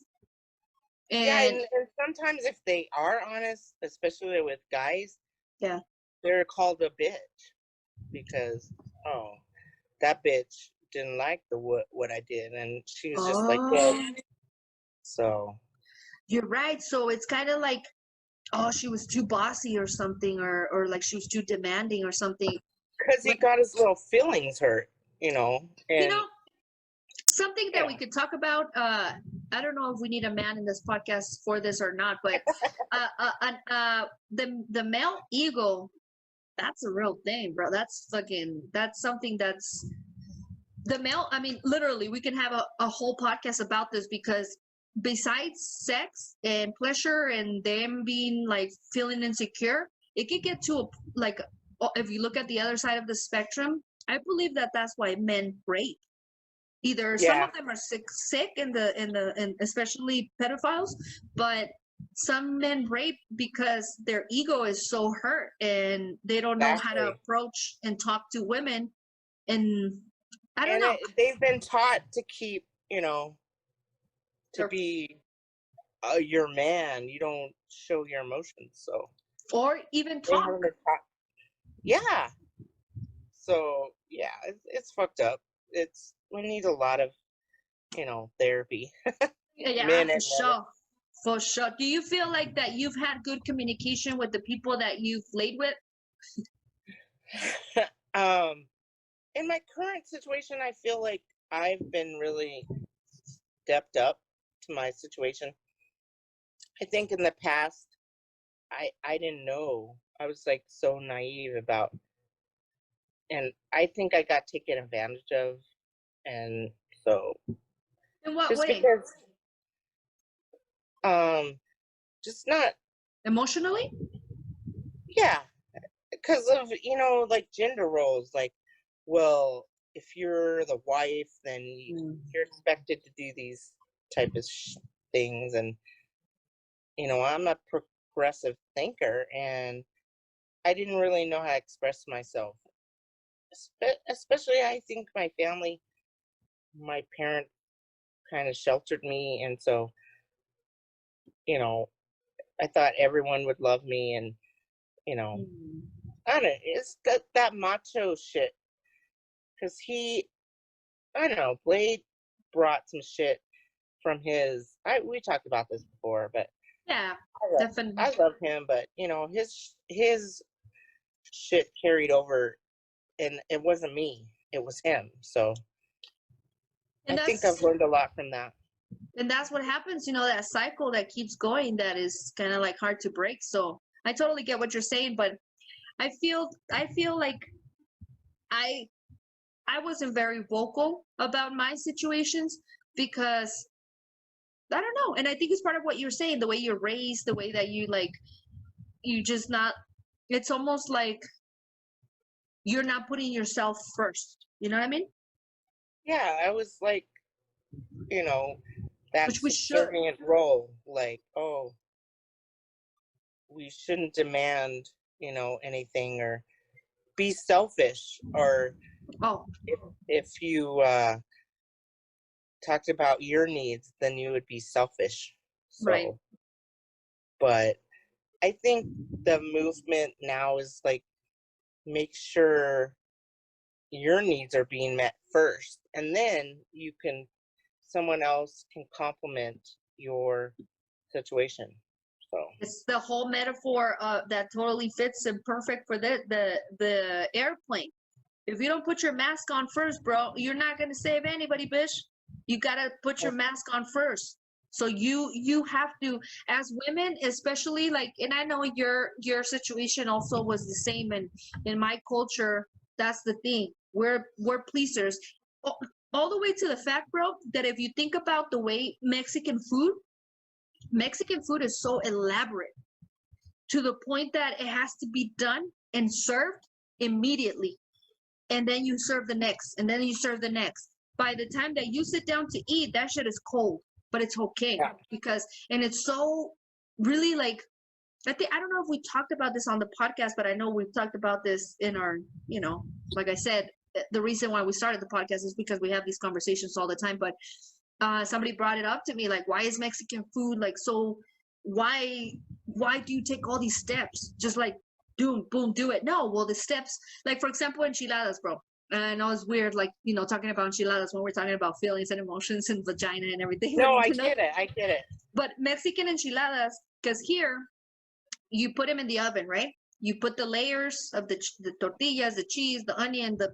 [SPEAKER 2] Yeah,
[SPEAKER 1] And
[SPEAKER 2] and sometimes if they are honest, especially with guys,
[SPEAKER 1] yeah,
[SPEAKER 2] they're called a bitch because that bitch didn't like what I did, and she was just like, well, so
[SPEAKER 1] you're right. So it's kind of like, oh, she was too bossy or something, or like she was too demanding or something.
[SPEAKER 2] because he got his little feelings hurt, and
[SPEAKER 1] Something that we could talk about. I don't know if we need a man in this podcast for this or not, but the male ego, that's a real thing, bro. That's something that's the male. I mean, literally, we can have a whole podcast about this because besides sex and pleasure and them being like feeling insecure, it could get to if you look at the other side of the spectrum, I believe that that's why men rape. Either some of them are sick and especially pedophiles, but some men rape because their ego is so hurt and they don't know how to approach and talk to women, and I don't know.
[SPEAKER 2] They've been taught to keep, to be your man. You don't show your emotions, so
[SPEAKER 1] or even talk.
[SPEAKER 2] Yeah. So yeah, it's fucked up. We need a lot of, therapy.
[SPEAKER 1] Yeah, for sure. Do you feel like that you've had good communication with the people that you've laid with?
[SPEAKER 2] In my current situation, I feel like I've been really stepped up to my situation. I think in the past, I didn't know. I was like so naive about, and I think I got taken advantage of, and so.
[SPEAKER 1] In what
[SPEAKER 2] just
[SPEAKER 1] way?
[SPEAKER 2] Because, just not
[SPEAKER 1] emotionally.
[SPEAKER 2] Yeah, because of like gender roles. Like, well, if you're the wife, then you're expected to do these type of things. And, I'm a progressive thinker, and I didn't really know how to express myself. Especially, I think my family, my parent kind of sheltered me. And so, I thought everyone would love me. And, I don't know, it's that macho shit. Because I don't know, Blade brought some shit from we talked about this before, but
[SPEAKER 1] Yeah, definitely.
[SPEAKER 2] I love him, but his shit carried over, and it wasn't me, it was him. So
[SPEAKER 1] And
[SPEAKER 2] I think I've learned a lot from that.
[SPEAKER 1] And that's what happens, that cycle that keeps going, that is kind of like hard to break. So I totally get what you're saying, but I feel like I wasn't very vocal about my situations because I don't know. And I think it's part of what you're saying, the way you're raised, the way that you just not, it's almost like you're not putting yourself first. You know what I mean?
[SPEAKER 2] Yeah, I was like, that
[SPEAKER 1] Which we should.
[SPEAKER 2] subservient role, like, oh, we shouldn't demand, anything, or be selfish, or if you talked about your needs, then you would be selfish. So,
[SPEAKER 1] right.
[SPEAKER 2] But I think the movement now is like, make sure your needs are being met first, and then someone else can complement your situation. So
[SPEAKER 1] it's the whole metaphor that totally fits and perfect for the airplane. If you don't put your mask on first, bro, you're not gonna save anybody, bitch. You gotta put your mask on first. So you have to, as women, especially, like, and I know your situation also was the same. And in my culture, that's the thing. We're pleasers, all the way to the fact, bro, that if you think about the way Mexican food is so elaborate to the point that it has to be done and served immediately. And then you serve the next, and then you serve the next. By the time that you sit down to eat, that shit is cold, but it's okay. Yeah. And it's so really, like, I don't know if we talked about this on the podcast, but I know we've talked about this in our, like I said, the reason why we started the podcast is because we have these conversations all the time. But somebody brought it up to me, like, why is Mexican food like so? Why do you take all these steps? Just like, boom, do it. No, well, the steps, like, for example, enchiladas, bro. And I know it's weird, like, talking about enchiladas when we're talking about feelings and emotions and vagina and everything.
[SPEAKER 2] No, I get it.
[SPEAKER 1] But Mexican enchiladas, because here, you put them in the oven, right? You put the layers of the tortillas, the cheese, the onion, the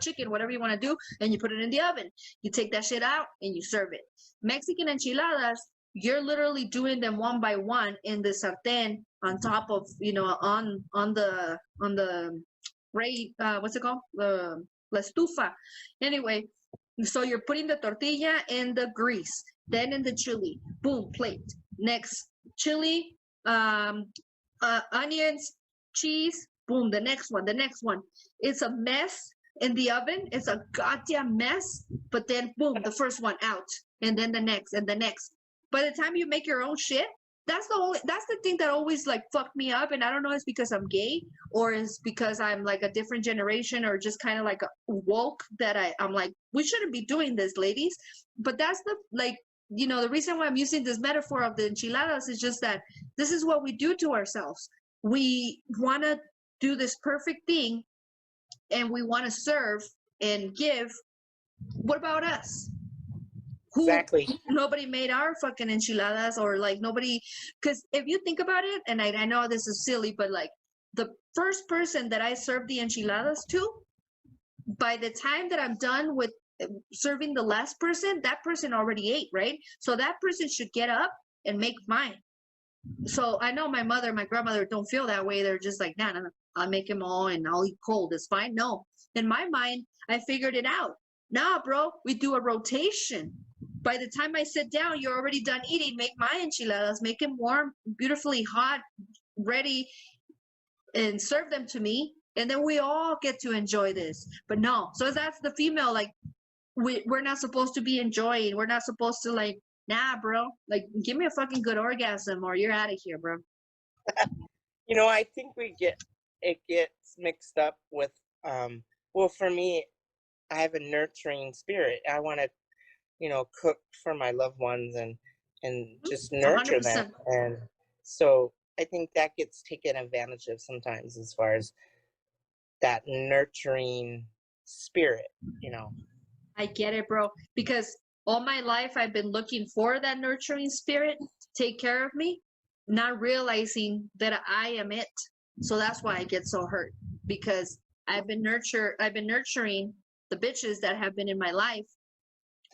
[SPEAKER 1] chicken, whatever you want to do, and you put it in the oven. You take that shit out and you serve it. Mexican enchiladas, you're literally doing them one by one in the sartén on top of, on the what's it called? La estufa. Anyway, so you're putting the tortilla in the grease, then in the chili, boom, plate. Next, chili, onions, cheese, boom, the next one. It's a mess in the oven. It's a goddamn mess. But then, boom, the first one out, and then the next, and the next. By the time you make your own shit, that's the thing that always, like, fucked me up. And I don't know, it's because I'm gay, or it's because I'm like a different generation, or just kind of like a woke, that I'm like, we shouldn't be doing this, ladies. But that's the reason why I'm using this metaphor of the enchiladas is just that this is what we do to ourselves. We want to do this perfect thing, and we want to serve and give. What about us?
[SPEAKER 2] Exactly.
[SPEAKER 1] Nobody made our fucking enchiladas, or like nobody, because if you think about it, and I know this is silly, but like the first person that I served the enchiladas to, by the time that I'm done with serving the last person, that person already ate, right? So that person should get up and make mine. So I know my mother, my grandmother don't feel that way. They're just like, nah, I'll make them all and I'll eat cold. It's fine. No, in my mind, I figured it out. Nah, bro, we do a rotation. By the time I sit down, you're already done eating. Make my enchiladas, make them warm, beautifully hot, ready, and serve them to me. and then we all get to enjoy this. But no, so that's the female, like we're not supposed to be enjoying. We're not supposed to like, nah, bro. Like, give me a fucking good orgasm, or you're out of here, bro.
[SPEAKER 2] You know, I think it gets mixed up with well, for me, I have a nurturing spirit. I want to, you know, cook for my loved ones and just nurture them.
[SPEAKER 1] 100%.
[SPEAKER 2] And so I think that gets taken advantage of sometimes as far as that nurturing spirit, you know.
[SPEAKER 1] I get it, bro. Because all my life I've been looking for that nurturing spirit to take care of me, not realizing that I am it. So that's why I get so hurt. Because I've been nurturing the bitches that have been in my life,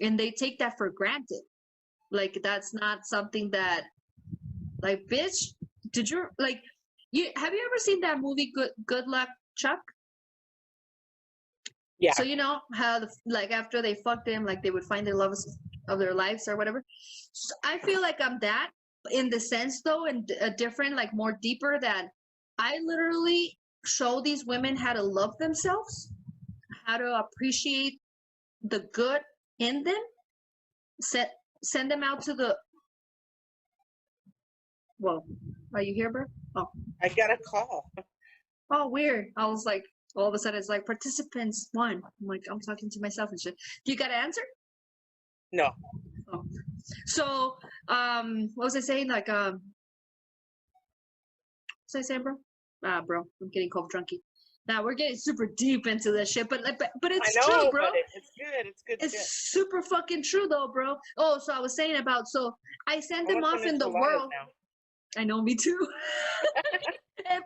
[SPEAKER 1] and they take that for granted. Like, that's not something that, like, bitch, did you like have you ever seen that movie Good Luck Chuck?
[SPEAKER 2] Yeah.
[SPEAKER 1] So you know how like after they fucked him, like they would find the love of their lives or whatever. So I feel like I'm that in the sense though, and a different, like more deeper, that I literally show these women how to love themselves, how to appreciate the good in them, send them out to the. Whoa, are you here, bro? Oh,
[SPEAKER 2] I got a call.
[SPEAKER 1] oh, weird. I was like, all of a sudden it's like participants one. I'm like, I'm talking to myself and shit. Do you got to answer?
[SPEAKER 2] No.
[SPEAKER 1] Oh. So, what was I saying? Like, what was I saying, bro? Bro, I'm getting cold drunky. Now we're getting super deep into this shit, but it's
[SPEAKER 2] I know,
[SPEAKER 1] true, bro.
[SPEAKER 2] but it's good. It's good.
[SPEAKER 1] It's
[SPEAKER 2] shit.
[SPEAKER 1] super fucking true, though, bro. Oh, so I was saying about, so I send them
[SPEAKER 2] want
[SPEAKER 1] off
[SPEAKER 2] some
[SPEAKER 1] in the
[SPEAKER 2] enchiladas
[SPEAKER 1] world.
[SPEAKER 2] now.
[SPEAKER 1] I know, me too.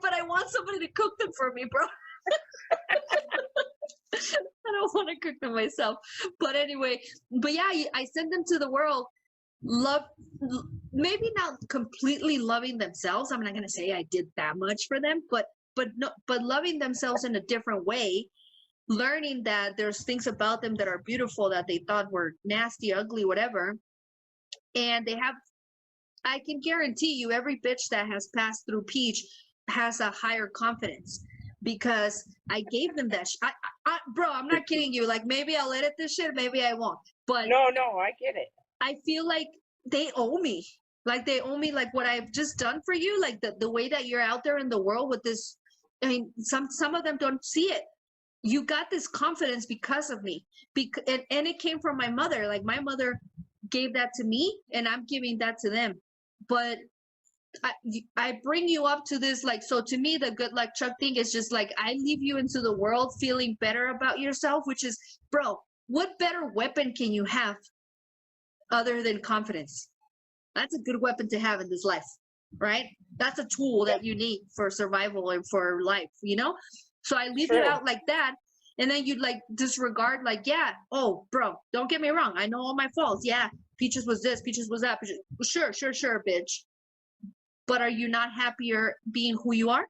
[SPEAKER 1] But I want somebody to cook them for me, bro. I don't want to cook them myself. But anyway, but yeah, I send them to the world. Maybe not completely loving themselves. I'm not gonna say I did that much for them, but loving themselves in a different way, learning that there's things about them that are beautiful that they thought were nasty, ugly, whatever. And they have, I can guarantee you, every bitch that has passed through Peach has a higher confidence because I gave them that. Bro, I'm not kidding you. Like, maybe I'll edit this shit, maybe I won't. But
[SPEAKER 2] No, I get it.
[SPEAKER 1] I feel like they owe me. Like, they owe me, like, what I've just done for you. Like, the way that you're out there in the world with this. I mean, some of them don't see it. You got this confidence because of me. And it came from my mother. Like, my mother gave that to me, and I'm giving that to them. But I bring you up to this, like, so to me, the Good Luck Chuck thing is just like, I leave you into the world feeling better about yourself, which is, bro, what better weapon can you have other than confidence? That's a good weapon to have in this life, right? That's a tool that you need for survival and for life, you know? So I leave it out like that. And then you'd like disregard, like, yeah, oh, bro, don't get me wrong. I know all my faults. Yeah, Peaches was this, Peaches was that. Peaches. Sure, bitch. But are you not happier being who you are?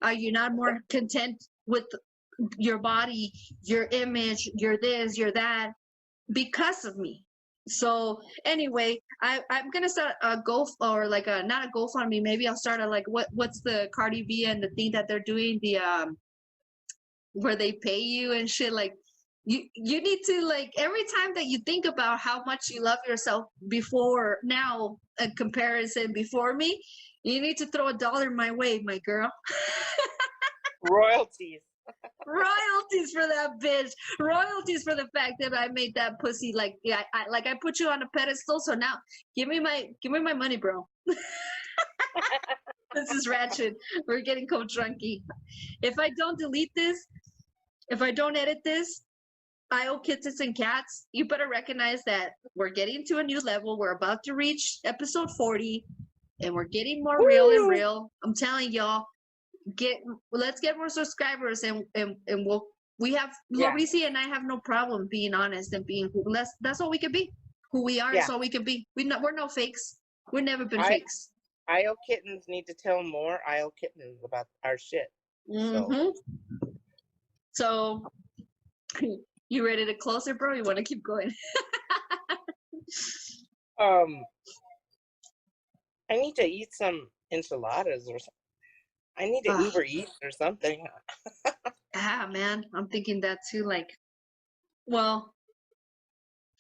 [SPEAKER 1] Are you not more content with your body, your image, your this, your that, because of me? So anyway, I'm gonna start a or like a, not a GoFundMe. Maybe I'll start a, like, what's the Cardi B and the thing that they're doing, the where they pay you and shit. Like, you need to, like, every time that you think about how much you love yourself before now, a comparison before me, you need to throw $1 my way, my girl.
[SPEAKER 2] Royalties.
[SPEAKER 1] Royalties for that bitch. Royalties for the fact that I made that pussy, like, yeah, I put you on a pedestal. So now give me my money, bro. This is ratchet. We're getting cold drunky. If I don't delete this, if I don't edit this, I owe kittens and cats. You better recognize that we're getting to a new level. We're about to reach episode 40, and we're getting more real and real. I'm telling y'all, let's get more subscribers, and we have, Laurici and I have no problem being honest and being who. That's all we can be. Who we are is all we can be. We're no fakes. We've never been fakes.
[SPEAKER 2] IO kittens need to tell more IO kittens about our shit.
[SPEAKER 1] Mm-hmm. So you ready to close it, bro? You want to keep going?
[SPEAKER 2] I need to eat some enchiladas or something. I need to Uber Eats or something.
[SPEAKER 1] Man, I'm thinking that too. Like, well,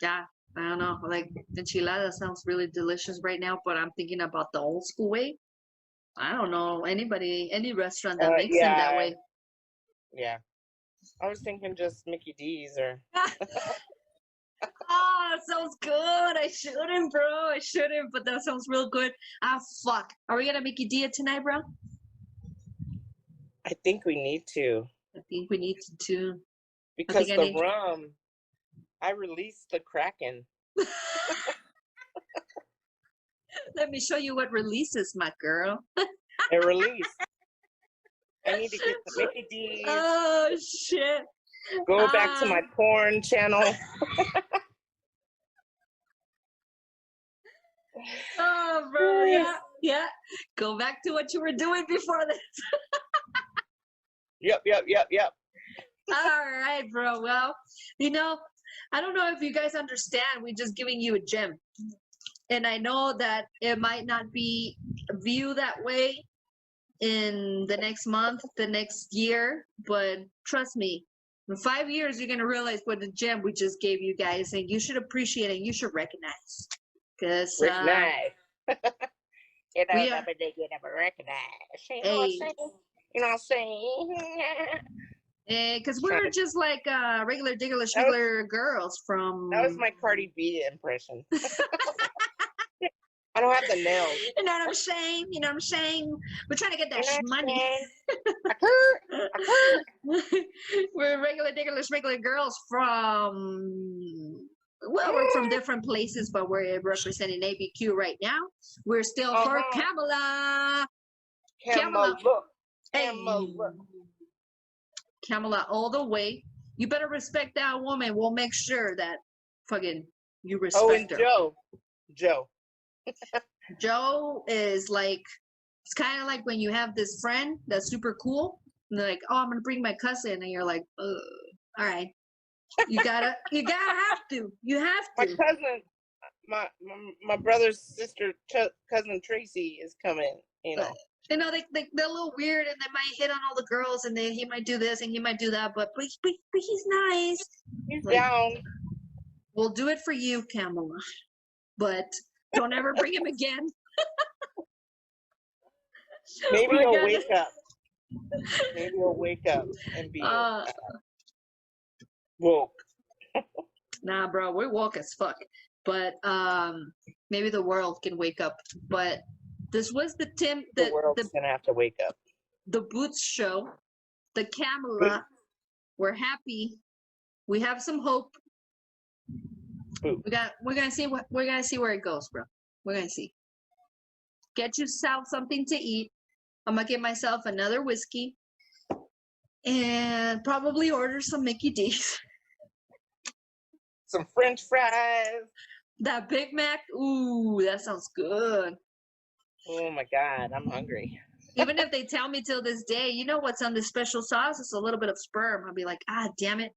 [SPEAKER 1] yeah, I don't know. Like, enchilada sounds really delicious right now, but I'm thinking about the old school way. I don't know any restaurant that makes them that way.
[SPEAKER 2] Yeah. I was thinking just Mickey D's or.
[SPEAKER 1] Oh, that sounds good. I shouldn't, bro. I shouldn't, but that sounds real good. Ah, fuck. Are we gonna make you dia tonight, bro?
[SPEAKER 2] I think we need to.
[SPEAKER 1] I think we need to too.
[SPEAKER 2] Because the rum, I released the Kraken.
[SPEAKER 1] Let me show you what releases, my girl.
[SPEAKER 2] It released. I need to get the Mickey D's.
[SPEAKER 1] Oh, shit.
[SPEAKER 2] Go back to my porn channel.
[SPEAKER 1] Oh, bro. Yeah. Yeah. Go back to what you were doing before this.
[SPEAKER 2] Yep.
[SPEAKER 1] All right, bro. Well, you know, I don't know if you guys understand. We're just giving you a gem. And I know that it might not be viewed that way in the next month, the next year, but trust me, in 5 years, you're going to realize what a gem we just gave you guys, and you should appreciate it, and you should recognize. Because,
[SPEAKER 2] recognize. You know,
[SPEAKER 1] we are,
[SPEAKER 2] never they get ever recognized. You know
[SPEAKER 1] hey,
[SPEAKER 2] what I'm saying? You know what I'm saying?
[SPEAKER 1] Because we're just like regular, schmiggler girls from...
[SPEAKER 2] That was my Cardi B impression. I don't have the nails.
[SPEAKER 1] You know what I'm saying? You know what I'm saying? We're trying to get that money. We're regular, schmiggler girls from... Well, we're from different places, but we're representing ABQ right now. We're still for KAMALA.
[SPEAKER 2] KAMALA.
[SPEAKER 1] Hey.
[SPEAKER 2] KAMALA.
[SPEAKER 1] KAMALA all the way. You better respect that woman. We'll make sure that fucking you respect her.
[SPEAKER 2] Joe.
[SPEAKER 1] Joe is like, it's kind of like when you have this friend that's super cool, and they're like, oh, I'm gonna bring my cousin, and you're like, all right. You have to.
[SPEAKER 2] My cousin, my brother's sister, cousin Tracy is coming. You know,
[SPEAKER 1] they're a little weird, and they might hit on all the girls, and then he might do this and he might do that, but he's nice.
[SPEAKER 2] He's down.
[SPEAKER 1] We'll do it for you, KAMALA, but don't ever bring him again.
[SPEAKER 2] Maybe he'll wake up. Maybe he'll wake up and be woke.
[SPEAKER 1] Nah, bro, we're woke as fuck. But maybe the world can wake up. But this was the
[SPEAKER 2] world's gonna have to wake up.
[SPEAKER 1] The Boots show, the KAMALA. We're happy. We have some hope.
[SPEAKER 2] Ooh.
[SPEAKER 1] We're gonna see where it goes, bro. We're gonna see. Get yourself something to eat. I'm gonna get myself another whiskey and probably order some Mickey D's.
[SPEAKER 2] Some French fries.
[SPEAKER 1] That Big Mac, ooh, that sounds good.
[SPEAKER 2] Oh my God, I'm hungry.
[SPEAKER 1] Even if they tell me till this day, you know what's on this special sauce? It's a little bit of sperm. I'll be like, damn it.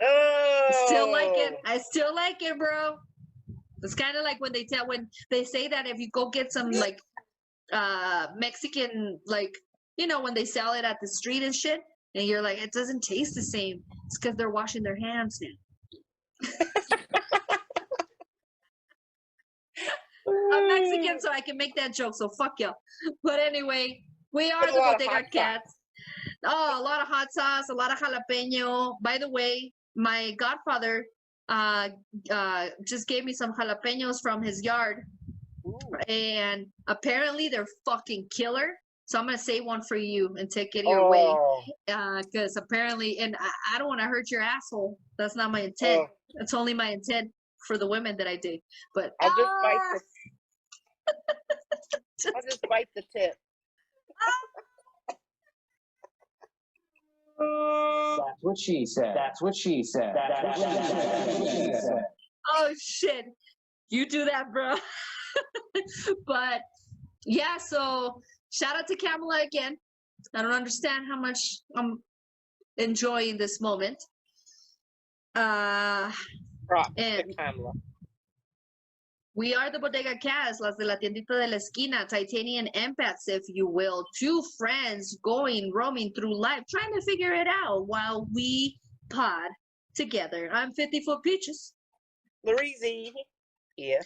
[SPEAKER 2] Oh.
[SPEAKER 1] I still like it, bro. It's kind of like when they say that if you go get some like Mexican, like, you know, when they sell it at the street and shit, and you're like, it doesn't taste the same. It's because they're washing their hands now. I'm Mexican, so I can make that joke, so fuck y'all. But anyway, we are the Bodega Cats. Oh, a lot of hot sauce, a lot of jalapeno. By the way, my godfather just gave me some jalapenos from his yard. Ooh. And apparently they're fucking killer. So I'm gonna save one for you and take it your way. Because apparently, and I don't want to hurt your asshole. That's not my intent. That's only my intent for the women that I date. But
[SPEAKER 2] I'll just bite the tip.
[SPEAKER 3] That's what she said. That's what she said. That's what she said.
[SPEAKER 1] Oh shit. You do that, bro. But yeah, so shout out to KAMALA again. I don't understand how much I'm enjoying this moment.
[SPEAKER 2] Props to KAMALA.
[SPEAKER 1] We are the Bodega Cast, las de la tiendita de la esquina, titanium empaths, if you will. Two friends roaming through life, trying to figure it out while we pod together. I'm 50 Foot Peaches.
[SPEAKER 2] Larizi. Yeah.